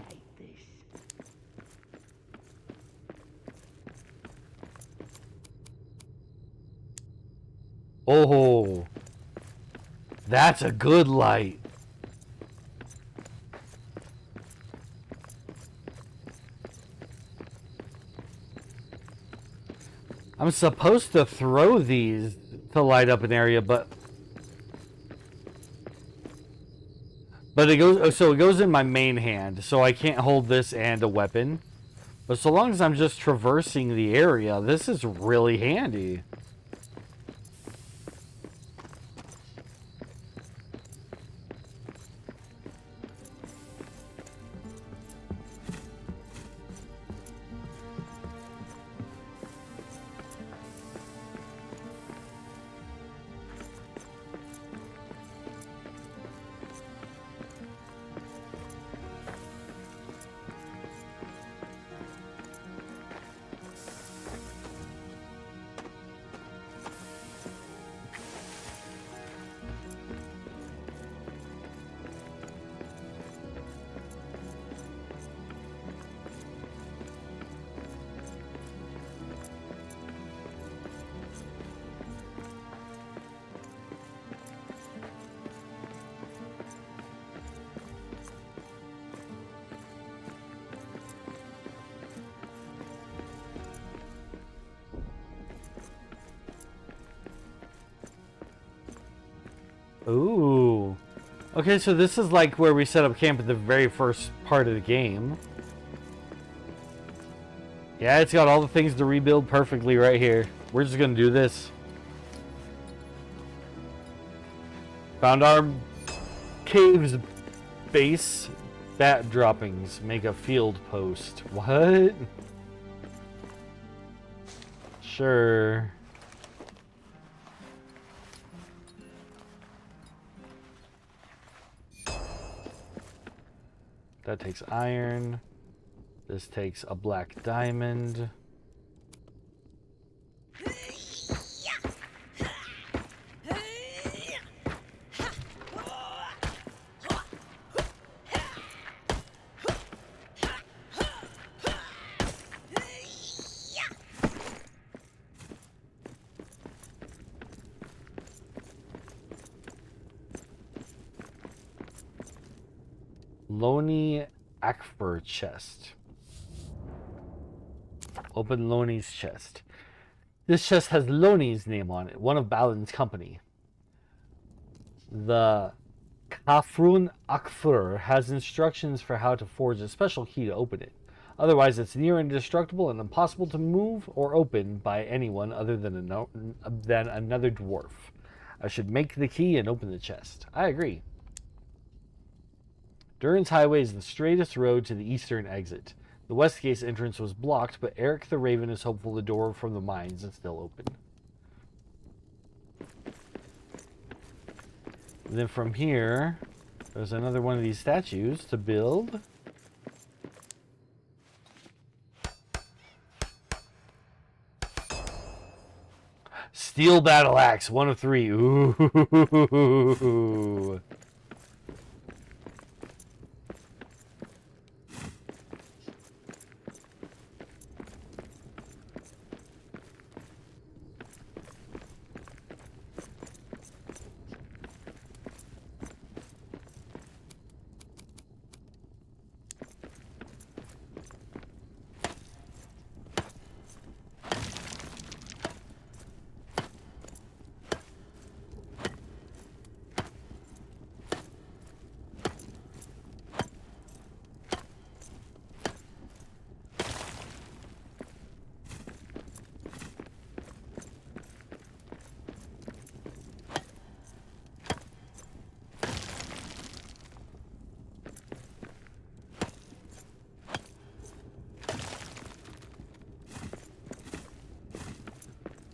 hate this. Oh, that's a good light. I'm supposed to throw these to light up an area, but it goes, so it goes in my main hand, so I can't hold this and a weapon. But so long as I'm just traversing the area, this is really handy. Ooh. Okay, so this is like where we set up camp at the very first part of the game. Yeah, it's got all the things to rebuild perfectly right here. We're just gonna do this. Found our cave's base. Bat droppings make a field post. What? Sure. That takes iron. This takes a black diamond. Loney Akfer chest. Open Loney's chest. This chest has Loney's name on it, one of Balin's company. The Kafrun Akfur has instructions for how to forge a special key to open it. Otherwise, it's near indestructible and impossible to move or open by anyone other than another dwarf. I should make the key and open the chest. I agree. Durin's Highway is the straightest road to the eastern exit. The west gate's entrance was blocked, but Eric the Raven is hopeful the door from the mines is still open. And then from here, there's another one of these statues to build. Steel battle axe, 1 of 3. Ooh.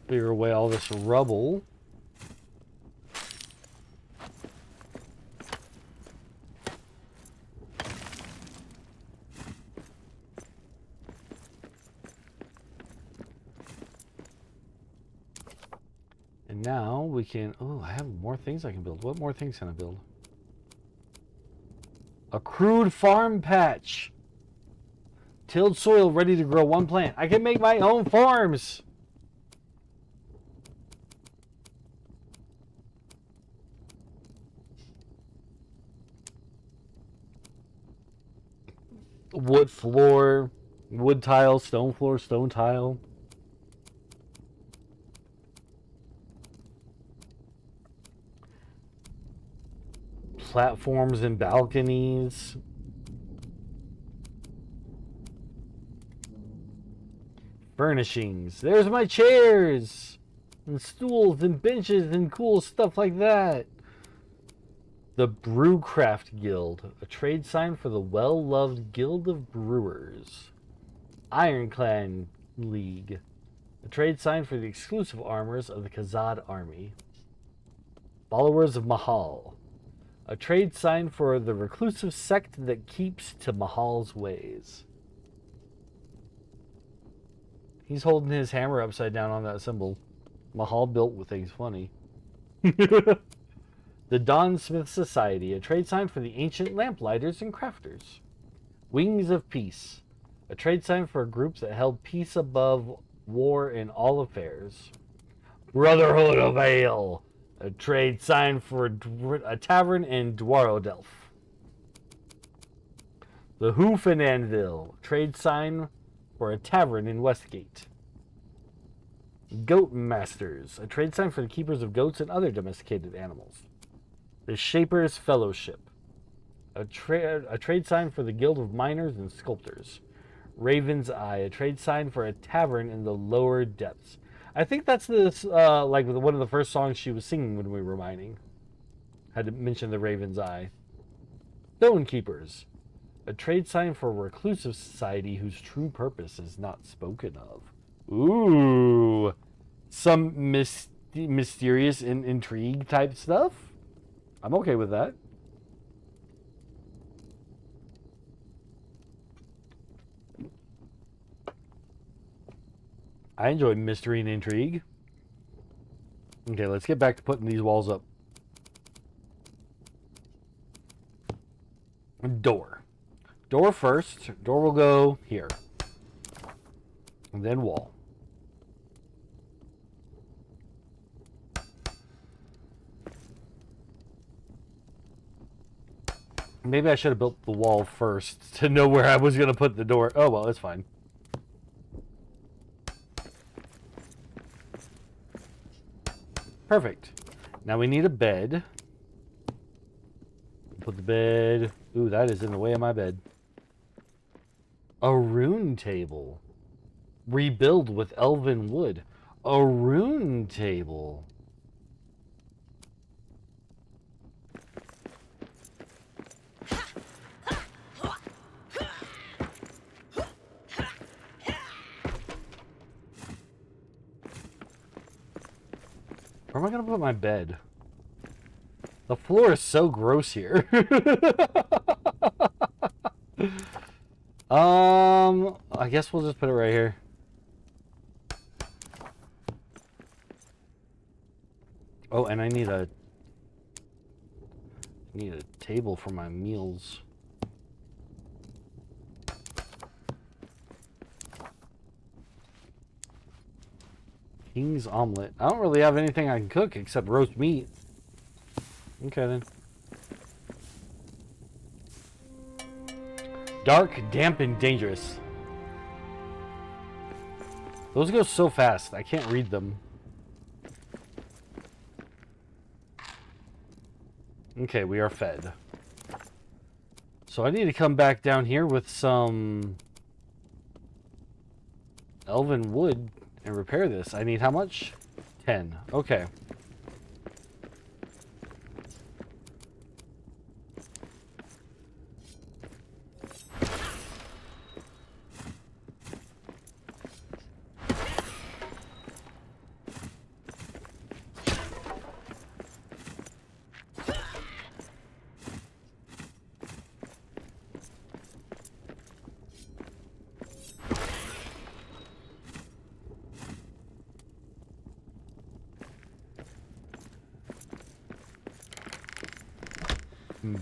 Clear away all this rubble. And now we can... Oh, I have more things I can build. What more things can I build? A crude farm patch. Tilled soil ready to grow 1 plant. I can make my own farms. Wood floor, wood tile, stone floor, stone tile. Platforms and balconies. Furnishings. There's my chairs and stools and benches and cool stuff like that. The Brewcraft Guild, a trade sign for the well-loved Guild of Brewers. Ironclad League, a trade sign for the exclusive armors of the Khazad army. Followers of Mahal, a trade sign for the reclusive sect that keeps to Mahal's ways. He's holding his hammer upside down on that symbol. Mahal built with things funny. The Dawn Smith Society, a trade sign for the ancient lamplighters and crafters. Wings of Peace, a trade sign for groups that held peace above war in all affairs. Brotherhood of Ale, a trade sign for a tavern in Dwarodelf. The Hoof and Anvil, a trade sign for a tavern in Westgate. Goat Masters, a trade sign for the keepers of goats and other domesticated animals. The Shaper's Fellowship, a trade sign for the Guild of Miners and Sculptors. Raven's Eye, a trade sign for a tavern in the lower depths. I think that's this like one of the first songs she was singing when we were mining. Had to mention the Raven's Eye. Stone Keepers, a trade sign for a reclusive society whose true purpose is not spoken of. Ooh, some mysterious and intrigue type stuff. I'm okay with that. I enjoy mystery and intrigue. Okay, let's get back to putting these walls up. Door. Door first. Door will go here. And then wall. Maybe I should have built the wall first to know where I was going to put the door. Oh, well, it's fine. Perfect. Now we need a bed. Put the bed... Ooh, that is in the way of my bed. A rune table. Rebuild with elven wood. A rune table. Where am I going to put my bed? The floor is so gross here. I guess we'll just put it right here. Oh, and I need a table for my meals. King's omelet. I don't really have anything I can cook except roast meat. Okay then. Dark, damp, and dangerous. Those go so fast, I can't read them. Okay, we are fed. So I need to come back down here with some elven wood and repair this. I need how much? 10. Okay.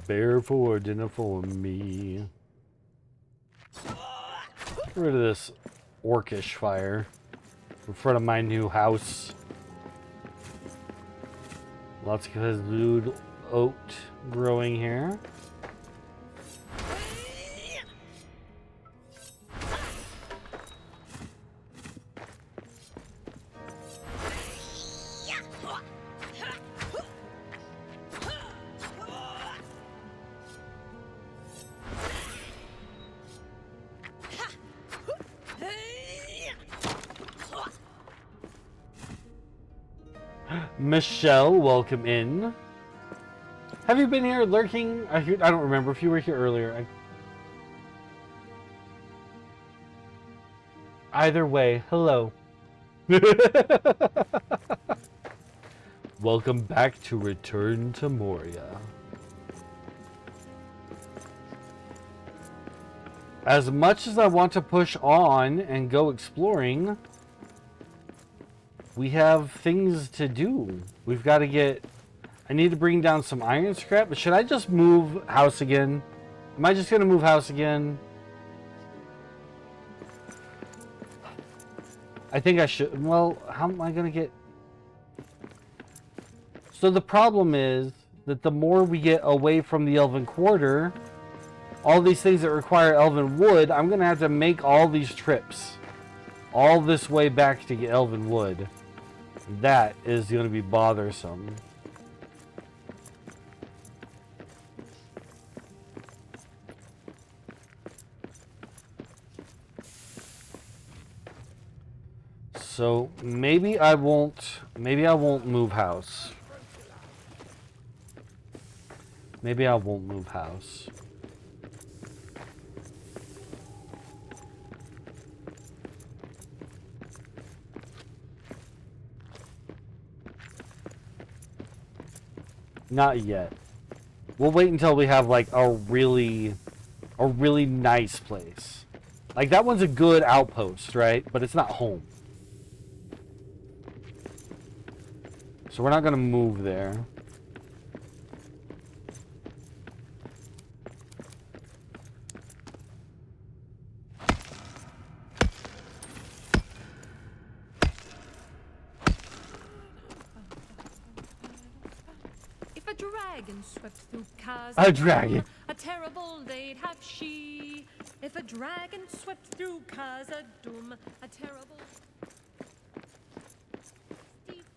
Bear for dinner for me. Get rid of this orcish fire in front of my new house. Lots of kazoo oat growing here. Michelle, welcome in. Have you been here lurking? I don't remember if you were here earlier. Either way, hello. Welcome back to Return to Moria. As much as I want to push on and go exploring, we have things to do. We've got to get... I need to bring down some iron scrap, but should I just move house again? Am I just going to move house again? I think I should. Well, how am I going to get... So the problem is that the more we get away from the Elven Quarter, all these things that require Elven Wood, I'm going to have to make all these trips. All this way back to get Elven Wood. That is going to be bothersome. So maybe I won't move house. Maybe I won't move house. Not yet. We'll wait until we have like a really nice place. Like that one's a good outpost, right? But it's not home. So we're not gonna move there. If a dragon swept through chasms, A dragon. a terrible they'd have she. If a dragon swept through Khazad-dûm, a terrible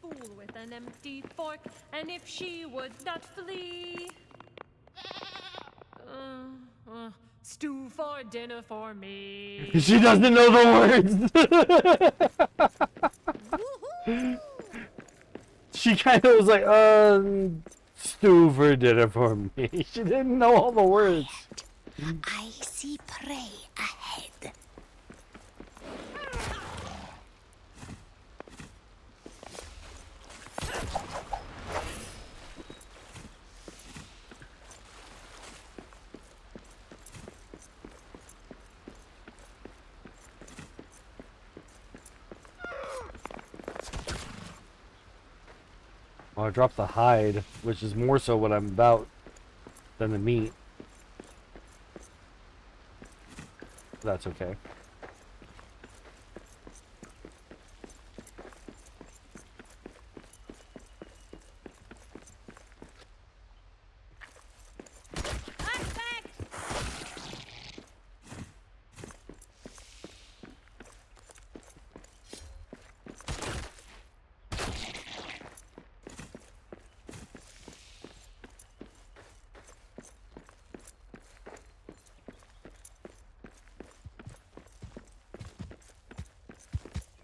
fool with an empty fork, and if she would not flee, stew for dinner for me. She doesn't know the words. She kind of was like, stew for dinner for me. She didn't know all the words. I see prey ahead. Well, I dropped the hide, which is more so what I'm about than the meat. That's okay.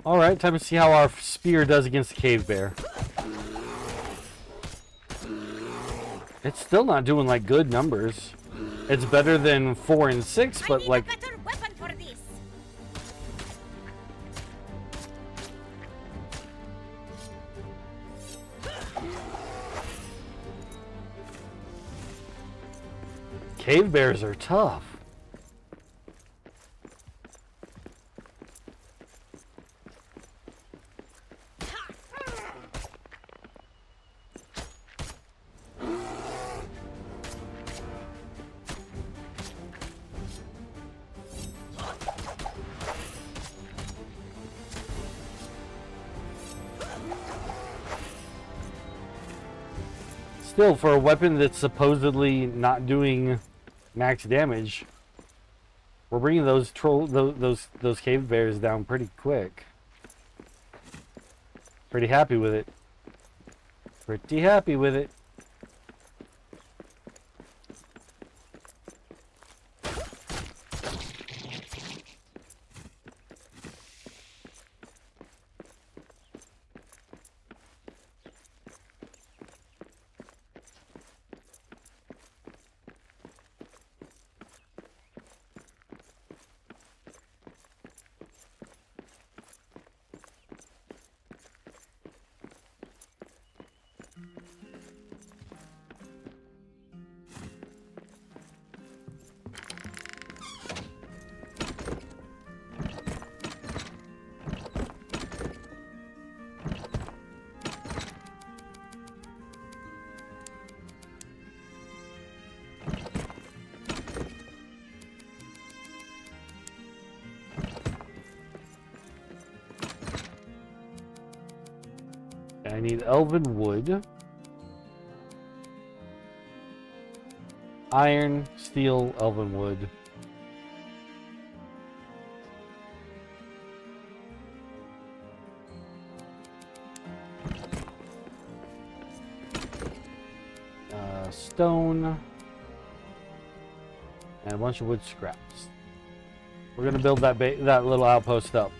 Alright, time to see how our spear does against the cave bear. It's still not doing like good numbers. It's better than 4 and 6, but I like need a better weapon for this. cave bears are tough. Still, for a weapon that's supposedly not doing max damage, we're bringing those those cave bears down pretty quick. Pretty happy with it. Pretty happy with it. I need elven wood, iron, steel, elven wood. Stone, and a bunch of wood scraps. We're gonna build that that little outpost up.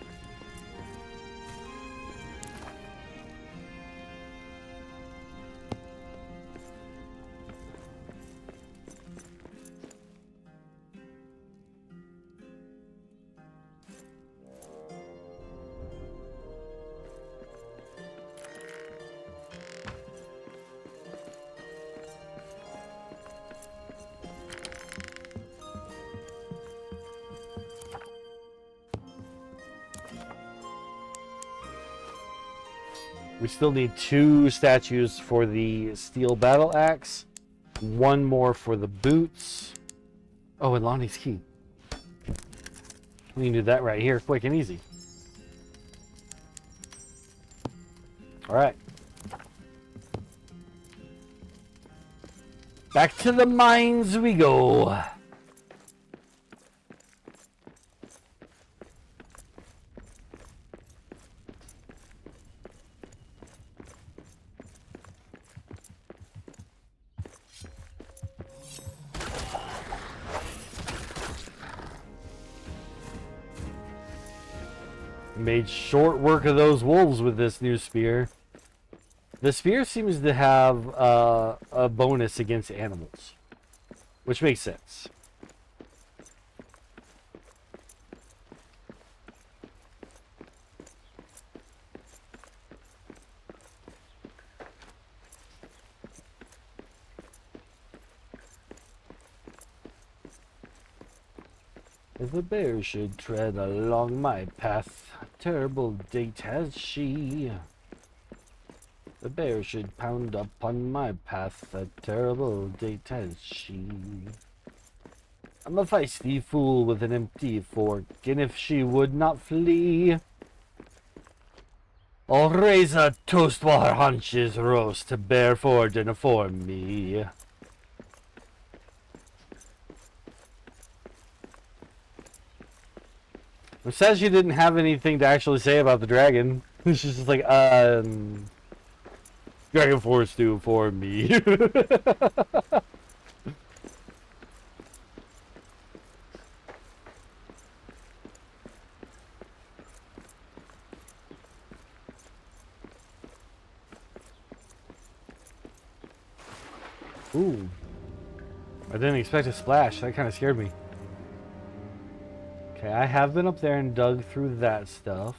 We still need 2 statues for the steel battle axe, 1 more for the boots. Oh, and Lonnie's key. We can do that right here, quick and easy. All right. Back to the mines we go. Made short work of those wolves with this new spear. The spear seems to have a bonus against animals, which makes sense. If a bear should tread along my path, a terrible date has she. The bear should pound upon my path, a terrible date has she. I'm a feisty fool with an empty fork, and if she would not flee, I'll raise a toast while her haunches roast, to bear for dinner for me. It says she didn't have anything to actually say about the dragon. She's just like, dragon force stew for me. Ooh. I didn't expect a splash. That kind of scared me. Okay, I have been up there and dug through that stuff.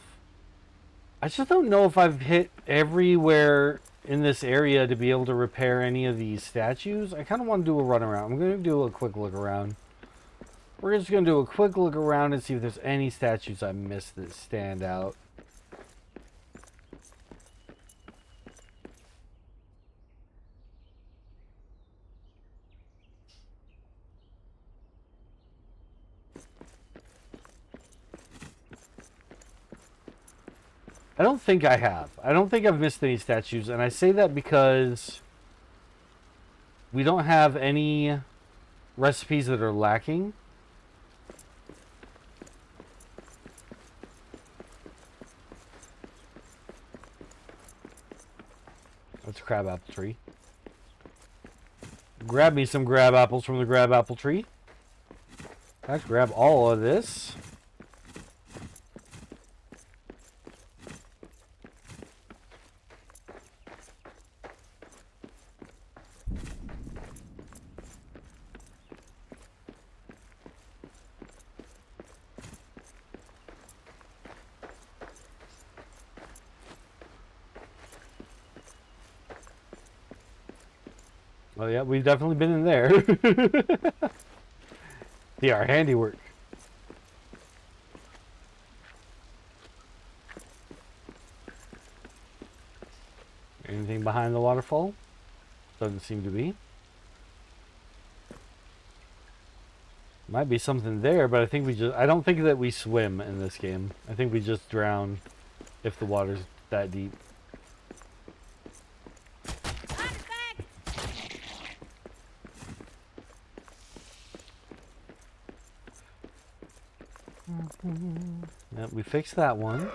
I just don't know if I've hit everywhere in this area to be able to repair any of these statues. I kind of want to do a run around. I'm going to do a quick look around. We're just going to do a quick look around and see if there's any statues I missed that stand out. I don't think I have. I don't think I've missed any statues, and I say that because we don't have any recipes that are lacking. That's a crab apple tree. Grab me some crab apples from the crab apple tree. Let's grab all of this. Oh yeah, we've definitely been in there. See our handiwork. Anything behind the waterfall? Doesn't seem to be. Might be something there, but I don't think that we swim in this game. I think we just drown if the water's that deep. Yep, we fixed that one.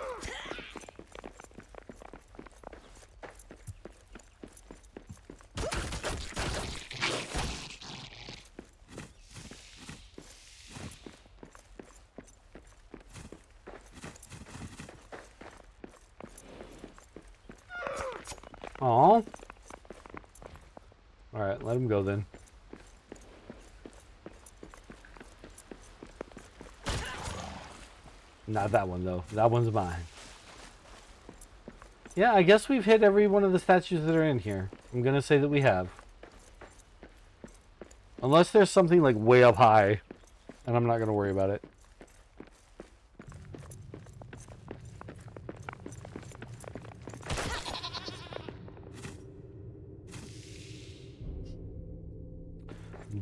Aw. Alright, let him go then. Not that one, though. That one's mine. Yeah, I guess we've hit every one of the statues that are in here. I'm gonna say that we have. Unless there's something, like, way up high. And I'm not gonna worry about it.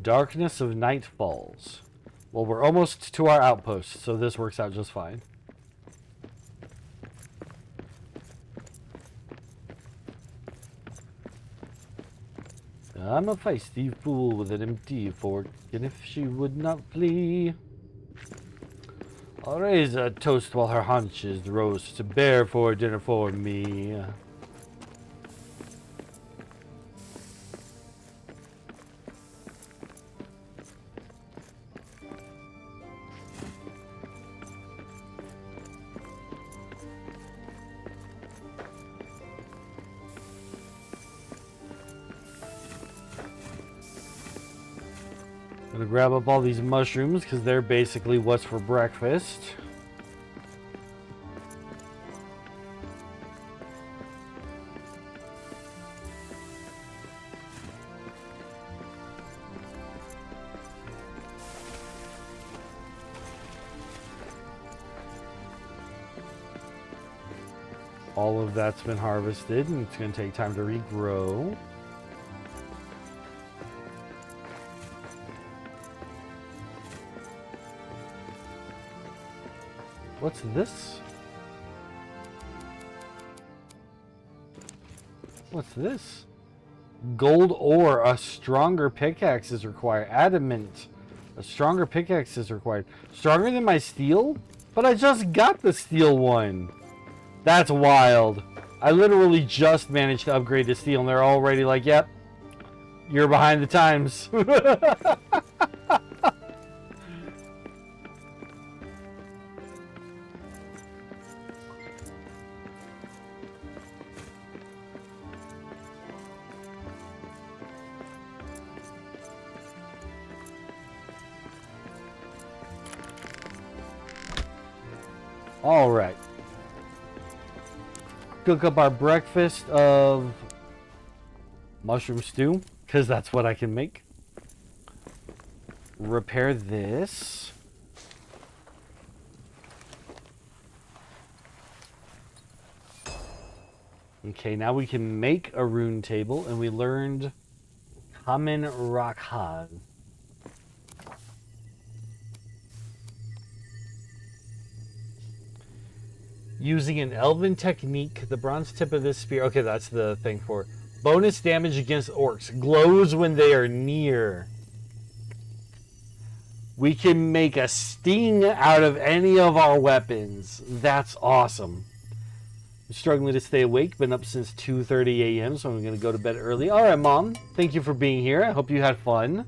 Darkness of night falls. Well, we're almost to our outpost, so this works out just fine. I'm a feisty fool with an empty fork, and if she would not flee, I'll raise a toast while her haunches roast to bear for dinner for me. Gonna grab up all these mushrooms because they're basically what's for breakfast. All of that's been harvested and it's gonna take time to regrow. What's this? What's this? Gold ore. A stronger pickaxe is required. Adamant. A stronger pickaxe is required. Stronger than my steel? But I just got the steel one. That's wild. I literally just managed to upgrade to steel and they're already like, yep, you're behind the times. All right. Cook up our breakfast of mushroom stew, because that's what I can make. Repair this. Okay, now we can make a rune table, and we learned Common Rakhan. Using an Elven technique, the bronze tip of this spear... Okay, that's the thing for it. Bonus damage against orcs. Glows when they are near. We can make a sting out of any of our weapons. That's awesome. I'm struggling to stay awake. Been up since 2:30 a.m., so I'm going to go to bed early. All right, Mom. Thank you for being here. I hope you had fun.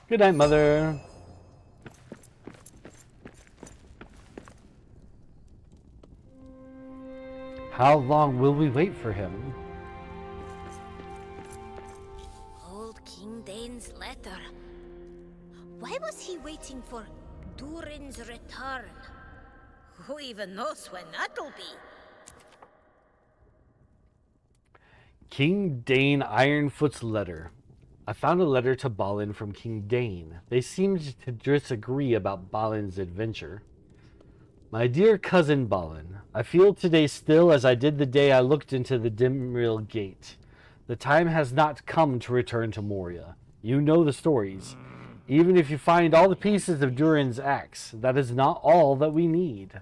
Good night, Mother. How long will we wait for him? Old King Dane's letter. Why was he waiting for Durin's return? Who even knows when that'll be? King Dane Ironfoot's letter. I found a letter to Balin from King Dane. They seemed to disagree about Balin's adventure. My dear cousin Balin, I feel today still as I did the day I looked into the Dimril Gate. The time has not come to return to Moria. You know the stories. Even if you find all the pieces of Durin's axe, that is not all that we need.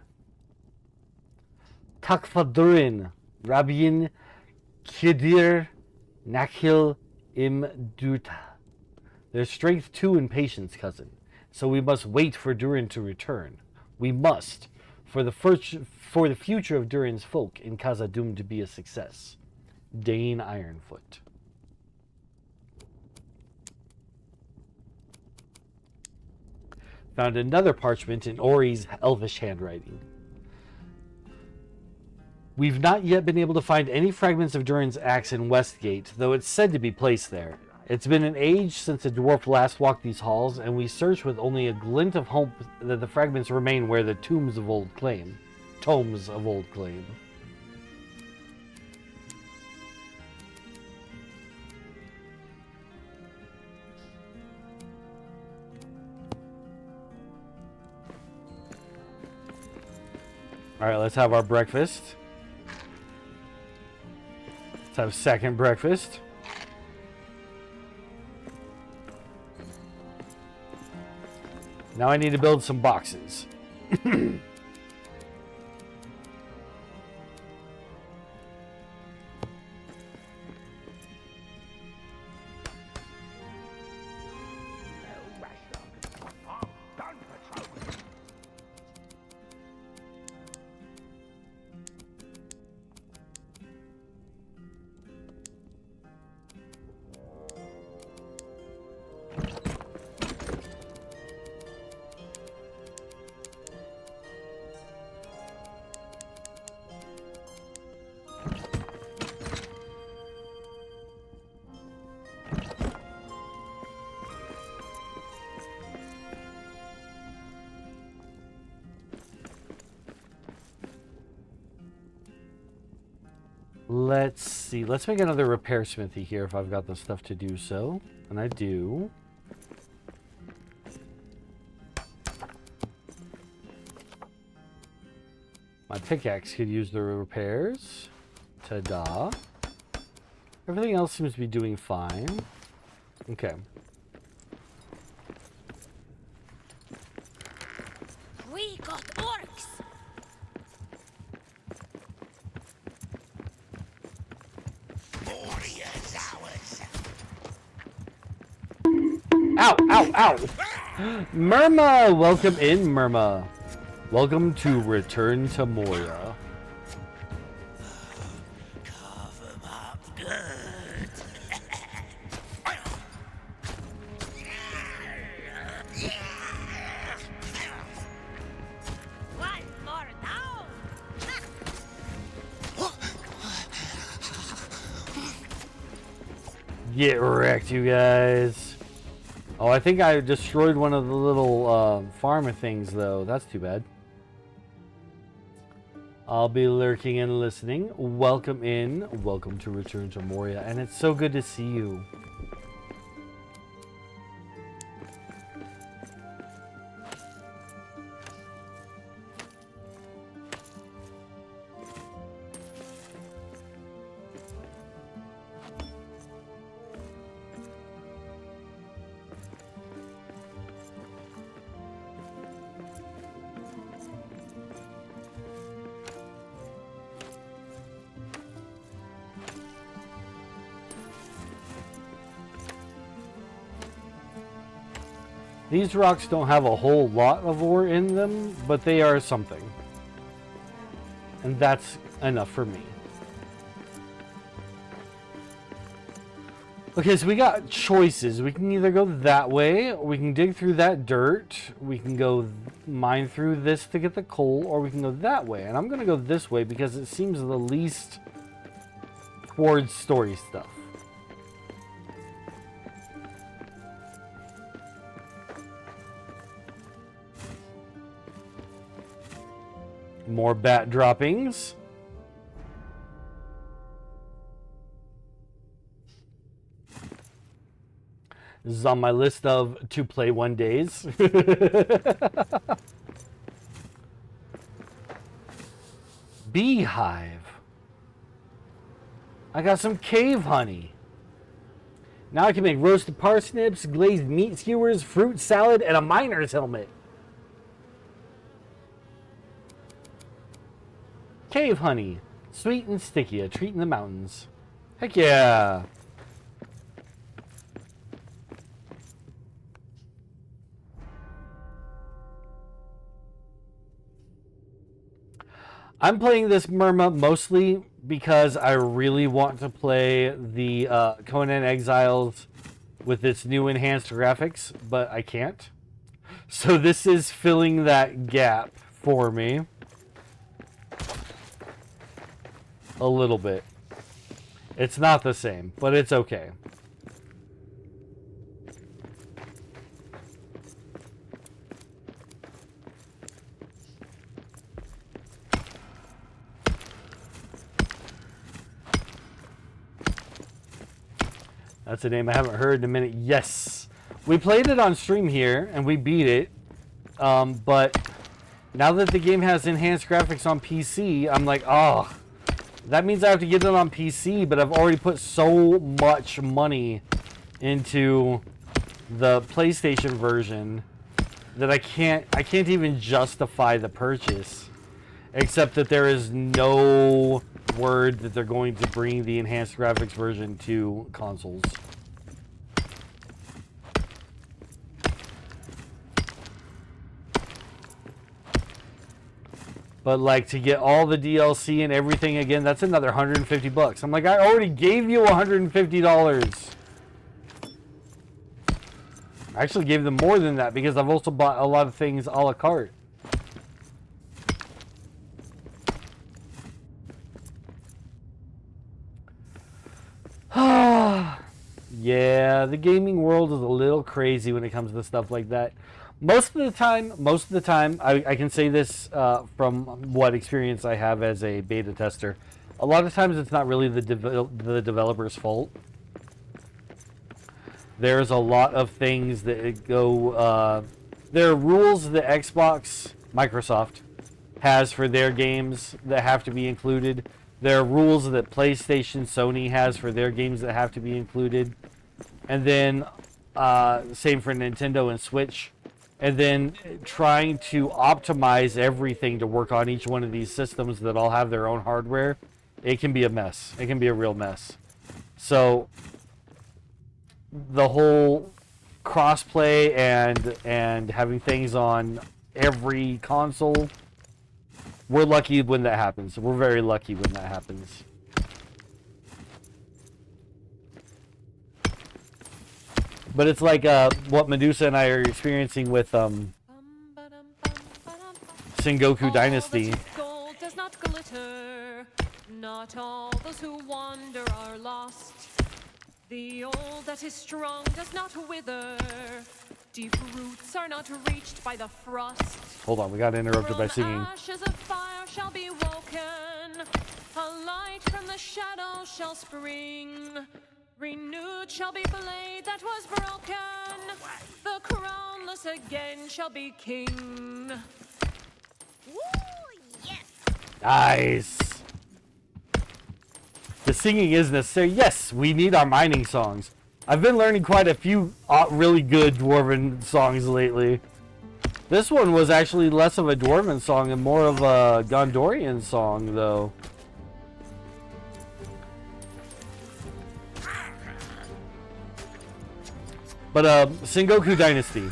Takfa Durin, Rabin Kidir Nakhil Im Duta. There's strength too in patience, cousin. So we must wait for Durin to return. We must, for the future of Durin's folk in Khazad-dûm to be a success. Dane Ironfoot. Found another parchment in Ori's elvish handwriting. We've not yet been able to find any fragments of Durin's axe in Westgate, though it's said to be placed there. It's been an age since a dwarf last walked these halls, and we search with only a glint of hope that the fragments remain where the tombs of old claim. All right, let's have our breakfast. Let's have second breakfast. Now I need to build some boxes. Let's see. Let's make another repair smithy here if I've got the stuff to do so. And I do. My pickaxe could use the repairs. Ta-da. Everything else seems to be doing fine. Okay. We got orcs. Moria's ours. Ow, ow, ow! Myrma! Welcome in, Myrma. Welcome to Return to Moria. Carve 'em up good. One more down. Get wrecked, you guys. Oh, I think I destroyed one of the little farmer things, though. That's too bad. I'll be lurking and listening. Welcome in. Welcome to Return to Moria. And it's so good to see you. These rocks don't have a whole lot of ore in them, but they are something. And that's enough for me. Okay, so we got choices. We can either go that way, or we can dig through that dirt, we can go mine through this to get the coal, or we can go that way. And I'm going to go this way because it seems the least towards story stuff. More bat droppings. This is on my list of to play one days. Beehive. I got some cave honey. Now I can make roasted parsnips, glazed meat skewers, fruit salad, and a miner's helmet. Cave honey. Sweet and sticky, a treat in the mountains. Heck yeah. I'm playing this Myrma mostly because I really want to play the Conan Exiles with its new enhanced graphics, but I can't. So this is filling that gap for me. A little bit. It's not the same, but it's okay. That's a name I haven't heard in a minute. Yes. We played it on stream here, and we beat it. But now that the game has enhanced graphics on PC, I'm like, oh, that means I have to get it on PC, but I've already put so much money into the PlayStation version that I can't even justify the purchase, except that there is no word that they're going to bring the enhanced graphics version to consoles. But like to get all the DLC and everything again, that's another $150. I'm like, I already gave you $150. I actually gave them more than that because I've also bought a lot of things a la carte. Yeah, the gaming world is a little crazy when it comes to stuff like that. Most of the time, I can say this from what experience I have as a beta tester. A lot of times it's not really the developer's fault. There's a lot of things that go... there are rules that Microsoft, has for their games that have to be included. There are rules that PlayStation, Sony has for their games that have to be included. And then, same for Nintendo and Switch. And then trying to optimize everything to work on each one of these systems that all have their own hardware, it can be a mess. It can be a real mess. So the whole crossplay and having things on every console, we're lucky when that happens. We're very lucky when that happens. But it's like what Medusa and I are experiencing with Sengoku Dynasty. Gold does not glitter. Not all those who wander are lost. The old that is strong does not wither. Deep roots are not reached by the frost. Hold on, we got interrupted by From singing. ashes of fire shall be woken. A light from the shadows shall spring. Renewed shall be blade that was broken. The crownless again shall be king. Woo, yes! Nice. The singing is necessary. Yes, we need our mining songs. I've been learning quite a few really good Dwarven songs lately. This one was actually less of a Dwarven song and more of a Gondorian song, though. But Sengoku Dynasty,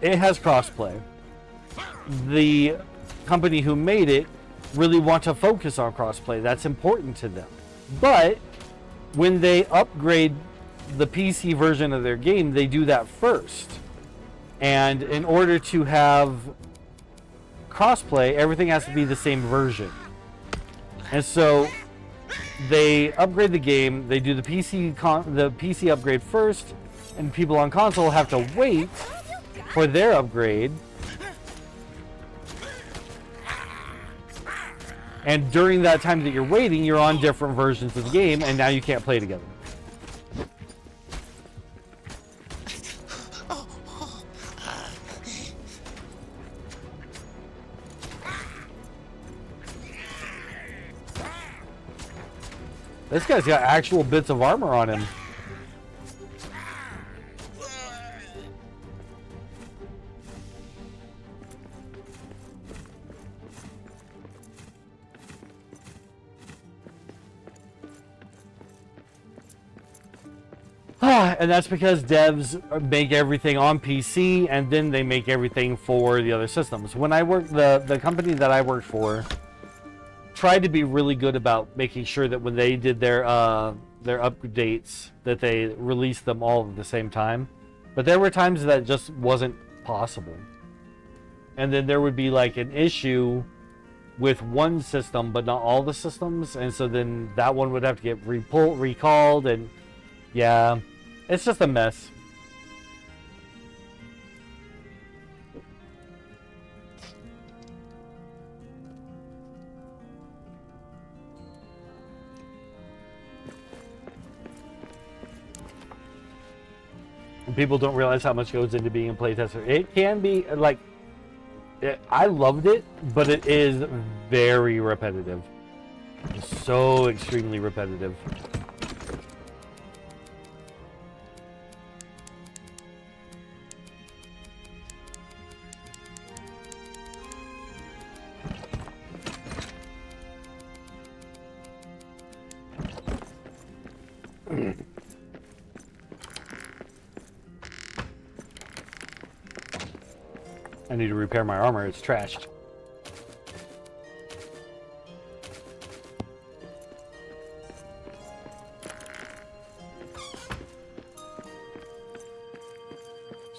it has crossplay. The company who made it really want to focus on crossplay. That's important to them. But when they upgrade the PC version of their game, they do that first. And in order to have crossplay, everything has to be the same version. And so they upgrade the game, they do the PC upgrade first, and people on console have to wait for their upgrade. And during that time that you're waiting, you're on different versions of the game, and now you can't play together. This guy's got actual bits of armor on him. And that's because devs make everything on PC and then they make everything for the other systems. When I worked, the company that I worked for tried to be really good about making sure that when they did their updates that they released them all at the same time. But there were times that just wasn't possible. And then there would be like an issue with one system but not all the systems, and so then that one would have to get recalled, and yeah, it's just a mess. People don't realize how much goes into being a playtester. It can be like, I loved it, but it is very repetitive. Just so extremely repetitive. I need to repair my armor. It's trashed.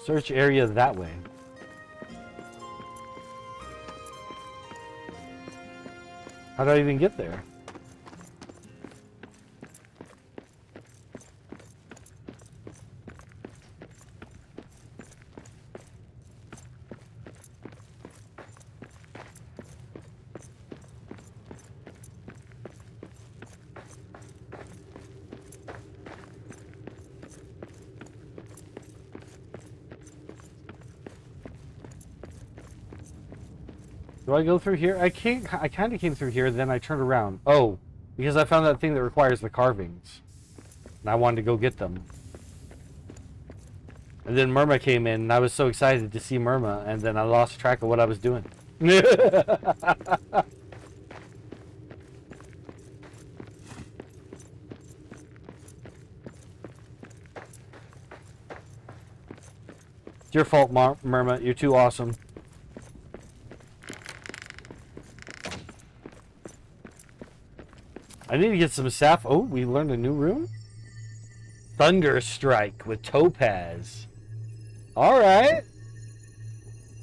Search area that way. How do I even get there? Do I go through here? I can't. I kind of came through here, then I turned around. Oh, because I found that thing that requires the carvings. And I wanted to go get them. And then Myrma came in, and I was so excited to see Myrma, and then I lost track of what I was doing. It's your fault, Myrma. You're too awesome. I need to get some sap. Oh, we learned a new rune? Thunder Strike with Topaz. Alright.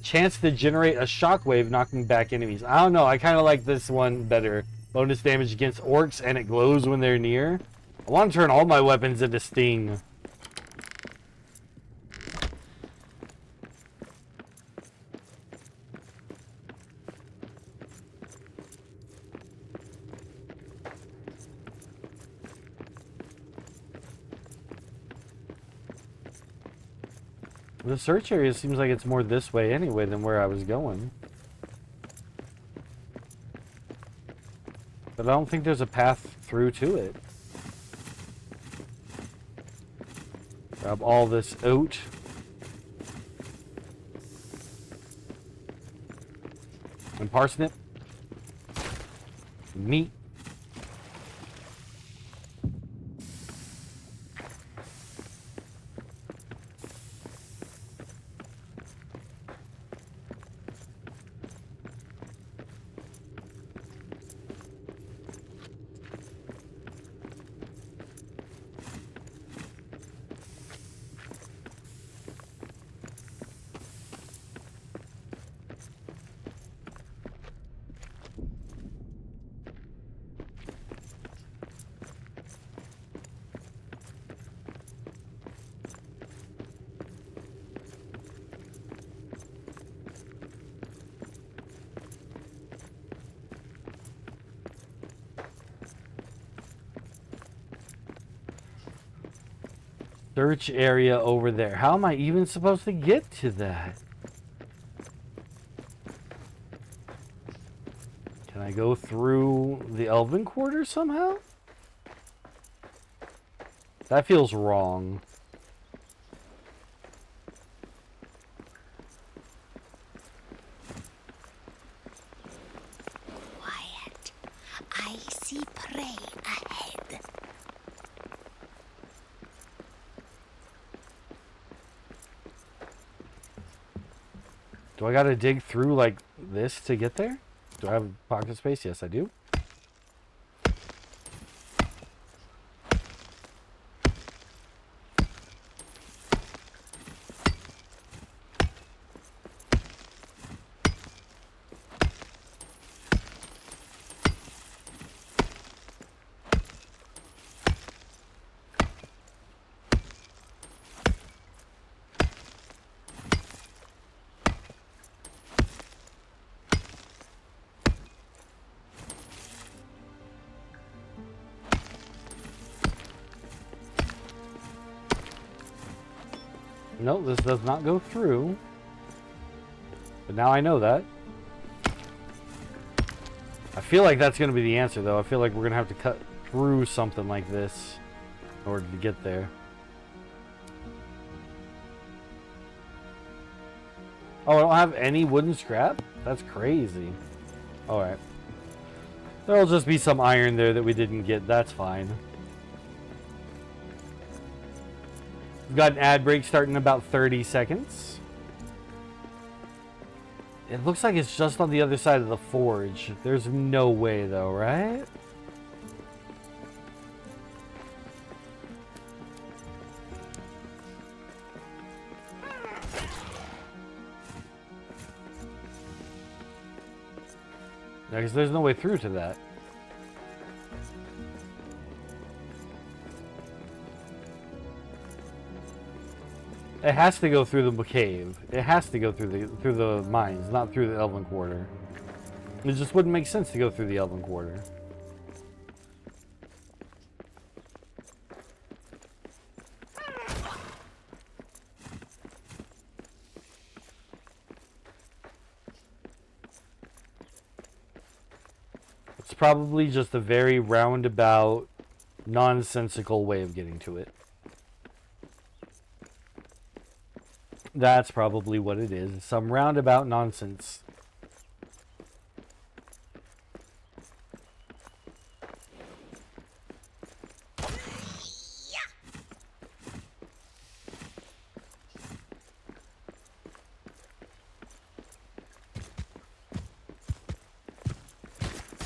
Chance to generate a shockwave knocking back enemies. I don't know. I kind of like this one better. Bonus damage against orcs and it glows when they're near. I want to turn all my weapons into Sting. The search area seems like it's more this way anyway than where I was going. But I don't think there's a path through to it. Grab all this oat. And parsnip. Meat. Search area over there. How am I even supposed to get to that? Can I go through the Elven quarter somehow? That feels wrong. Quiet. I see prey ahead. Do I gotta dig through like this to get there? Do I have pocket space? Yes, I do. No, this does not go through. But now I know that. I feel like that's going to be the answer, though. I feel like we're going to have to cut through something like this in order to get there. Oh, I don't have any wooden scrap? That's crazy. Alright. There'll just be some iron there that we didn't get. That's fine. We've got an ad break starting in about 30 seconds. It looks like it's just on the other side of the forge. There's no way though, right? Yeah, because there's no way through to that. It has to go through the cave. It has to go through the mines, not through the Elven Quarter. It just wouldn't make sense to go through the Elven Quarter. It's probably just a very roundabout, nonsensical way of getting to it. That's probably what it is. Some roundabout nonsense.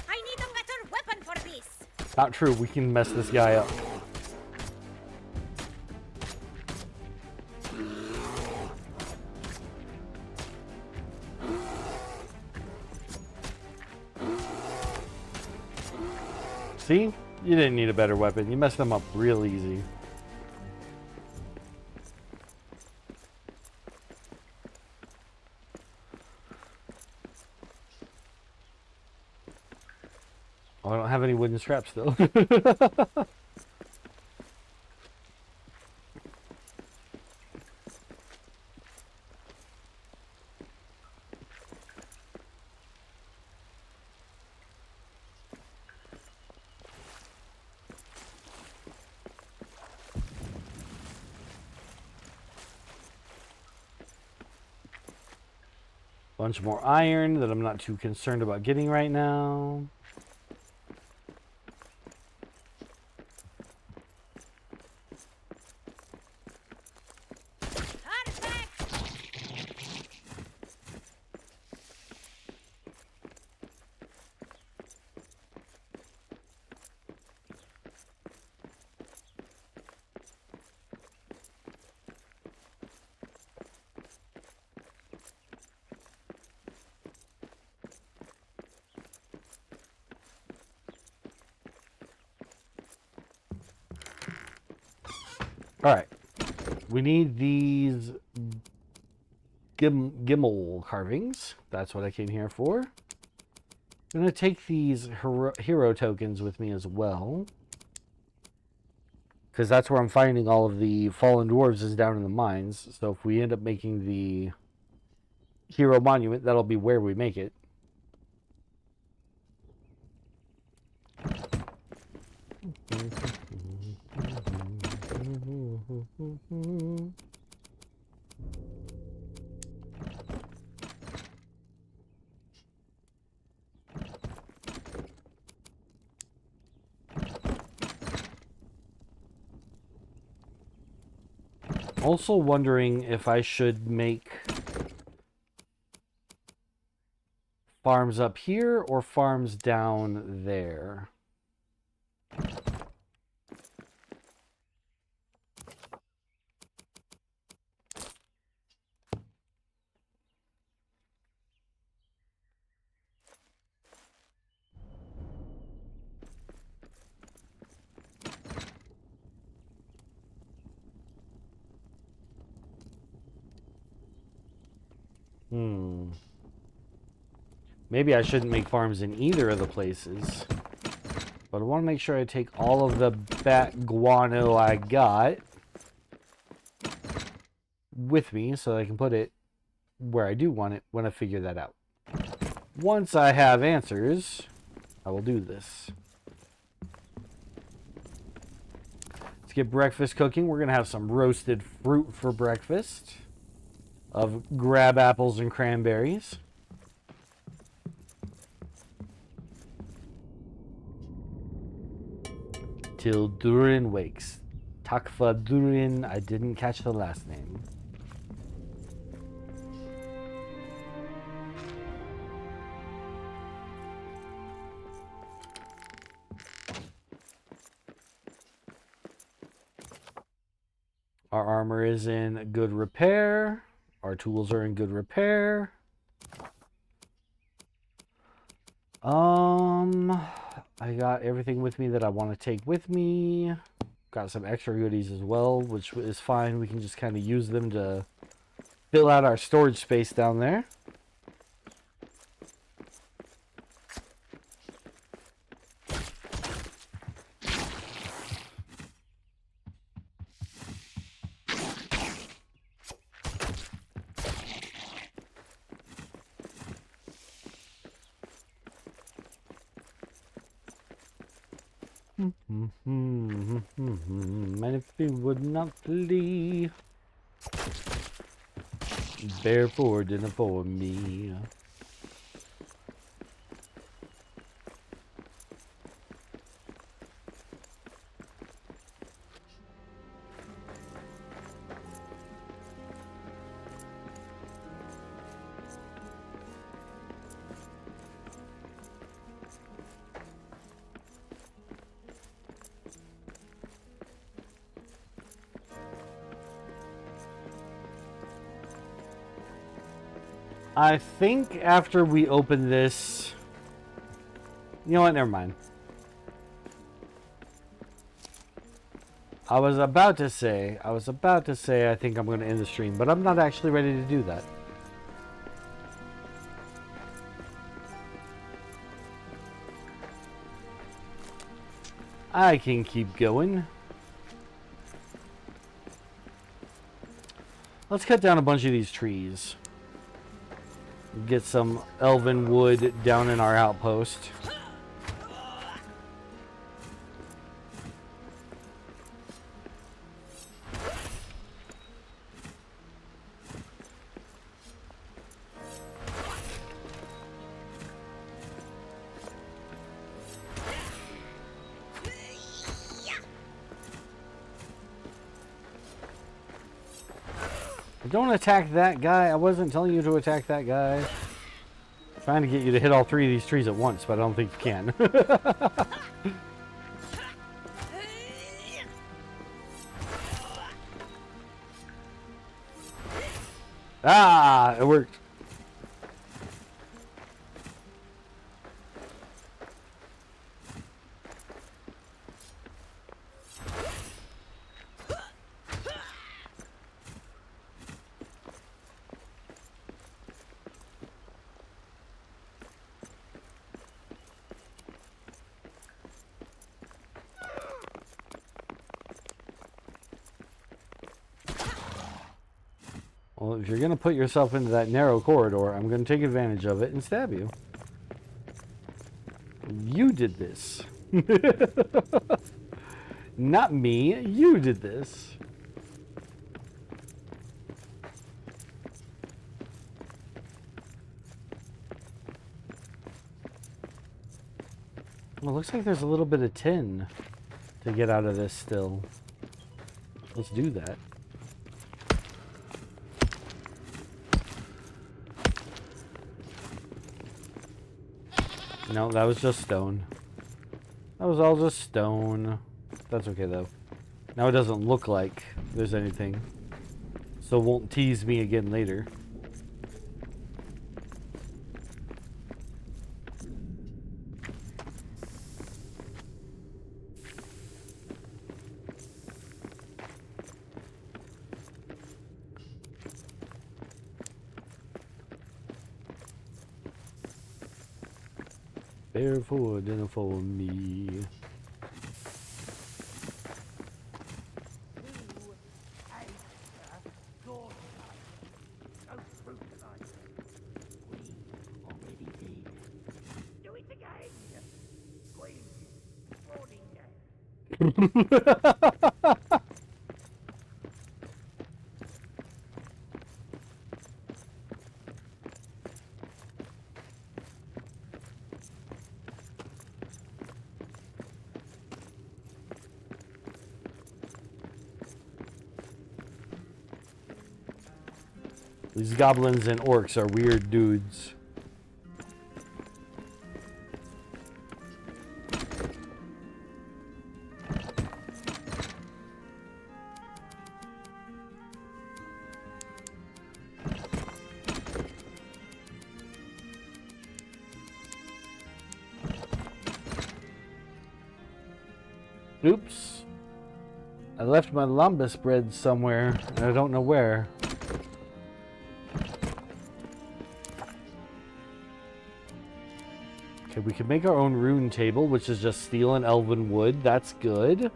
I need a better weapon for this. Not true. We can mess this guy up. See? You didn't need a better weapon. You messed them up real easy. Oh, I don't have any wooden scraps though. Bunch more iron that I'm not too concerned about getting right now. All right, we need these Gimel carvings. That's what I came here for. I'm going to take these hero tokens with me as well, because that's where I'm finding all of the fallen dwarves is down in the mines. So if we end up making the hero monument, that'll be where we make it. Also wondering if I should make farms up here or farms down there. Maybe I shouldn't make farms in either of the places. But I want to make sure I take all of the bat guano I got with me so I can put it where I do want it when I figure that out. Once I have answers, I will do this. Let's get breakfast cooking. We're going to have some roasted fruit for breakfast of grab apples and cranberries. Till Durin wakes. Takfa Durin, I didn't catch the last name. Our armor is in good repair. Our tools are in good repair. I got everything with me that I want to take with me. Got some extra goodies as well, which is fine. We can just kind of use them to fill out our storage space down there. And if he would not flee, therefore didn't for me. I think after we open this, you know what, never mind. I was about to say I think I'm going to end the stream, but I'm not actually ready to do that. I can keep going. Let's cut down a bunch of these trees. Get some elven wood down in our outpost. Don't attack that guy. I wasn't telling you to attack that guy. I'm trying to get you to hit all three of these trees at once, but I don't think you can. Ah, it worked. Well, if you're going to put yourself into that narrow corridor, I'm going to take advantage of it and stab you. You did this. Not me. You did this. Well, it looks like there's a little bit of tin to get out of this still. Let's do that. No, that was just stone. That was all just stone. That's okay, though. Now it doesn't look like there's anything. So it won't tease me again later. Therefore, dinner for me. These goblins and orcs are weird dudes. Oops. I left my lembas bread somewhere, and I don't know where. Okay, we can make our own rune table, which is just steel and elven wood. That's good.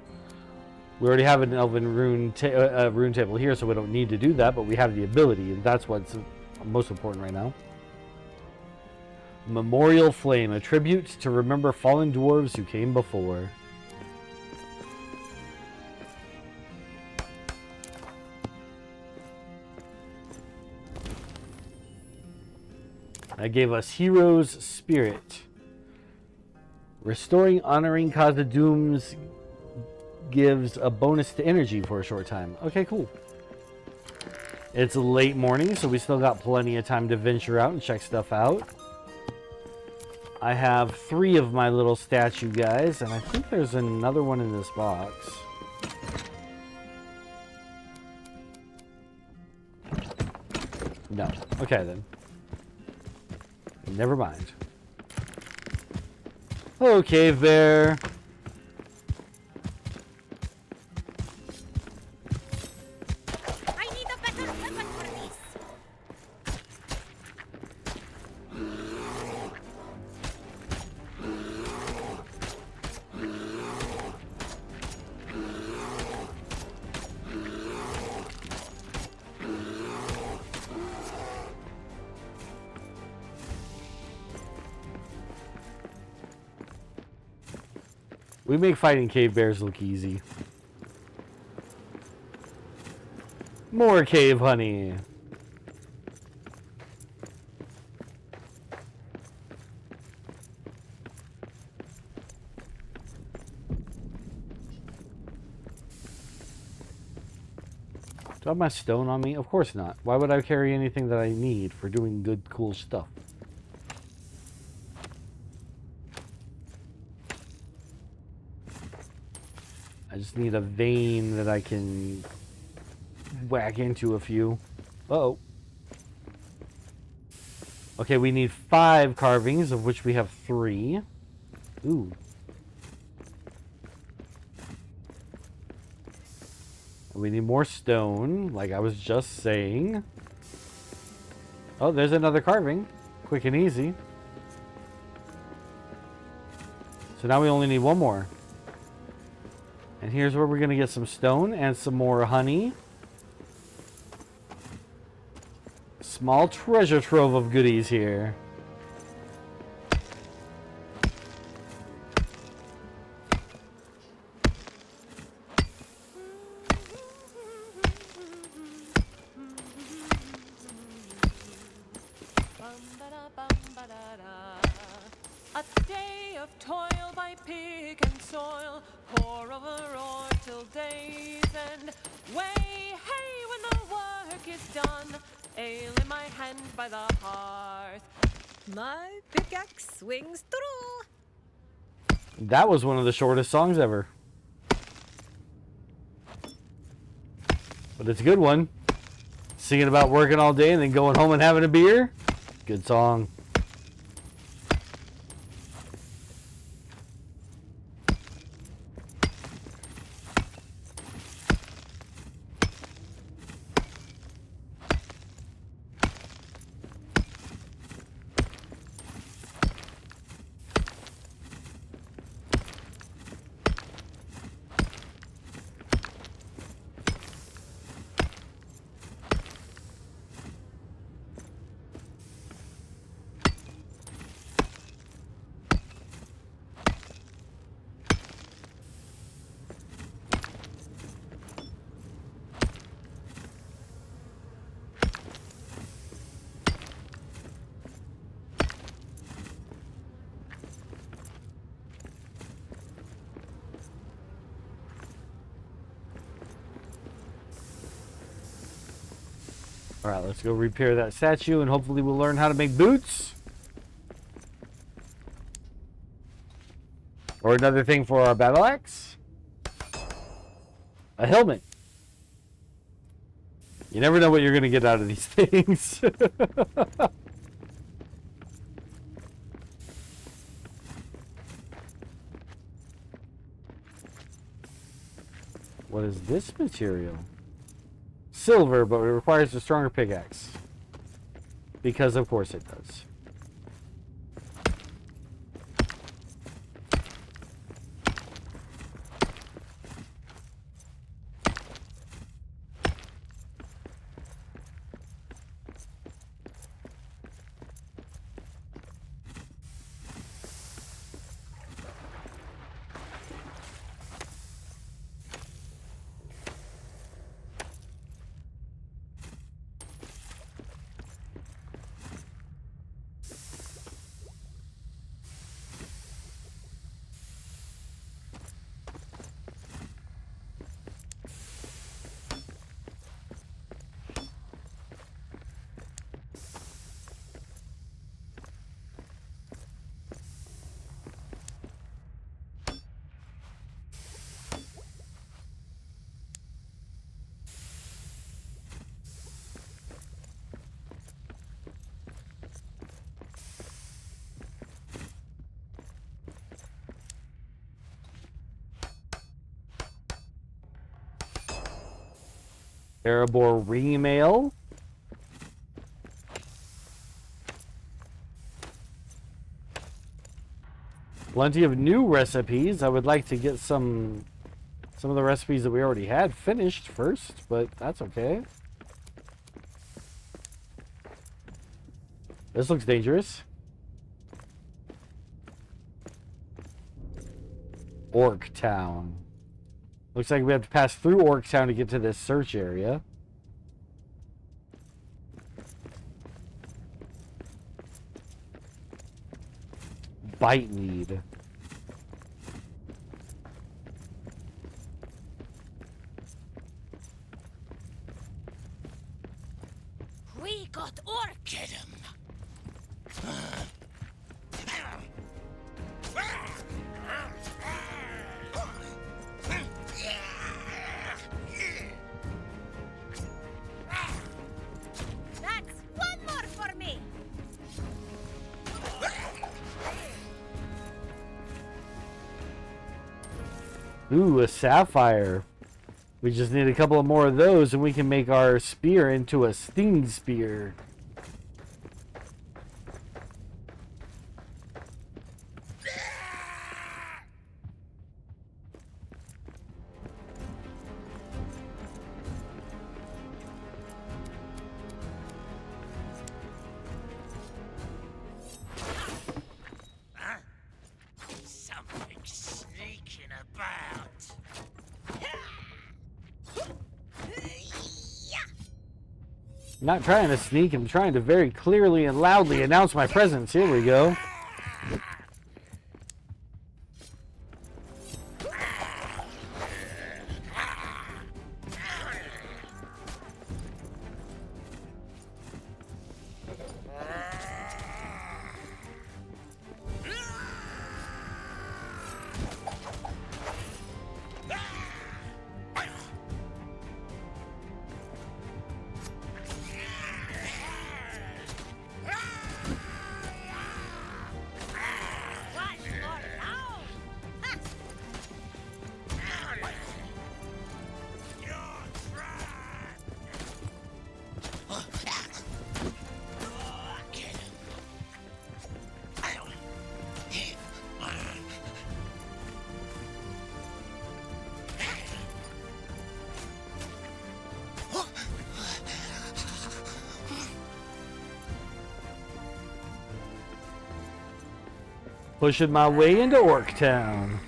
We already have an elven rune table here, so we don't need to do that, but we have the ability, and that's what's most important right now. Memorial Flame, a tribute to remember fallen dwarves who came before. That gave us Hero's Spirit. Restoring Honoring Khazad-dûm's gives a bonus to energy for a short time. Okay, cool. It's late morning, so we still got plenty of time to venture out and check stuff out. I have 3 of my little statue guys, and I think there's another one in this box. No. Okay, then. Never mind. Oh, cave bear. I need a better weapon for this. We make fighting cave bears look easy. More cave honey. Do I have my stone on me? Of course not. Why would I carry anything that I need for doing good, cool stuff? I just need a vein that I can whack into a few. Uh-oh. Okay, we need 5 carvings, of which we have 3. Ooh. We need more stone, like I was just saying. Oh, there's another carving. Quick and easy. So now we only need 1 more. And here's where we're going to get some stone and some more honey. Small treasure trove of goodies here. A day of toil by pig and soil, pour over ore till day's end. Way, hey, when the work is done, ale in my hand by the hearth. My pickaxe swings through. That was one of the shortest songs ever. But it's a good one. Singing about working all day and then going home and having a beer. Good song. Alright, let's go repair that statue and hopefully we'll learn how to make boots. Or another thing for our battle axe. A helmet. You never know what you're going to get out of these things. What is this material? Silver, but it requires a stronger pickaxe. Because of course it does. Erebor Remail. Plenty of new recipes. I would like to get some of the recipes that we already had finished first, but that's okay. This looks dangerous. Orc Town. Looks like we have to pass through Orc Town to get to this search area. Bite weed. We got orc. Get him. That's one more for me. Ooh, a sapphire. We just need a couple of more of those and we can make our spear into a sting spear. Something sneaking about. Not trying to sneak, I'm trying to very clearly and loudly announce my presence. Here we go. Pushing my way into Orc Town.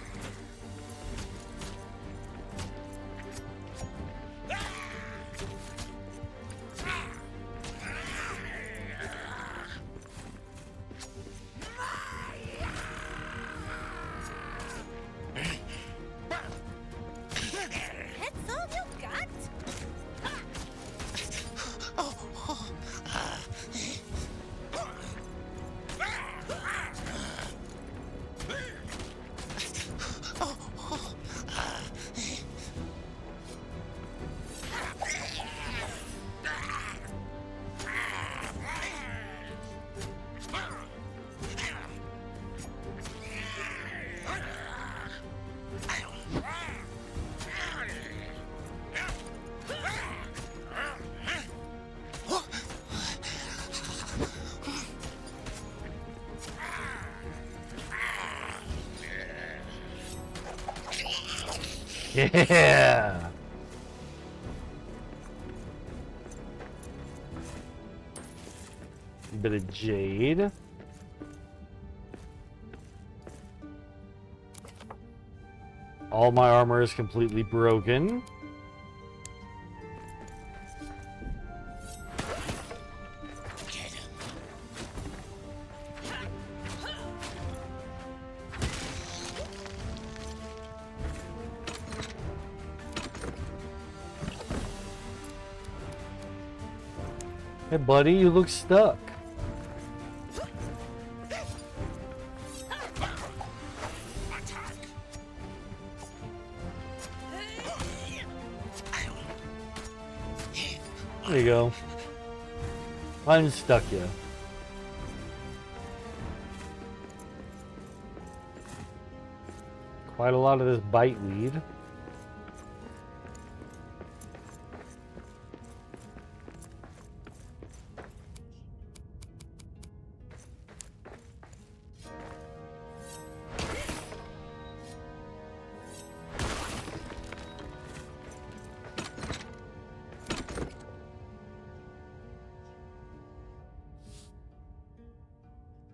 That's all you got? Yeah. A bit of jade. All my armor is completely broken. Get him. Hey, buddy, you look stuck. Attack. There you go. Unstuck you. Quite a lot of this bite weed.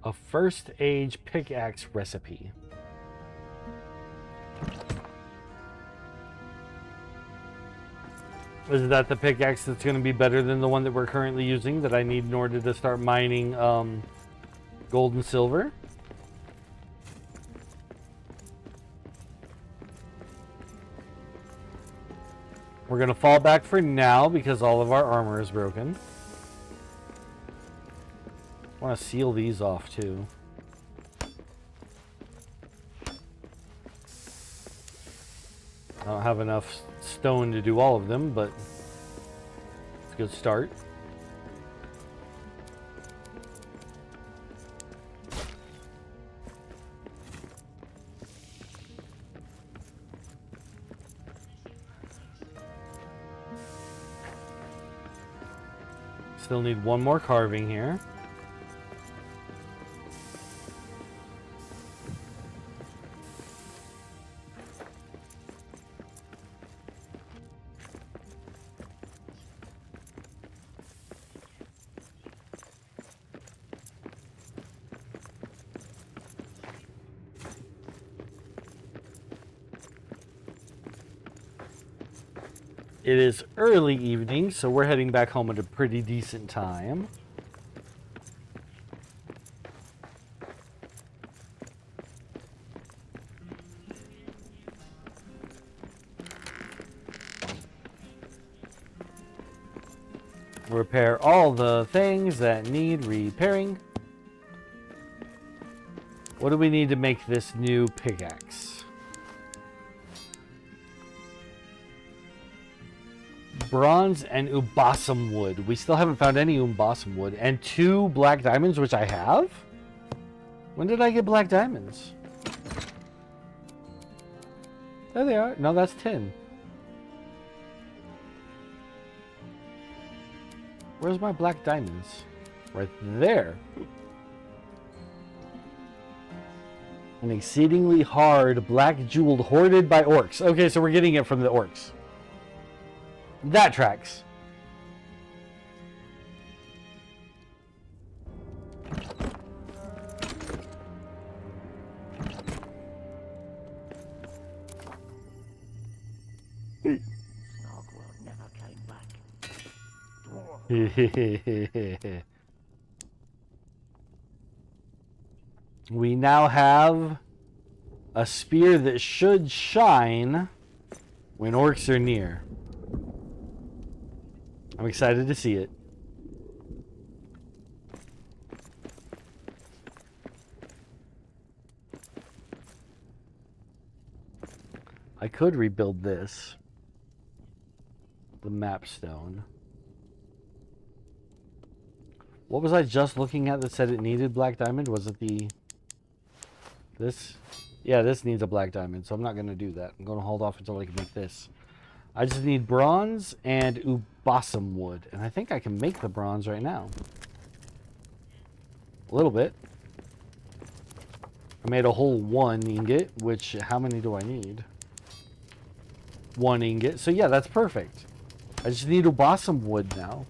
A first age pickaxe recipe. Is that the pickaxe that's going to be better than the one that we're currently using that I need in order to start mining gold and silver? We're going to fall back for now because all of our armor is broken. I want to seal these off too. I don't have enough stone to do all of them, but it's a good start. Still need one more carving here. It is early evening, so we're heading back home at a pretty decent time. Repair all the things that need repairing. What do we need to make this new pickaxe? Bronze and ubasum wood. We still haven't found any ubasum wood. And 2 black diamonds, which I have? When did I get black diamonds? There they are. No, that's 10. Where's my black diamonds? Right there. An exceedingly hard black jeweled hoarded by orcs. Okay, so we're getting it from the orcs. That tracks. Snogwell never came back. We now have a spear that should shine when orcs are near. I'm excited to see it. I could rebuild this. The map stone. What was I just looking at that said it needed black diamond? Was it the... This? Yeah, this needs a black diamond, so I'm not going to do that. I'm going to hold off until I can make this. I just need bronze and ubasum wood. And I think I can make the bronze right now. A little bit. I made a whole 1 ingot, which, how many do I need? one ingot. So yeah, that's perfect. I just need balsam wood now.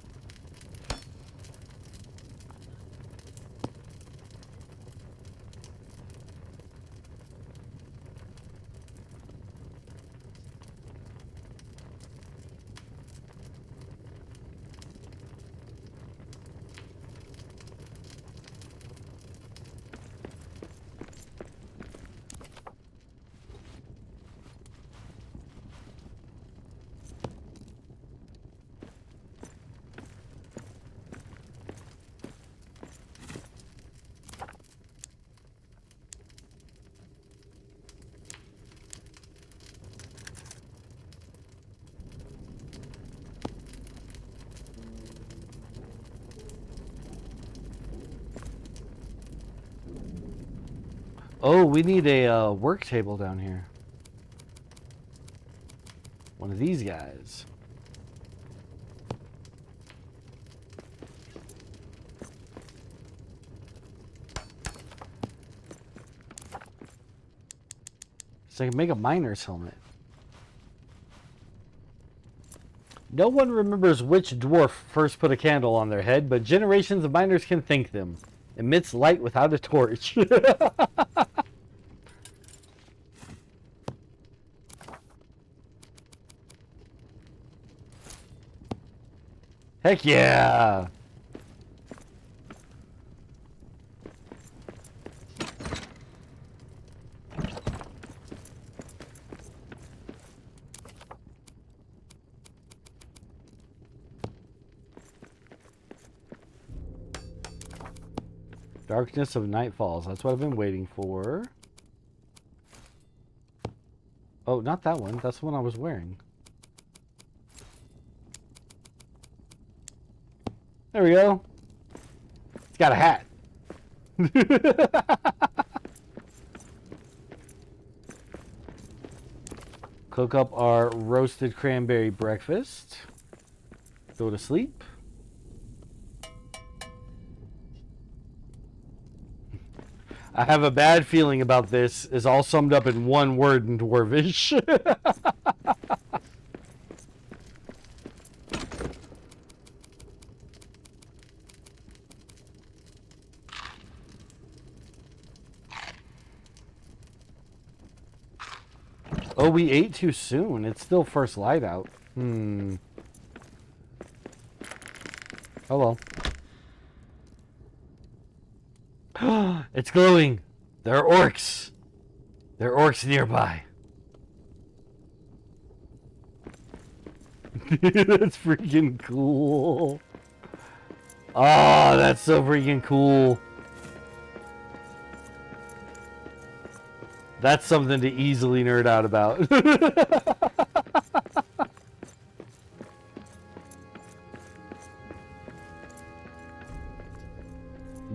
Oh, we need a work table down here. One of these guys. So I can make a miner's helmet. No one remembers which dwarf first put a candle on their head, but generations of miners can thank them. Emits light without a torch. Heck yeah! Darkness of Night Falls. That's what I've been waiting for. Oh, not that one. That's the one I was wearing. There we go. It's got a hat. Cook up our roasted cranberry breakfast. Go to sleep. I have a bad feeling about this is all summed up in one word in Dwarvish. Oh, we ate too soon. It's still first light out. Oh well. It's glowing. There are orcs. There are orcs nearby. That's freaking cool. Oh, that's so freaking cool. That's something to easily nerd out about.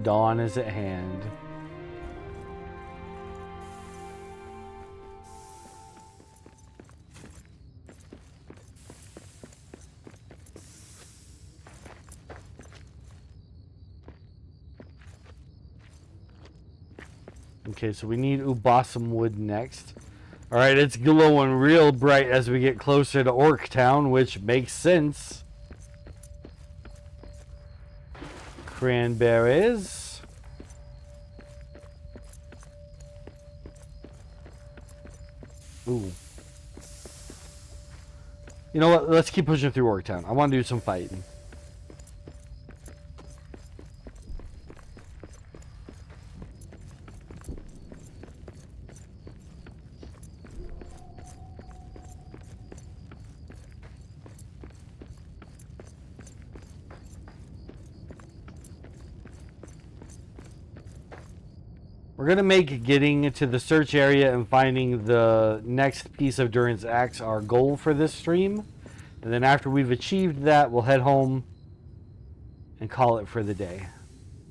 Dawn is at hand. Okay, so we need Ubasam wood next. Alright, it's glowing real bright as we get closer to Orc Town, which makes sense. Cranberries. Ooh. You know what? Let's keep pushing through Orc Town. I want to do some fighting. We're going to make getting to the search area and finding the next piece of Durin's Axe our goal for this stream. And then after we've achieved that, we'll head home and call it for the day.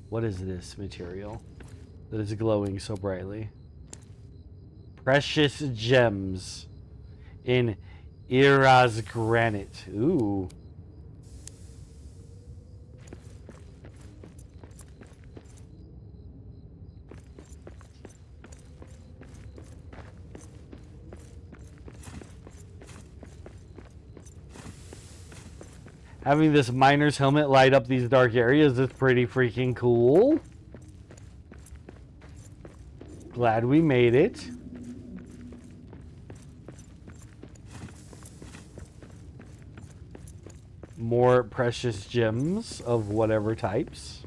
What is this material that is glowing so brightly? Precious gems in Iraz granite. Ooh. Having this miner's helmet light up these dark areas is pretty freaking cool. Glad we made it. More precious gems of whatever types.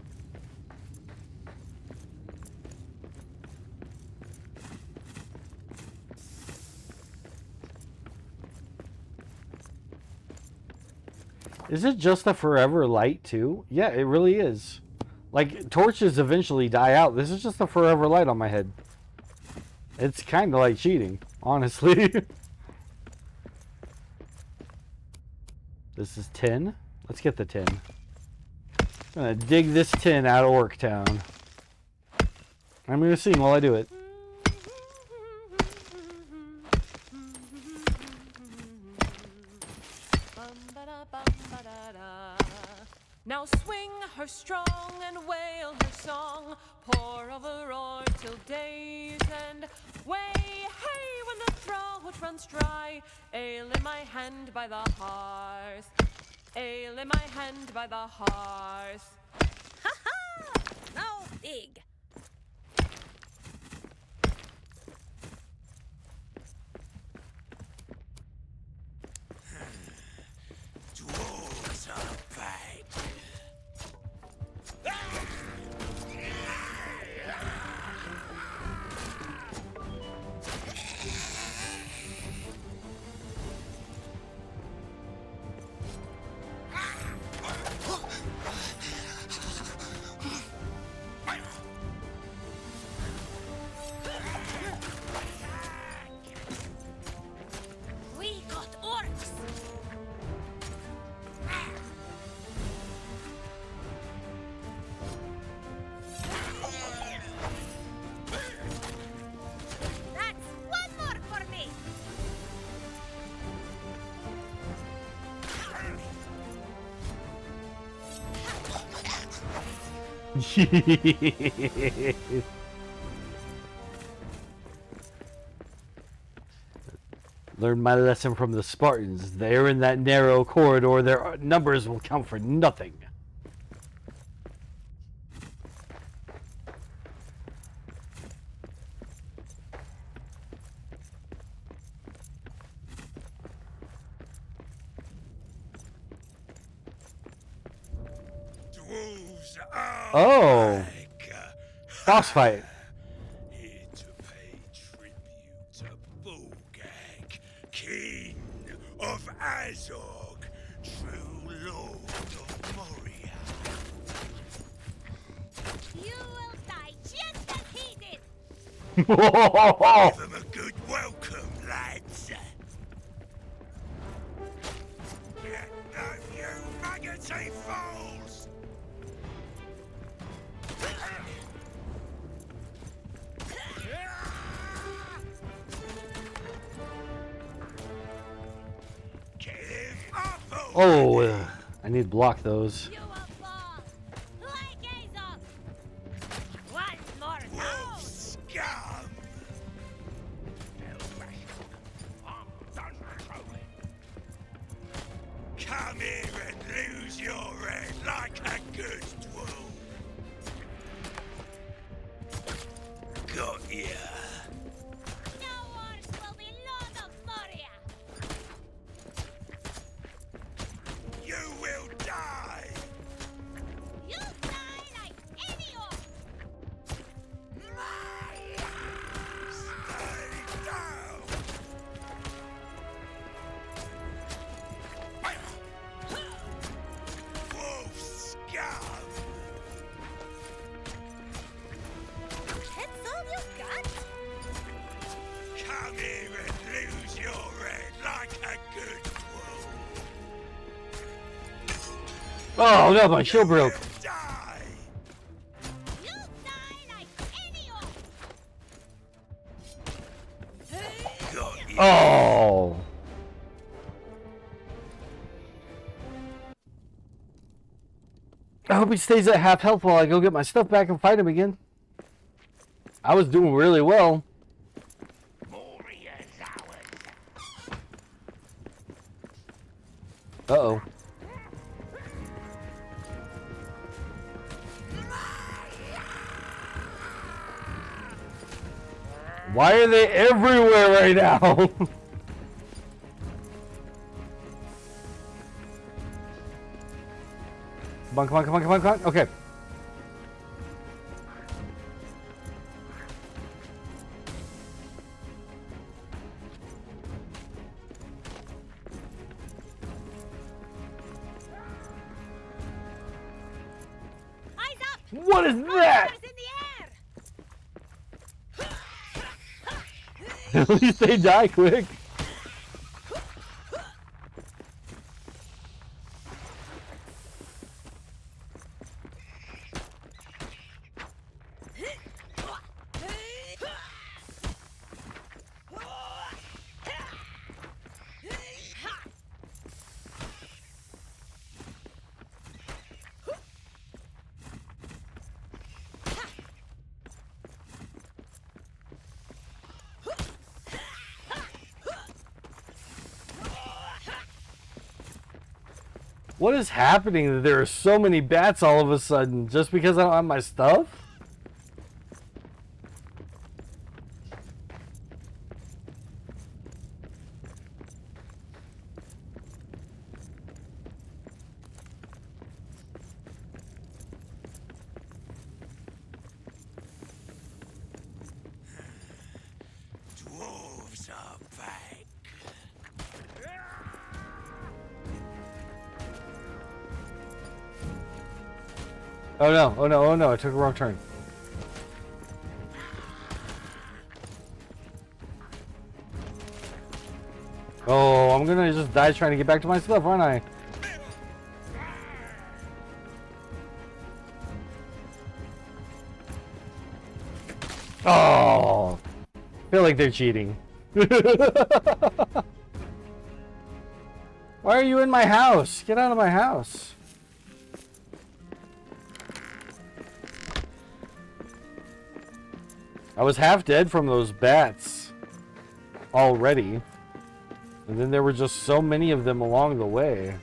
Is it just a forever light too? Yeah, it really is. Like, torches eventually die out. This is just a forever light on my head. It's kind of like cheating, honestly. This is tin. Let's get the tin. I'm gonna dig this tin out of Orktown. I'm gonna sing while I do it. Now swing her strong and wail her song, pour over roar till day's end. Way, hey, when the throat runs dry, ale in my hand by the hearth, ale in my hand by the hearth. Ha ha! Now dig. Dwarves are bad. We got orcs. That's one more for me. Learn my lesson from the Spartans. There in that narrow corridor, their numbers will count for nothing. Dwarves are Oh. like, Boss fight. here to pay tribute to Bulgak, King of Azog, true Lord of Moria. You will die just as he did. Give them a good welcome, lads. Get them, you maggoty fools! Get him up, Oh, I need to block those. You will fall like Azog. One more wolf now. scum! I'm done trolling. Come here and lose your head like a good dwarf. Got ya. No orcs will be Lord of Moria. You will die. You'll die like any orc. Stay down. Wolf scum. That's all you got? Come here and lose your head like a good dwarf. Oh no, my shield broke. Will die. You'll die like any orc. Got ya. Oh. I hope he stays at half health while I go get my stuff back and fight him again. I was doing really well. Moria's ours. Uh-oh. Why are they everywhere right now? Come on, come on, come on, come on, come on. Okay. Eyes up! What is that? Monsters in the At least they die quick. What is happening that there are so many bats all of a sudden just because I don't have my stuff? Dwarves are back. Oh no, oh no, oh no, I took a wrong turn. Oh, I'm gonna just die trying to get back to my stuff, aren't I? Oh, I feel like they're cheating. Why are you in my house? Get out of my house. I was half dead from those bats already. And then there were just so many of them along the way.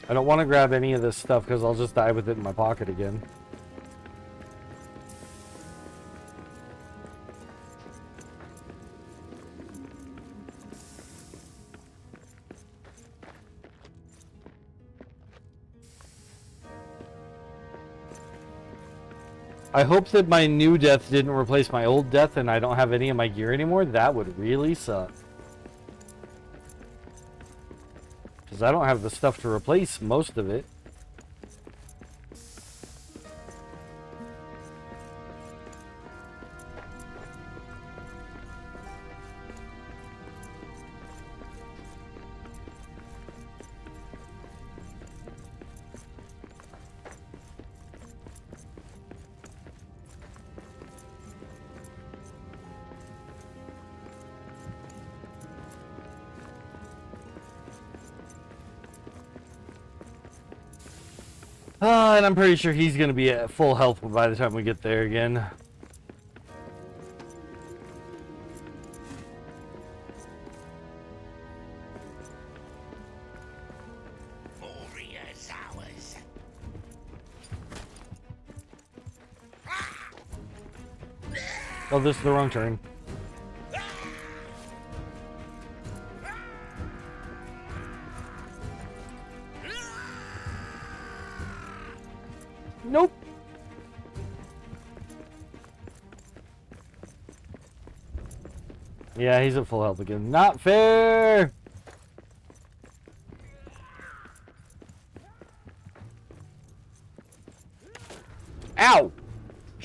I don't want to grab any of this stuff because I'll just die with it in my pocket again. I hope that my new death didn't replace my old death and I don't have any of my gear anymore. That would really suck. Because I don't have the stuff to replace most of it. And I'm pretty sure he's going to be at full health by the time we get there again. Moria's ours. Oh, this is the wrong turn. Nope. Yeah, he's at full health again. Not fair. Ow.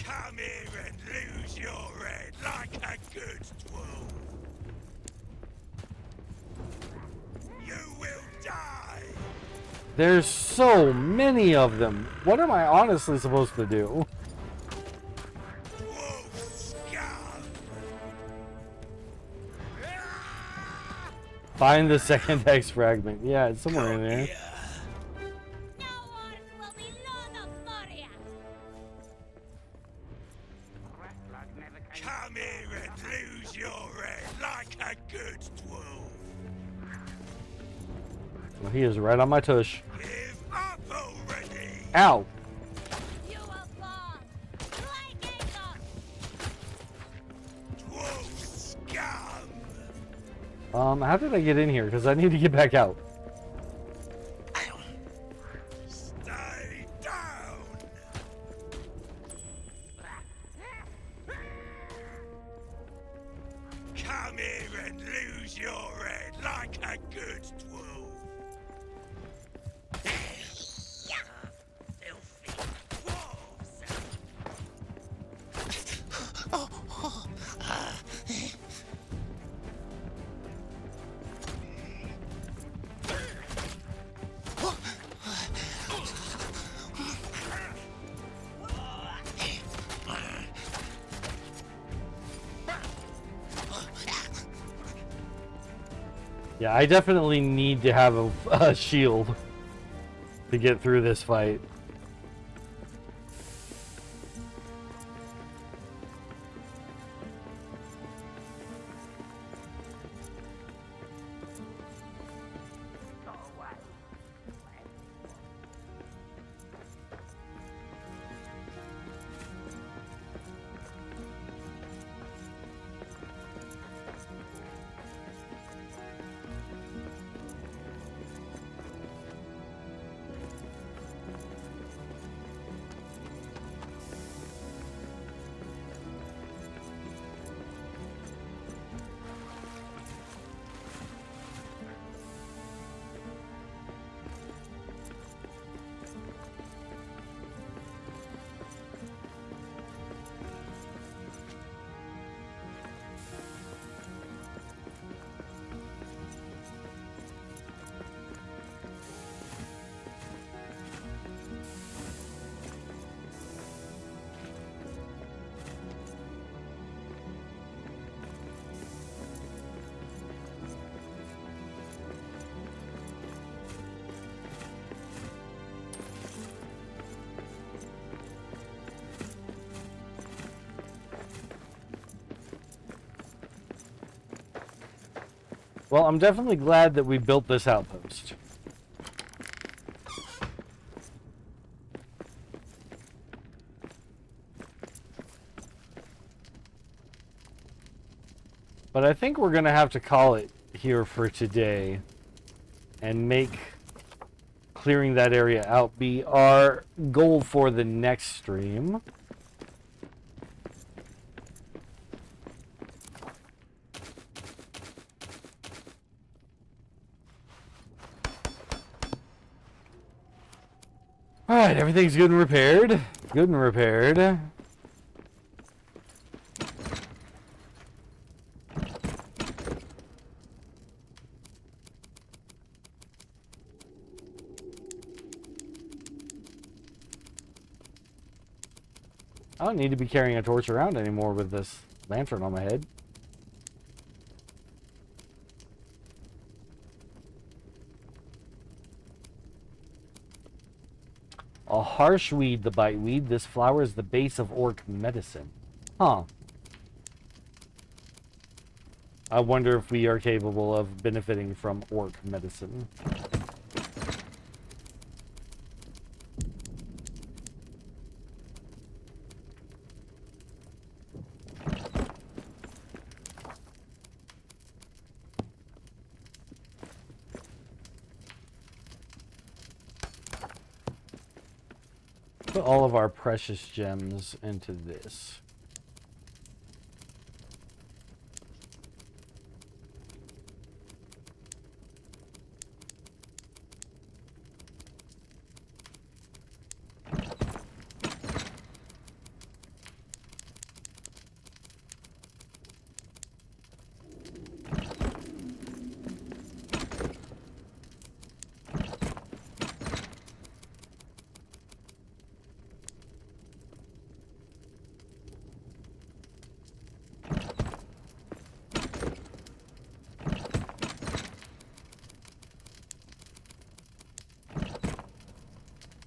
Come here and lose your head like a good dwarf. You will die. There's so many of them. What am I honestly supposed to do? Wolf scum. Find the second X fragment. Yeah, it's somewhere in there. No one will be Lord of Moria. Come here and lose your head like a good dwarf. Well, he is right on my tush. Give up already. Ow. You will fall like a dog. How did I get in here? Because I need to get back out. Stay down! Come here and lose your head like a good dwarf. Filthy dwarves! Yeah, I definitely need to have a shield to get through this fight. Well, I'm definitely glad that we built this outpost. But I think we're going to have to call it here for today and make clearing that area out be our goal for the next stream. Alright, everything's good and repaired. Good and repaired. I don't need to be carrying a torch around anymore with this lantern on my head. A harsh weed, the biteweed. This flower is the base of orc medicine. Huh. I wonder if we are capable of benefiting from orc medicine. Put all of our precious gems into this.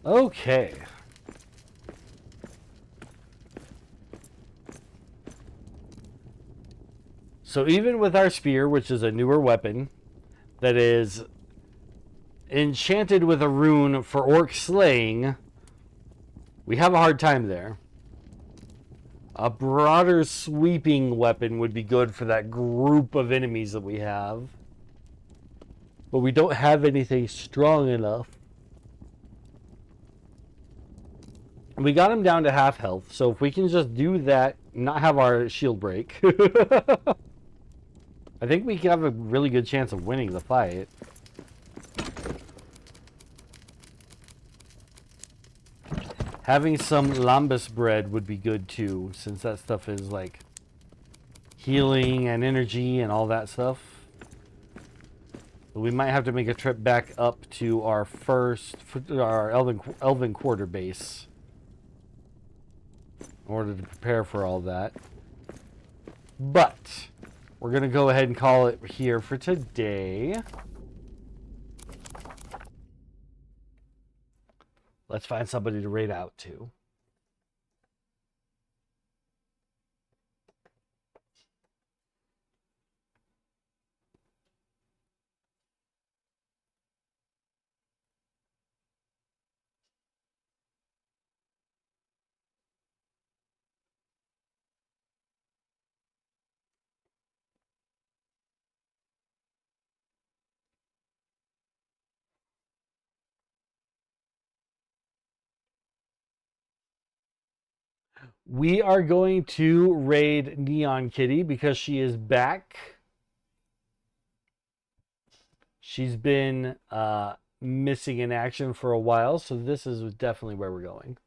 Okay. So even with our spear, which is a newer weapon that is enchanted with a rune for orc slaying, we have a hard time there. A broader sweeping weapon would be good for that group of enemies that we have. But we don't have anything strong enough. We got him down to half health, so if we can just do that, not have our shield break, I think we have a really good chance of winning the fight. Having some lambus bread would be good too, since that stuff is like healing and energy and all that stuff. We might have to make a trip back up to our Elven quarter base in order to prepare for all that. But we're going to go ahead and call it here for today. Let's find somebody to raid out to. We are going to raid Neon Kitty because she is back. She's been missing in action for a while, so this is definitely where we're going.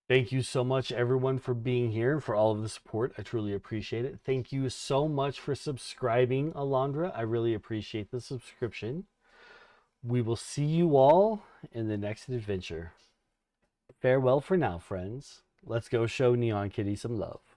Thank you so much, everyone, for being here and for all of the support. I truly appreciate it. Thank you so much for subscribing, Alondra. I really appreciate the subscription. We will see you all in the next adventure. Farewell for now, friends. Let's go show Neon Kitty some love.